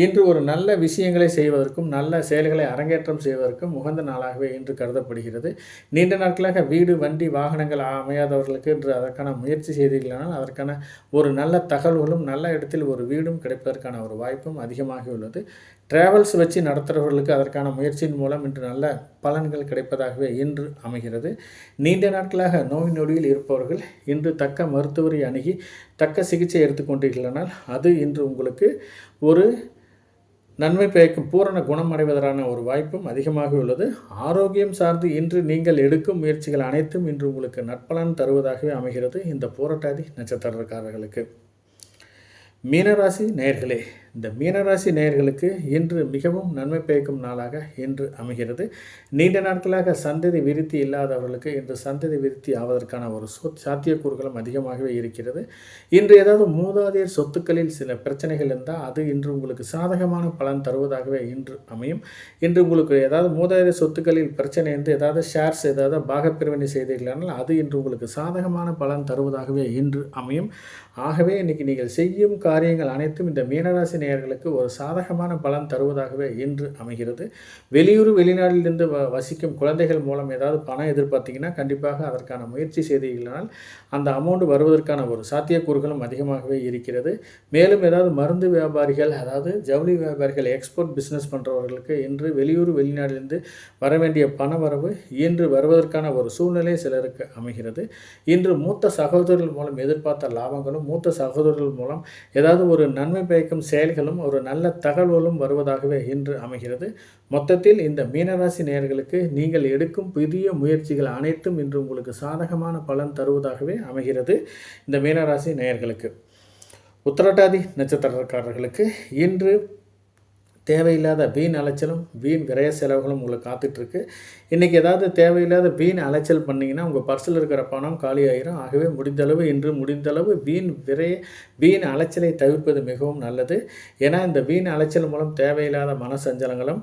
இன்று ஒரு நல்ல விஷயங்களை செய்வதற்கும் நல்ல செயல்களை அரங்கேற்றம் செய்வதற்கும் உகந்த நாளாகவே இன்று கருதப்படுகிறது. நீண்ட நாட்களாக வீடு வண்டி வாகனங்கள் அமையாதவர்களுக்கு இன்று அதற்கான முயற்சி செய்தீர்களானால் அதற்கான ஒரு நல்ல தகவல்களும் நல்ல இடத்தில் ஒரு வீடும் கிடைப்பதற்கான ஒரு வாய்ப்பும் அதிகமாக உள்ளது. டிராவல்ஸ் வச்சு நடத்துகிறவர்களுக்கு அதற்கான முயற்சியின் மூலம் இன்று நல்ல பலன்கள் கிடைப்பதாகவே இன்று அமைகிறது. நீண்ட நாட்களாக நோய் நொடியில் இருப்பவர்கள் இன்று தக்க மருத்துவரை அணுகி தக்க சிகிச்சை எடுத்துக்கொண்டீர்களானால் அது இன்று உங்களுக்கு ஒரு நன்மை பயக்கும் பூரண குணமடைவதற்கான ஒரு வாய்ப்பும் அதிகமாக உள்ளது. ஆரோக்கியம் சார்ந்து இன்று நீங்கள் எடுக்கும் முயற்சிகள் அனைத்தும் இன்று உங்களுக்கு நற்பலன் தருவதாகவே அமைகிறது இந்த புரட்டாதி நட்சத்திரக்காரர்களுக்கு. மீனராசி நேயர்களே, இந்த மீனராசி நேயர்களுக்கு இன்று மிகவும் நன்மை பயக்கும் நாளாக இன்று அமைகிறது. நீண்ட நாட்களாக சந்ததி விருத்தி இல்லாதவர்களுக்கு இன்று சந்ததி விருத்தி ஆவதற்கான ஒரு சாத்தியக்கூறுகளும் அதிகமாகவே இருக்கிறது. இன்று ஏதாவது மூதாதையர் சொத்துக்களில் சில பிரச்சனைகள் இருந்தால் அது இன்று உங்களுக்கு சாதகமான பலன் தருவதாகவே இன்று அமையும். இன்று உங்களுக்கு ஏதாவது மூதாதையர் சொத்துக்களில் பிரச்சனை இருந்து ஏதாவது ஷேர்ஸ் ஏதாவது பாகப்பிரிவினை செய்தீர்களானால் அது இன்று உங்களுக்கு சாதகமான பலன் தருவதாகவே இன்று அமையும். ஆகவே இன்றைக்கி நீங்கள் செய்யும் காரியங்கள் அனைத்தும் இந்த மீனராசி நேயர்களுக்கு ஒரு சாதகமான பலன் தருவதாகவே இன்று அமைகிறது. வெளியூர் வெளிநாட்டிலிருந்து வசிக்கும் குழந்தைகள் மூலம் ஏதாவது பணம் எதிர்பார்த்தீங்கன்னா கண்டிப்பாக அதற்கான முயற்சி செய்தீர்களானால் அந்த அமௌண்ட் வருவதற்கான ஒரு சாத்தியக்கூறுகளும் அதிகமாகவே இருக்கிறது. மேலும் ஏதாவது மருந்து வியாபாரிகள், அதாவது ஜவுளி வியாபாரிகள், எக்ஸ்போர்ட் பிஸ்னஸ் பண்ணுறவர்களுக்கு இன்று வெளியூர் வெளிநாட்டிலிருந்து வர வேண்டிய பண வரவு இன்று வருவதற்கான ஒரு சூழ்நிலை சிலருக்கு அமைகிறது. இன்று மூத்த சகோதரர்கள் மூலம் எதிர்பார்த்த லாபங்களும் மூத்த சகோதரர்கள் மூலம் ஏதாவது ஒரு நன்மை பயக்கும் செயல்களும் ஒரு நல்ல தகவல்களும் வருவதாகவே இன்று அமைகிறது. மொத்தத்தில் இந்த மீனராசி நேயர்களுக்கு நீங்கள் எடுக்கும் புதிய முயற்சிகள் அனைத்தும் இன்று உங்களுக்கு சாதகமான பலன் தருவதாகவே அமைகிறது இந்த மீனராசி நேயர்களுக்கு. உத்திரட்டாதி நட்சத்திரக்காரர்களுக்கு இன்று தேவையில்லாத வீண் அலைச்சலும் வீண் விரய செலவுகளும் உங்களுக்கு காத்துட்ருக்கு. இன்றைக்கி ஏதாவது தேவையில்லாத வீண் அலைச்சல் பண்ணிங்கன்னா உங்கள் பர்ஸில் இருக்கிற பணம் காலியாயிரும். ஆகவே முடிந்தளவு வீண் அலைச்சலை தவிர்ப்பது மிகவும் நல்லது. ஏன்னா இந்த வீண் அலைச்சல் மூலம் தேவையில்லாத மனசஞ்சலங்களும்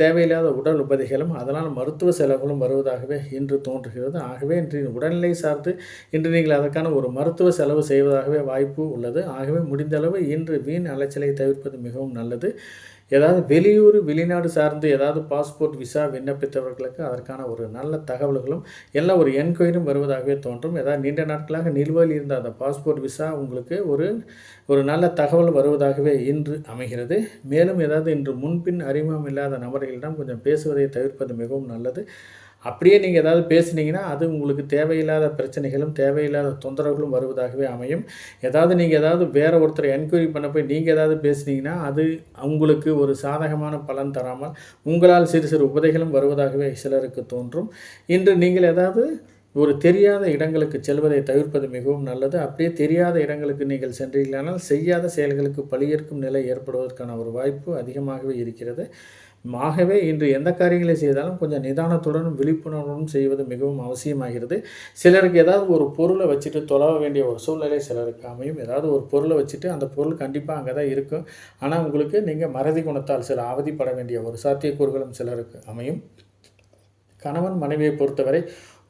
தேவையில்லாத உடல் உபாதைகளும் அதனால் மருத்துவ செலவுகளும் வருவதாகவே இன்று தோன்றுகிறது. ஆகவே இன்று உடல்நிலை சார்ந்து இன்று நீங்கள் அதற்கான ஒரு மருத்துவ செலவு செய்வதாகவே வாய்ப்பு உள்ளது. ஆகவே முடிந்தளவு இன்று வீண் அலைச்சலை தவிர்ப்பது மிகவும் நல்லது. ஏதாவது வெளியூர் வெளிநாடு சார்ந்து ஏதாவது பாஸ்போர்ட் விசா விண்ணப்பித்தவர்களுக்கு அதற்கான ஒரு நல்ல தகவல்களும் எல்லாம் ஒரு என்கொயரியும் வருவதாகவே தோன்றும். ஏதாவது நீண்ட நாட்களாக நிலுவையில் இருந்த அந்த பாஸ்போர்ட் விசா உங்களுக்கு ஒரு நல்ல தகவல் வருவதாகவே இன்று அமைகிறது. மேலும் ஏதாவது இன்று முன்பின் அறிமுகம் இல்லாத நபர்களிடம் கொஞ்சம் பேசுவதை தவிர்ப்பது மிகவும் நல்லது. அப்படியே நீங்கள் ஏதாவது பேசுனீங்கன்னா அது உங்களுக்கு தேவையில்லாத பிரச்சனைகளும் தேவையில்லாத தொந்தரவுகளும் வருவதாகவே அமையும். நீங்கள் ஏதாவது வேறு ஒருத்தரை என்கொயரி பண்ண போய் நீங்கள் ஏதாவது பேசுனீங்கன்னா அது உங்களுக்கு ஒரு சாதகமான பலன் தராமல் உங்களால் சிறு சிறு உபதைகளும் வருவதாகவே சிலருக்கு தோன்றும். இன்று நீங்கள் ஏதாவது ஒரு தெரியாத இடங்களுக்கு செல்வதை தவிர்ப்பது மிகவும் நல்லது. அப்படியே தெரியாத இடங்களுக்கு நீங்கள் சென்றீர்களானால் செய்யாத செயல்களுக்கு பழியேற்கும் நிலை ஏற்படுவதற்கான ஒரு வாய்ப்பு அதிகமாகவே இருக்கிறது. ஆகவே இன்று எந்த காரியங்களை செய்தாலும் கொஞ்சம் நிதானத்துடனும் விழிப்புணர்வுடன் செய்வது மிகவும் அவசியமாகிறது. சிலருக்கு ஏதாவது ஒரு பொருளை வச்சுட்டு தொலைவ வேண்டிய ஒரு சூழ்நிலை சிலருக்கு அமையும். ஏதாவது ஒரு பொருளை வச்சுட்டு அந்த பொருள் கண்டிப்பாக அங்கே தான் இருக்கும். ஆனால் உங்களுக்கு நீங்கள் மறதி குணத்தால் சில அவதிப்பட வேண்டிய ஒரு சாத்தியக்கூறுகளும் சிலருக்கு அமையும். கணவன் மனைவியை பொறுத்தவரை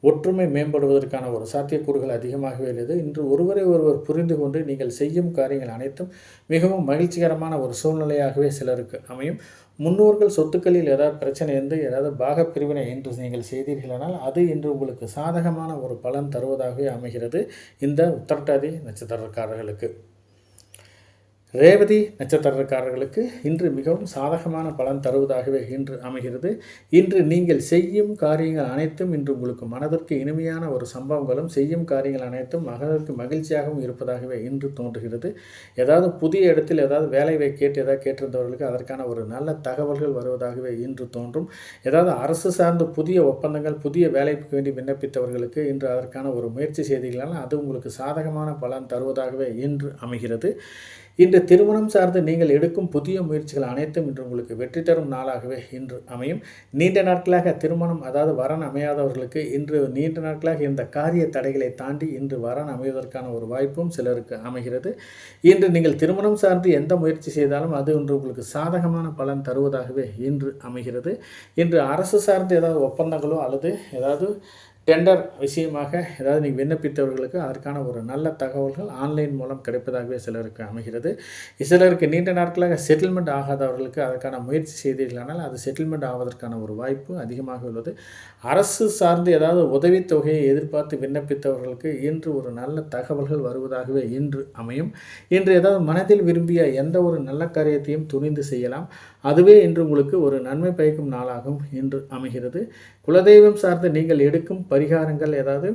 ஒற்றுமை மேம்படுவதற்கான ஒரு சாத்தியக்கூறுகள் அதிகமாகவே உள்ளது. இன்று ஒருவரை ஒருவர் புரிந்து கொண்டு நீங்கள் செய்யும் காரியங்கள் அனைத்தும் மிகவும் மகிழ்ச்சிகரமான ஒரு சூழ்நிலையாகவே சிலருக்கு அமையும். முன்னோர்கள் சொத்துக்களில் ஏதாவது பிரச்சனை இருந்து ஏதாவது பாகப்பிரிவினை என்று நீங்கள் செய்தீர்களானால் அது இன்று உங்களுக்கு சாதகமான ஒரு பலன் தருவதாகவே அமைகிறது இந்த உத்திரட்டாதி நட்சத்திரக்காரர்களுக்கு. ரேவதி நட்சத்திரக்காரர்களுக்கு இன்று மிகவும் சாதகமான பலன் தருவதாகவே இன்று அமைகிறது. இன்று நீங்கள் செய்யும் காரியங்கள் அனைத்தும் இன்று உங்களுக்கு மனதிற்கு இனிமையான ஒரு சம்பவங்களும் செய்யும் காரியங்கள் அனைத்தும் மனதிற்கு மகிழ்ச்சியாகவும் இருப்பதாகவே இன்று தோன்றுகிறது. ஏதாவது புதிய இடத்தில் ஏதாவது வேலையை கேட்டிருந்தவர்களுக்கு அதற்கான ஒரு நல்ல தகவல்கள் வருவதாகவே இன்று தோன்றும். ஏதாவது அரசு சார்ந்த புதிய ஒப்பந்தங்கள் புதிய வேலைக்கு வேண்டி விண்ணப்பித்தவர்களுக்கு இன்று அதற்கான ஒரு முயற்சி செய்தீர்களால் அது உங்களுக்கு சாதகமான பலன் தருவதாகவே இன்று அமைகிறது. இன்று திருமணம் சார்ந்து நீங்கள் எடுக்கும் புதிய முயற்சிகள் அனைத்தும் இன்று உங்களுக்கு வெற்றி தரும் நாளாகவே இன்று அமையும். நீண்ட நாட்களாக திருமணம் அதாவது வரன் அமையாதவர்களுக்கு இன்று நீண்ட நாட்களாக இந்த காரிய தடைகளை தாண்டி இன்று வரன் அமைவதற்கான ஒரு வாய்ப்பும் சிலருக்கு அமைகிறது. இன்று நீங்கள் திருமணம் சார்ந்து எந்த முயற்சி செய்தாலும் அது இன்று உங்களுக்கு சாதகமான பலன் தருவதாகவே இன்று அமைகிறது. இன்று அரசு சார்ந்து ஏதாவது ஒப்பந்தங்களோ அல்லது ஏதாவது டெண்டர் விஷயமாக ஏதாவது நீங்கள் விண்ணப்பித்தவர்களுக்கு அதற்கான ஒரு நல்ல தகவல்கள் ஆன்லைன் மூலம் கிடைப்பதாகவே சிலருக்கு அமைகிறது. சிலருக்கு நீண்ட நாட்களாக செட்டில்மெண்ட் ஆகாதவர்களுக்கு அதற்கான முயற்சி செய்தீர்களானால் அது செட்டில்மெண்ட் ஆவதற்கான ஒரு வாய்ப்பு அதிகமாக உள்ளது. அரசு சார்ந்து ஏதாவது உதவித்தொகையை எதிர்பார்த்து விண்ணப்பித்தவர்களுக்கு இன்று ஒரு நல்ல தகவல்கள் வருவதாகவே இன்று அமையும். இன்று ஏதாவது மனதில் விரும்பிய எந்த ஒரு நல்ல காரியத்தையும் துணிந்து செய்யலாம். அதுவே இன்று உங்களுக்கு ஒரு நன்மை பயக்கும் நாளாகவும் இன்று அமைகிறது. குலதெய்வம் சார்ந்து நீங்கள் எடுக்கும் பரிகாரங்கள் ஏதாவது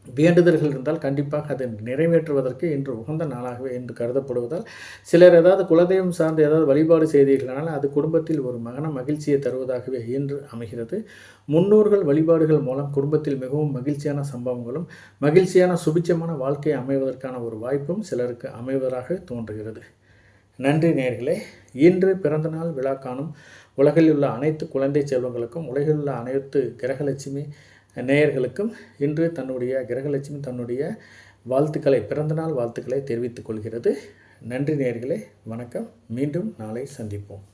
வேண்டுதல்கள் இருந்தால் கண்டிப்பாக அதை நிறைவேற்றுவதற்கு இன்று உகந்த நாளாகவே இன்று கருதப்படுவதால் சிலர் ஏதாவது குலதெய்வம் சார்ந்து ஏதாவது வழிபாடு செய்தீர்களானால் அது குடும்பத்தில் ஒரு மகிழ்ச்சியை தருவதாகவே இன்று அமைகிறது. முன்னோர்கள் வழிபாடுகள் மூலம் குடும்பத்தில் மிகவும் மகிழ்ச்சியான சம்பவங்களும் மகிழ்ச்சியான சுபிட்சமான வாழ்க்கை அமைவதற்கான ஒரு வாய்ப்பும் சிலருக்கு அமைவதாக தோன்றுகிறது. நன்றி நேயர்களே. இன்று பிறந்தநாள் விழா காணும் உலகில் உள்ள அனைத்து குழந்தை செல்வங்களுக்கும் உலகில் உள்ள அனைத்து கிரகலட்சுமி நேயர்களுக்கும் இன்று கிரகலட்சுமி தன்னுடைய வாழ்த்துக்களை பிறந்தநாள் வாழ்த்துக்களை தெரிவித்துக் கொள்கிறது. நன்றி நேயர்களே. வணக்கம். மீண்டும் நாளை சந்திப்போம்.